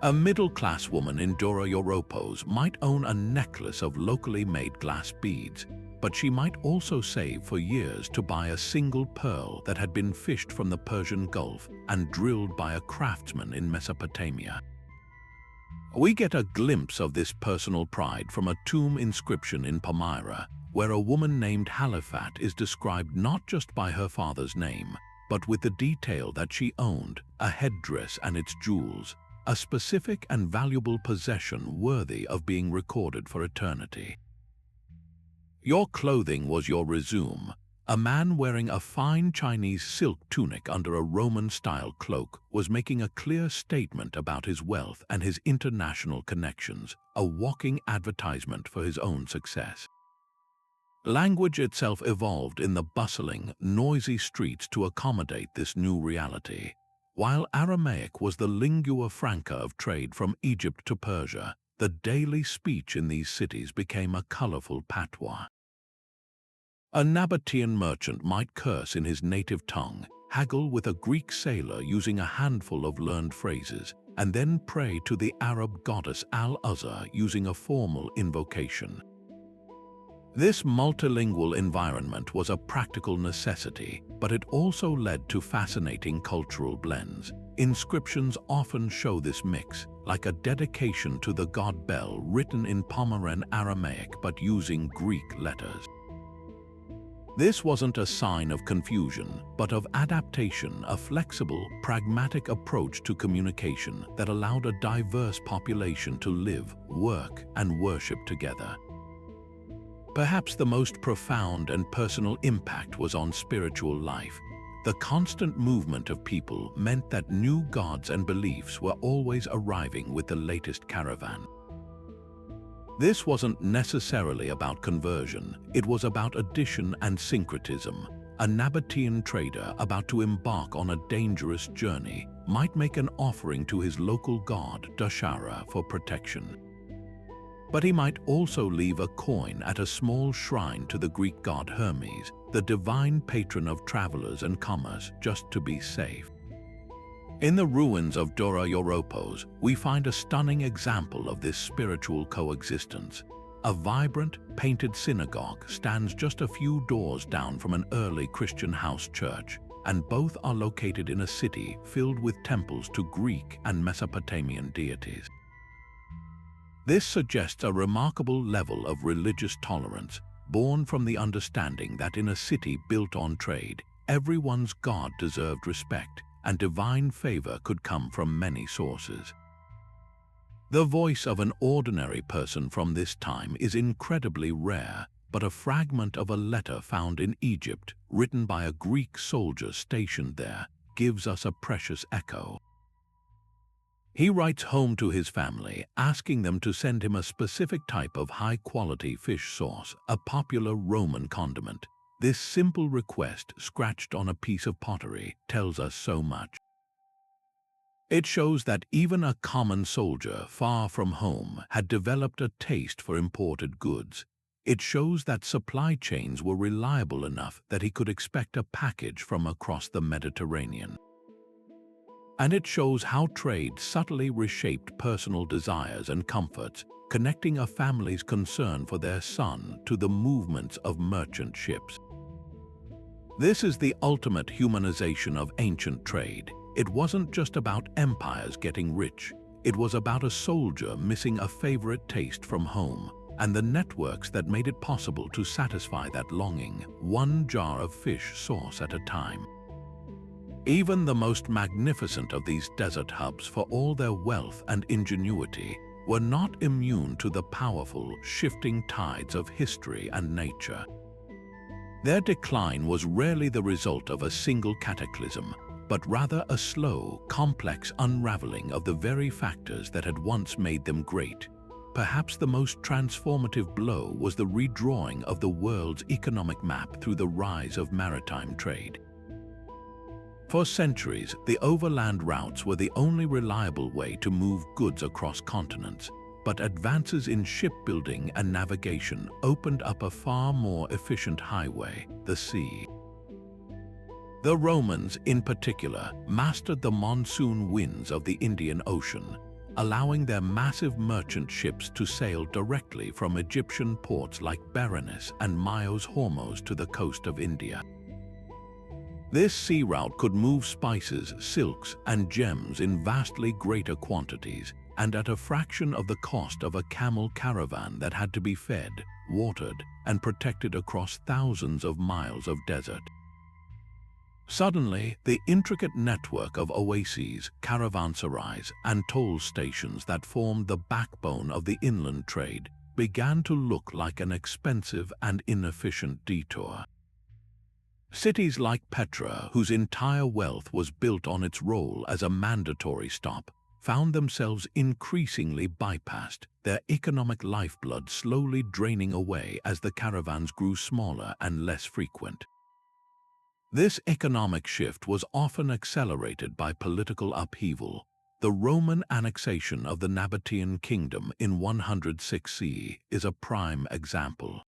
A middle-class woman in Dura-Europos might own a necklace of locally made glass beads, but she might also save for years to buy a single pearl that had been fished from the Persian Gulf and drilled by a craftsman in Mesopotamia. We get a glimpse of this personal pride from a tomb inscription in Palmyra, where a woman named Halifat is described not just by her father's name, but with the detail that she owned, a headdress and its jewels, a specific and valuable possession worthy of being recorded for eternity. Your clothing was your resume. A man wearing a fine Chinese silk tunic under a Roman-style cloak was making a clear statement about his wealth and his international connections, a walking advertisement for his own success. Language itself evolved in the bustling, noisy streets to accommodate this new reality. While Aramaic was the lingua franca of trade from Egypt to Persia, the daily speech in these cities became a colorful patois. A Nabatean merchant might curse in his native tongue, haggle with a Greek sailor using a handful of learned phrases, and then pray to the Arab goddess Al-Uzza using a formal invocation. This multilingual environment was a practical necessity, but it also led to fascinating cultural blends. Inscriptions often show this mix, like a dedication to the god Bel written in Palmyran Aramaic but using Greek letters. This wasn't a sign of confusion, but of adaptation, a flexible, pragmatic approach to communication that allowed a diverse population to live, work, and worship together. Perhaps the most profound and personal impact was on spiritual life. The constant movement of people meant that new gods and beliefs were always arriving with the latest caravan. This wasn't necessarily about conversion, it was about addition and syncretism. A Nabatean trader about to embark on a dangerous journey might make an offering to his local god, Dura, for protection. But he might also leave a coin at a small shrine to the Greek god Hermes, the divine patron of travelers and commerce, just to be safe. In the ruins of Dura-Europos, we find a stunning example of this spiritual coexistence. A vibrant, painted synagogue stands just a few doors down from an early Christian house church, and both are located in a city filled with temples to Greek and Mesopotamian deities. This suggests a remarkable level of religious tolerance, born from the understanding that in a city built on trade, everyone's god deserved respect, and divine favor could come from many sources. The voice of an ordinary person from this time is incredibly rare, but a fragment of a letter found in Egypt, written by a Greek soldier stationed there, gives us a precious echo. He writes home to his family, asking them to send him a specific type of high-quality fish sauce, a popular Roman condiment. This simple request, scratched on a piece of pottery, tells us so much. It shows that even a common soldier far from home had developed a taste for imported goods. It shows that supply chains were reliable enough that he could expect a package from across the Mediterranean. And it shows how trade subtly reshaped personal desires and comforts, connecting a family's concern for their son to the movements of merchant ships. This is the ultimate humanization of ancient trade. It wasn't just about empires getting rich. It was about a soldier missing a favorite taste from home, and the networks that made it possible to satisfy that longing, one jar of fish sauce at a time. Even the most magnificent of these desert hubs, for all their wealth and ingenuity, were not immune to the powerful, shifting tides of history and nature. Their decline was rarely the result of a single cataclysm, but rather a slow, complex unraveling of the very factors that had once made them great. Perhaps the most transformative blow was the redrawing of the world's economic map through the rise of maritime trade. For centuries, the overland routes were the only reliable way to move goods across continents, but advances in shipbuilding and navigation opened up a far more efficient highway, the sea. The Romans, in particular, mastered the monsoon winds of the Indian Ocean, allowing their massive merchant ships to sail directly from Egyptian ports like Berenice and Myos Hormuz to the coast of India. This sea route could move spices, silks, and gems in vastly greater quantities, and at a fraction of the cost of a camel caravan that had to be fed, watered, and protected across thousands of miles of desert. Suddenly, the intricate network of oases, caravanserais, and toll stations that formed the backbone of the inland trade began to look like an expensive and inefficient detour. Cities like Petra, whose entire wealth was built on its role as a mandatory stop, found themselves increasingly bypassed, their economic lifeblood slowly draining away as the caravans grew smaller and less frequent. This economic shift was often accelerated by political upheaval. The Roman annexation of the Nabatean kingdom in 106 CE is a prime example.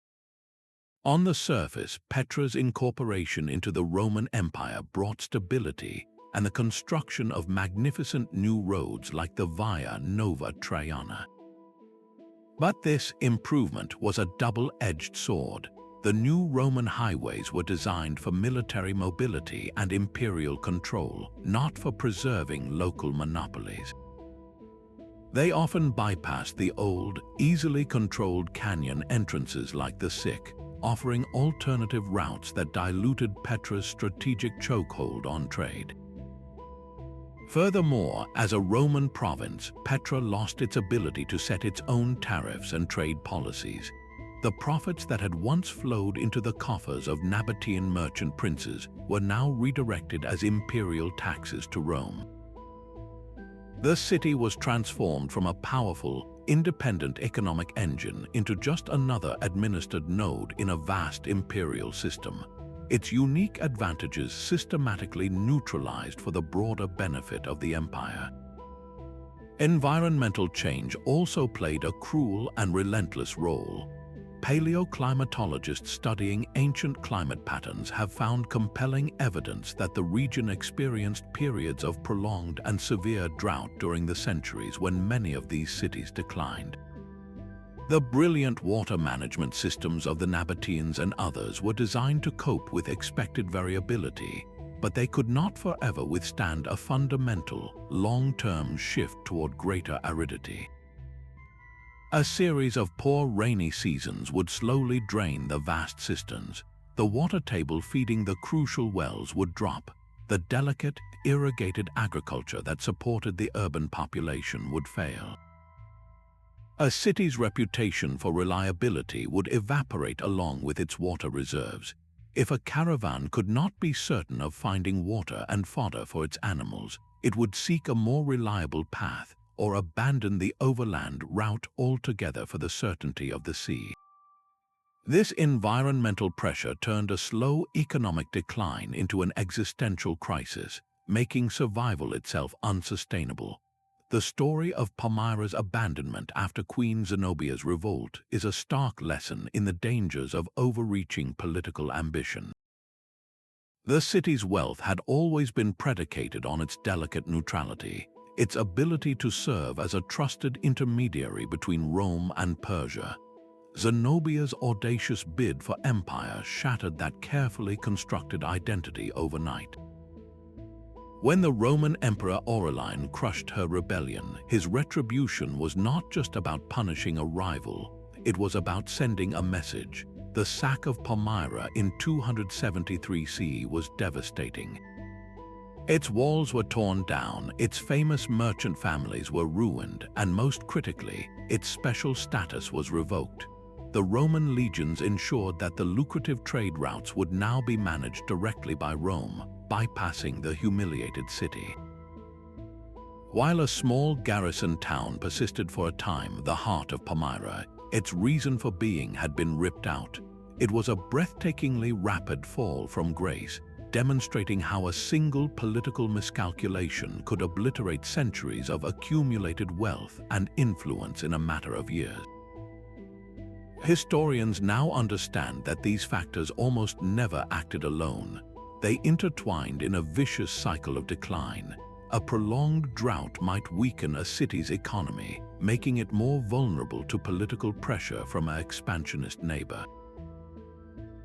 On the surface, Petra's incorporation into the Roman Empire brought stability and the construction of magnificent new roads like the Via Nova Traiana. But this improvement was a double-edged sword. The new Roman highways were designed for military mobility and imperial control, not for preserving local monopolies. They often bypassed the old, easily controlled canyon entrances like the Sick, offering alternative routes that diluted Petra's strategic chokehold on trade. Furthermore, as a Roman province, Petra lost its ability to set its own tariffs and trade policies. The profits that had once flowed into the coffers of Nabatean merchant princes were now redirected as imperial taxes to Rome. The city was transformed from a powerful, independent economic engine into just another administered node in a vast imperial system, its unique advantages systematically neutralized for the broader benefit of the empire. Environmental change also played a cruel and relentless role. Paleoclimatologists studying ancient climate patterns have found compelling evidence that the region experienced periods of prolonged and severe drought during the centuries when many of these cities declined. The brilliant water management systems of the Nabateans and others were designed to cope with expected variability, but they could not forever withstand a fundamental, long-term shift toward greater aridity. A series of poor rainy seasons would slowly drain the vast cisterns. The water table feeding the crucial wells would drop. The delicate, irrigated agriculture that supported the urban population would fail. A city's reputation for reliability would evaporate along with its water reserves. If a caravan could not be certain of finding water and fodder for its animals, it would seek a more reliable path or abandon the overland route altogether for the certainty of the sea. This environmental pressure turned a slow economic decline into an existential crisis, making survival itself unsustainable. The story of Palmyra's abandonment after Queen Zenobia's revolt is a stark lesson in the dangers of overreaching political ambition. The city's wealth had always been predicated on its delicate neutrality, its ability to serve as a trusted intermediary between Rome and Persia. Zenobia's audacious bid for empire shattered that carefully constructed identity overnight. When the Roman Emperor Aurelian crushed her rebellion, his retribution was not just about punishing a rival, it was about sending a message. The sack of Palmyra in 273 CE was devastating. Its walls were torn down, its famous merchant families were ruined, and most critically, its special status was revoked. The Roman legions ensured that the lucrative trade routes would now be managed directly by Rome, bypassing the humiliated city. While a small garrison town persisted for a time, the heart of Palmyra, its reason for being had been ripped out. It was a breathtakingly rapid fall from grace, demonstrating how a single political miscalculation could obliterate centuries of accumulated wealth and influence in a matter of years. Historians now understand that these factors almost never acted alone. They intertwined in a vicious cycle of decline. A prolonged drought might weaken a city's economy, making it more vulnerable to political pressure from an expansionist neighbor.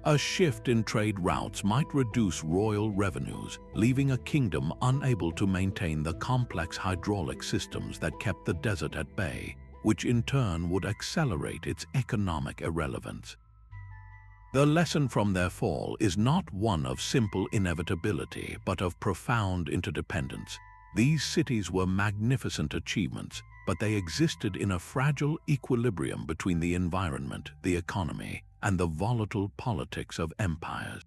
A shift in trade routes might reduce royal revenues, leaving a kingdom unable to maintain the complex hydraulic systems that kept the desert at bay, which in turn would accelerate its economic irrelevance. The lesson from their fall is not one of simple inevitability, but of profound interdependence. These cities were magnificent achievements, but they existed in a fragile equilibrium between the environment, the economy, and the volatile politics of empires.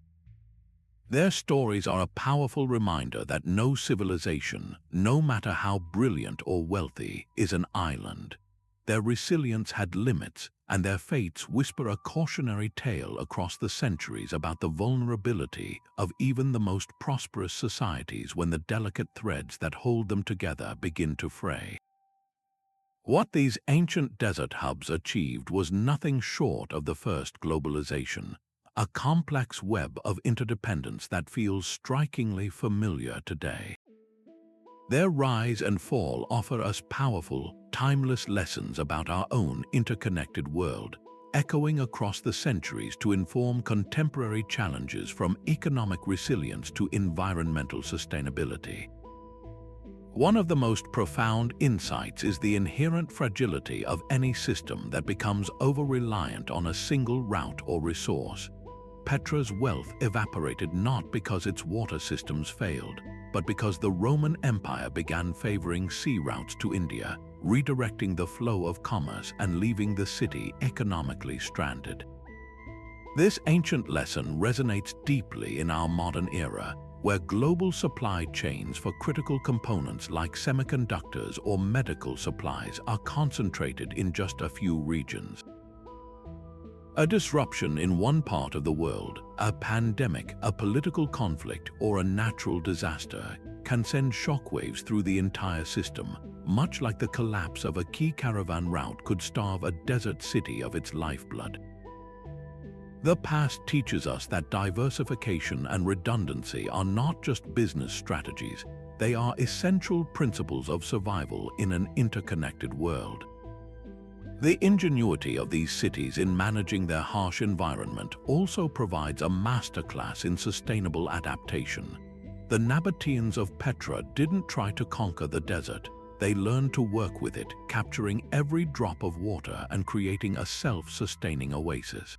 Their stories are a powerful reminder that no civilization, no matter how brilliant or wealthy, is an island. Their resilience had limits, and their fates whisper a cautionary tale across the centuries about the vulnerability of even the most prosperous societies when the delicate threads that hold them together begin to fray. What these ancient desert hubs achieved was nothing short of the first globalization, a complex web of interdependence that feels strikingly familiar today. Their rise and fall offer us powerful, timeless lessons about our own interconnected world, echoing across the centuries to inform contemporary challenges from economic resilience to environmental sustainability. One of the most profound insights is the inherent fragility of any system that becomes over-reliant on a single route or resource. Petra's wealth evaporated not because its water systems failed, but because the Roman Empire began favoring sea routes to India, redirecting the flow of commerce and leaving the city economically stranded. This ancient lesson resonates deeply in our modern era, where global supply chains for critical components like semiconductors or medical supplies are concentrated in just a few regions. A disruption in one part of the world, a pandemic, a political conflict, or a natural disaster can send shockwaves through the entire system, much like the collapse of a key caravan route could starve a desert city of its lifeblood. The past teaches us that diversification and redundancy are not just business strategies, they are essential principles of survival in an interconnected world. The ingenuity of these cities in managing their harsh environment also provides a masterclass in sustainable adaptation. The Nabateans of Petra didn't try to conquer the desert. They learned to work with it, capturing every drop of water and creating a self-sustaining oasis.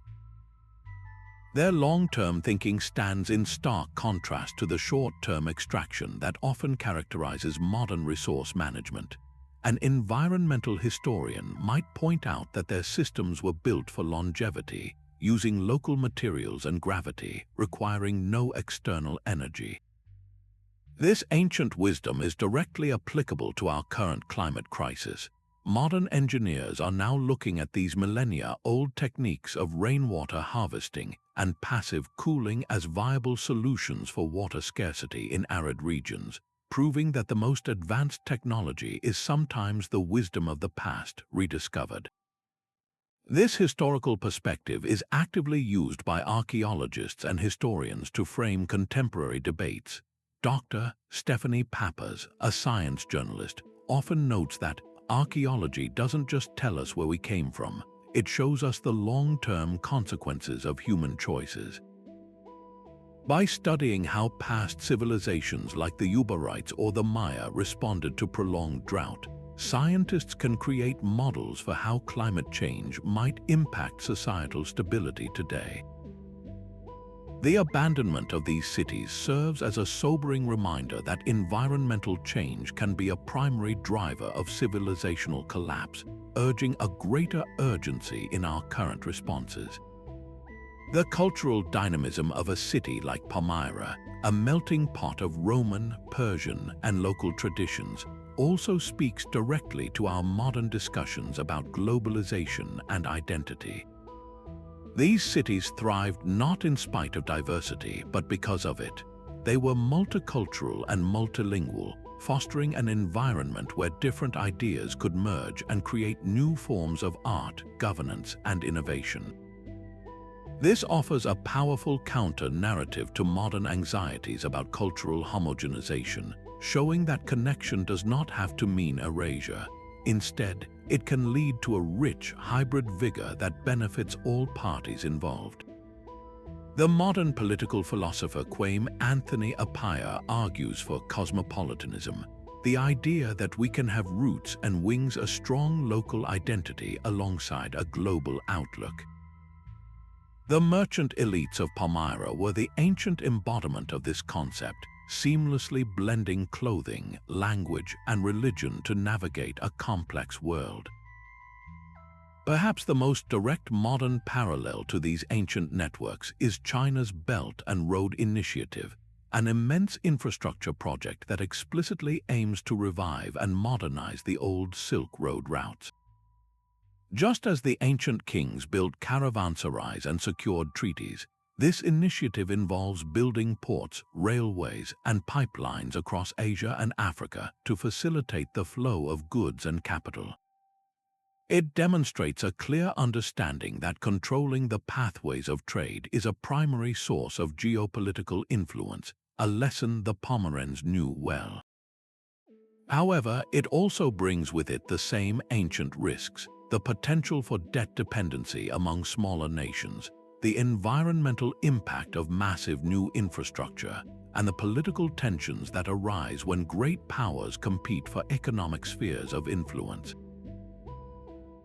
Their long-term thinking stands in stark contrast to the short-term extraction that often characterizes modern resource management. An environmental historian might point out that their systems were built for longevity, using local materials and gravity, requiring no external energy. This ancient wisdom is directly applicable to our current climate crisis. Modern engineers are now looking at these millennia-old techniques of rainwater harvesting and passive cooling as viable solutions for water scarcity in arid regions, proving that the most advanced technology is sometimes the wisdom of the past rediscovered. This historical perspective is actively used by archaeologists and historians to frame contemporary debates. Dr. Stephanie Pappas, a science journalist, often notes that archaeology doesn't just tell us where we came from, it shows us the long-term consequences of human choices. By studying how past civilizations like the Ubarites or the Maya responded to prolonged drought, scientists can create models for how climate change might impact societal stability today. The abandonment of these cities serves as a sobering reminder that environmental change can be a primary driver of civilizational collapse, urging a greater urgency in our current responses. The cultural dynamism of a city like Palmyra, a melting pot of Roman, Persian, and local traditions, also speaks directly to our modern discussions about globalization and identity. These cities thrived not in spite of diversity, but because of it. They were multicultural and multilingual, fostering an environment where different ideas could merge and create new forms of art, governance, and innovation. This offers a powerful counter-narrative to modern anxieties about cultural homogenization, showing that connection does not have to mean erasure. Instead, it can lead to a rich, hybrid vigor that benefits all parties involved. The modern political philosopher Kwame Anthony Appiah argues for cosmopolitanism, the idea that we can have roots and wings a strong local identity alongside a global outlook. The merchant elites of Palmyra were the ancient embodiment of this concept, seamlessly blending clothing, language, and religion to navigate a complex world. Perhaps the most direct modern parallel to these ancient networks is China's Belt and Road Initiative, an immense infrastructure project that explicitly aims to revive and modernize the old Silk Road routes. Just as the ancient kings built caravanserais and secured treaties, this initiative involves building ports, railways, and pipelines across Asia and Africa to facilitate the flow of goods and capital. It demonstrates a clear understanding that controlling the pathways of trade is a primary source of geopolitical influence, a lesson the Pomerans knew well. However, it also brings with it the same ancient risks, the potential for debt dependency among smaller nations, the environmental impact of massive new infrastructure, and the political tensions that arise when great powers compete for economic spheres of influence.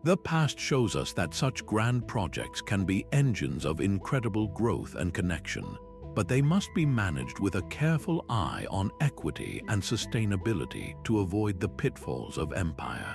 The past shows us that such grand projects can be engines of incredible growth and connection, but they must be managed with a careful eye on equity and sustainability to avoid the pitfalls of empire.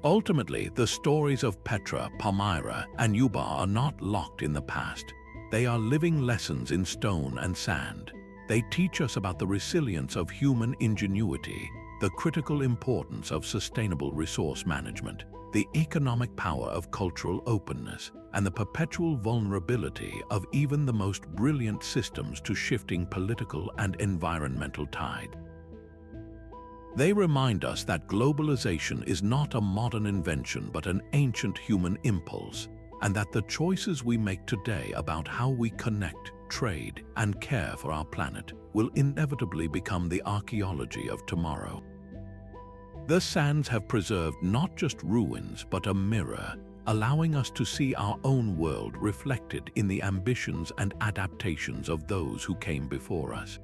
Ultimately, the stories of Petra, Palmyra, and Ubar are not locked in the past. They are living lessons in stone and sand. They teach us about the resilience of human ingenuity, the critical importance of sustainable resource management, the economic power of cultural openness, and the perpetual vulnerability of even the most brilliant systems to shifting political and environmental tides. They remind us that globalization is not a modern invention but an ancient human impulse, and that the choices we make today about how we connect, trade, and care for our planet will inevitably become the archaeology of tomorrow. The sands have preserved not just ruins but a mirror, allowing us to see our own world reflected in the ambitions and adaptations of those who came before us.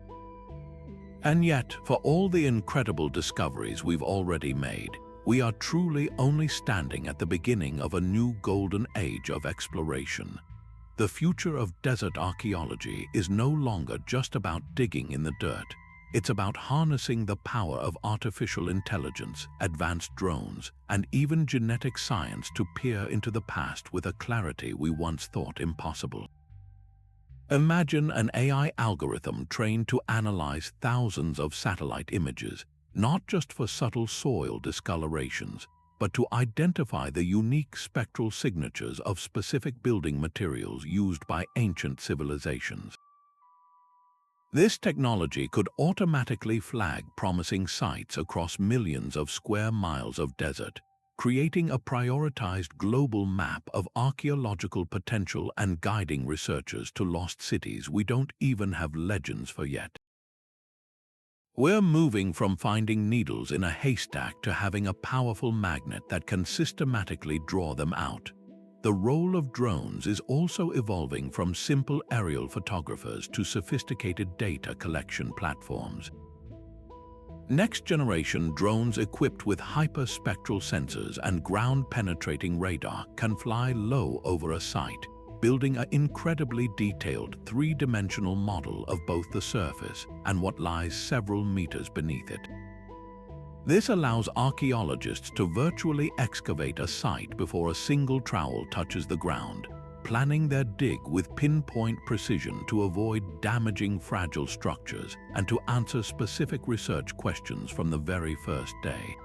And yet, for all the incredible discoveries we've already made, we are truly only standing at the beginning of a new golden age of exploration. The future of desert archaeology is no longer just about digging in the dirt. It's about harnessing the power of artificial intelligence, advanced drones, and even genetic science to peer into the past with a clarity we once thought impossible. Imagine an AI algorithm trained to analyze thousands of satellite images, not just for subtle soil discolorations, but to identify the unique spectral signatures of specific building materials used by ancient civilizations. This technology could automatically flag promising sites across millions of square miles of desert, creating a prioritized global map of archaeological potential and guiding researchers to lost cities we don't even have legends for yet. We're moving from finding needles in a haystack to having a powerful magnet that can systematically draw them out. The role of drones is also evolving from simple aerial photographers to sophisticated data collection platforms. Next-generation drones equipped with hyperspectral sensors and ground-penetrating radar can fly low over a site, building an incredibly detailed three-dimensional model of both the surface and what lies several meters beneath it. This allows archaeologists to virtually excavate a site before a single trowel touches the ground, planning their dig with pinpoint precision to avoid damaging fragile structures and to answer specific research questions from the very first day.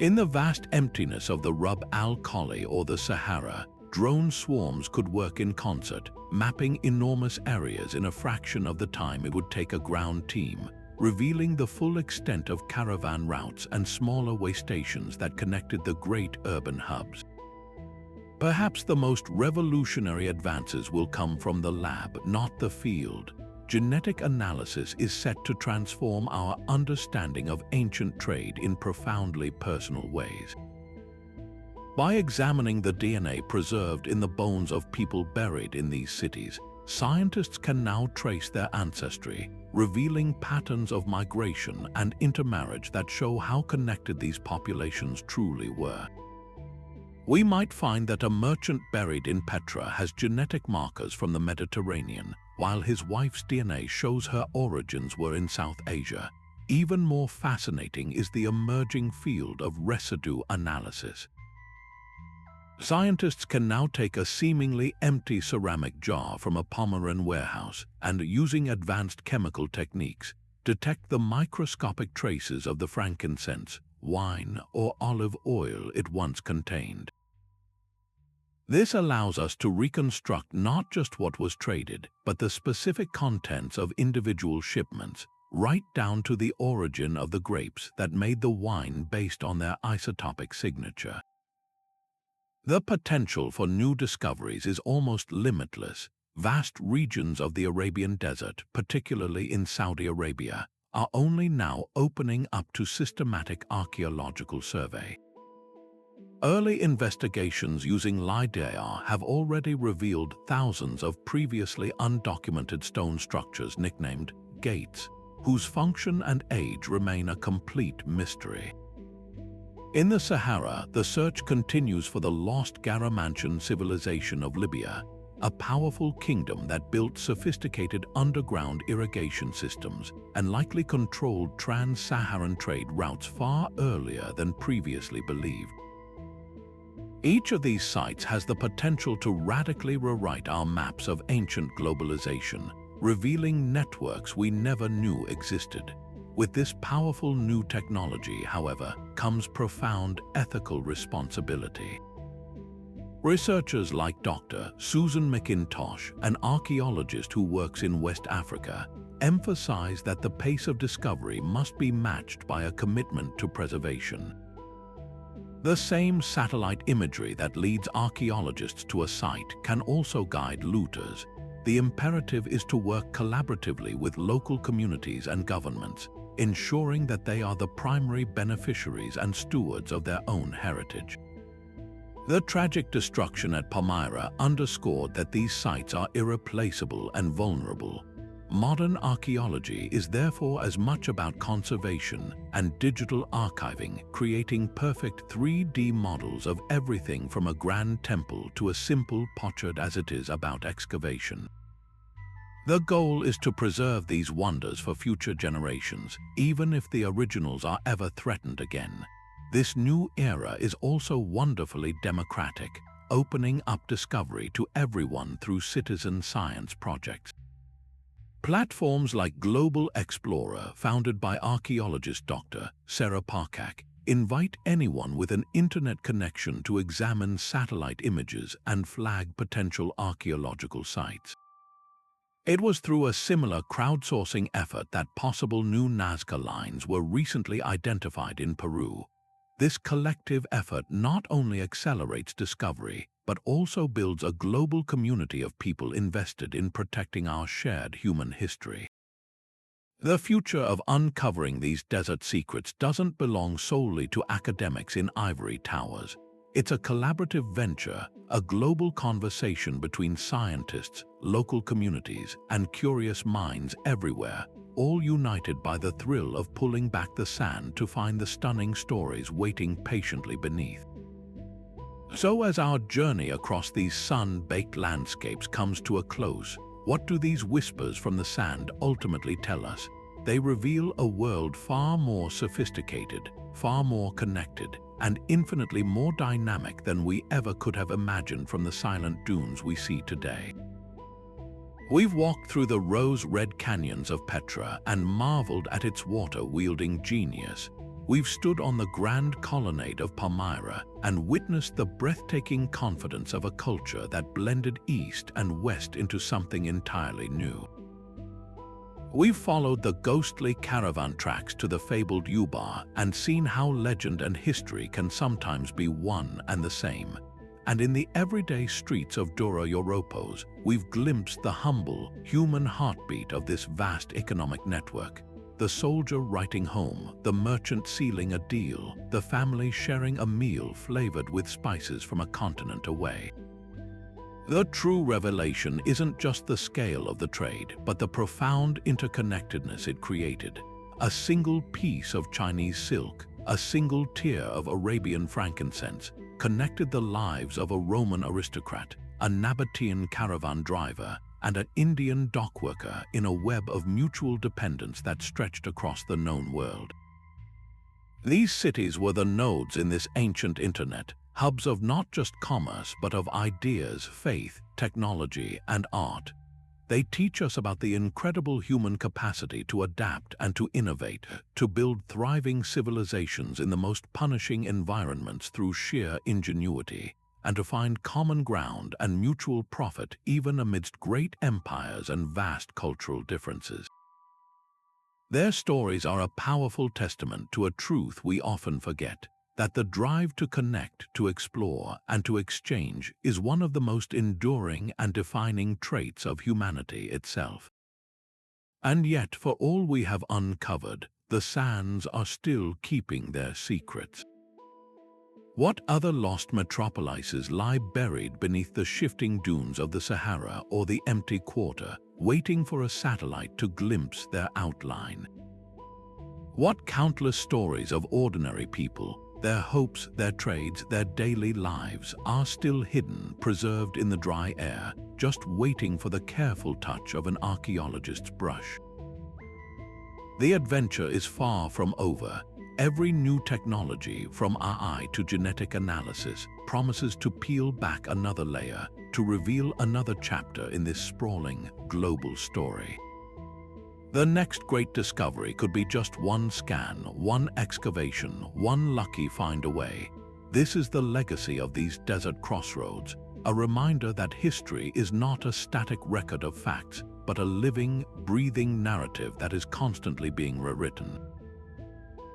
In the vast emptiness of the Rub al Khali or the Sahara, drone swarms could work in concert, mapping enormous areas in a fraction of the time it would take a ground team, revealing the full extent of caravan routes and smaller way stations that connected the great urban hubs. Perhaps the most revolutionary advances will come from the lab, not the field. Genetic analysis is set to transform our understanding of ancient trade in profoundly personal ways. By examining the DNA preserved in the bones of people buried in these cities, scientists can now trace their ancestry, revealing patterns of migration and intermarriage that show how connected these populations truly were. We might find that a merchant buried in Petra has genetic markers from the Mediterranean, while his wife's DNA shows her origins were in South Asia. Even more fascinating is the emerging field of residue analysis. Scientists can now take a seemingly empty ceramic jar from a Palmyran warehouse and, using advanced chemical techniques, detect the microscopic traces of the frankincense, wine, or olive oil it once contained. This allows us to reconstruct not just what was traded, but the specific contents of individual shipments, right down to the origin of the grapes that made the wine based on their isotopic signature. The potential for new discoveries is almost limitless. Vast regions of the Arabian Desert, particularly in Saudi Arabia, are only now opening up to systematic archaeological survey. Early investigations using LiDAR have already revealed thousands of previously undocumented stone structures nicknamed gates, whose function and age remain a complete mystery. In the Sahara, the search continues for the lost Garamantian civilization of Libya, a powerful kingdom that built sophisticated underground irrigation systems and likely controlled trans-Saharan trade routes far earlier than previously believed. Each of these sites has the potential to radically rewrite our maps of ancient globalization, revealing networks we never knew existed. With this powerful new technology, however, comes profound ethical responsibility. Researchers like Dr. Susan McIntosh, an archaeologist who works in West Africa, emphasize that the pace of discovery must be matched by a commitment to preservation. The same satellite imagery that leads archaeologists to a site can also guide looters. The imperative is to work collaboratively with local communities and governments, ensuring that they are the primary beneficiaries and stewards of their own heritage. The tragic destruction at Palmyra underscored that these sites are irreplaceable and vulnerable. Modern archaeology is therefore as much about conservation and digital archiving, creating perfect 3D models of everything from a grand temple to a simple potsherd as it is about excavation. The goal is to preserve these wonders for future generations, even if the originals are ever threatened again. This new era is also wonderfully democratic, opening up discovery to everyone through citizen science projects. Platforms like Global Explorer, founded by archaeologist Dr. Sarah Parkak, invite anyone with an internet connection to examine satellite images and flag potential archaeological sites. It was through a similar crowdsourcing effort that possible new Nazca lines were recently identified in Peru. This collective effort not only accelerates discovery, but also builds a global community of people invested in protecting our shared human history. The future of uncovering these desert secrets doesn't belong solely to academics in ivory towers. It's a collaborative venture, a global conversation between scientists, local communities, and curious minds everywhere, all united by the thrill of pulling back the sand to find the stunning stories waiting patiently beneath. So as our journey across these sun-baked landscapes comes to a close, what do these whispers from the sand ultimately tell us? They reveal a world far more sophisticated, far more connected, and infinitely more dynamic than we ever could have imagined from the silent dunes we see today. We've walked through the rose-red canyons of Petra and marveled at its water-wielding genius. We've stood on the grand colonnade of Palmyra and witnessed the breathtaking confidence of a culture that blended East and West into something entirely new. We've followed the ghostly caravan tracks to the fabled Ubar and seen how legend and history can sometimes be one and the same. And in the everyday streets of Dura-Europos, we've glimpsed the humble, human heartbeat of this vast economic network. The soldier writing home, the merchant sealing a deal, the family sharing a meal flavored with spices from a continent away. The true revelation isn't just the scale of the trade, but the profound interconnectedness it created. A single piece of Chinese silk, a single tier of Arabian frankincense, connected the lives of a Roman aristocrat, a Nabatean caravan driver, and an Indian dockworker in a web of mutual dependence that stretched across the known world. These cities were the nodes in this ancient internet, hubs of not just commerce but of ideas, faith, technology, and art. They teach us about the incredible human capacity to adapt and to innovate, to build thriving civilizations in the most punishing environments through sheer ingenuity, and to find common ground and mutual profit even amidst great empires and vast cultural differences. Their stories are a powerful testament to a truth we often forget, that the drive to connect, to explore, and to exchange is one of the most enduring and defining traits of humanity itself. And yet, for all we have uncovered, the sands are still keeping their secrets. What other lost metropolises lie buried beneath the shifting dunes of the Sahara or the empty quarter, waiting for a satellite to glimpse their outline? What countless stories of ordinary people, Their hopes, their trades, their daily lives are still hidden, preserved in the dry air, just waiting for the careful touch of an archaeologist's brush. The adventure is far from over. Every new technology, from AI to genetic analysis, promises to peel back another layer, to reveal another chapter in this sprawling, global story. The next great discovery could be just one scan, one excavation, one lucky find away. This is the legacy of these desert crossroads, a reminder that history is not a static record of facts, but a living, breathing narrative that is constantly being rewritten.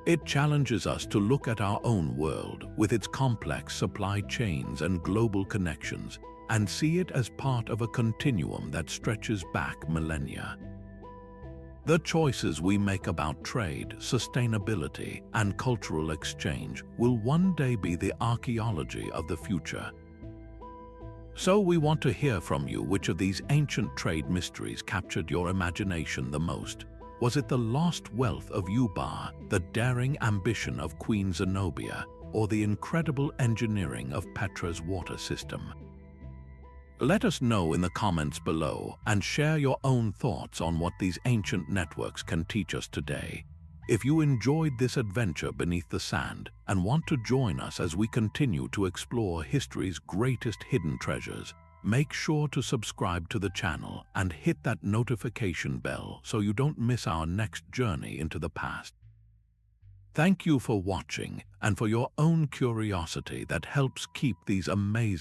It challenges us to look at our own world, with its complex supply chains and global connections, and see it as part of a continuum that stretches back millennia. The choices we make about trade, sustainability, and cultural exchange will one day be the archaeology of the future. So we want to hear from you which of these ancient trade mysteries captured your imagination the most. Was it the lost wealth of Ubar, the daring ambition of Queen Zenobia, or the incredible engineering of Petra's water system? Let us know in the comments below and share your own thoughts on what these ancient networks can teach us today. If you enjoyed this adventure beneath the sand and want to join us as we continue to explore history's greatest hidden treasures, make sure to subscribe to the channel and hit that notification bell so you don't miss our next journey into the past. Thank you for watching and for your own curiosity that helps keep these amazing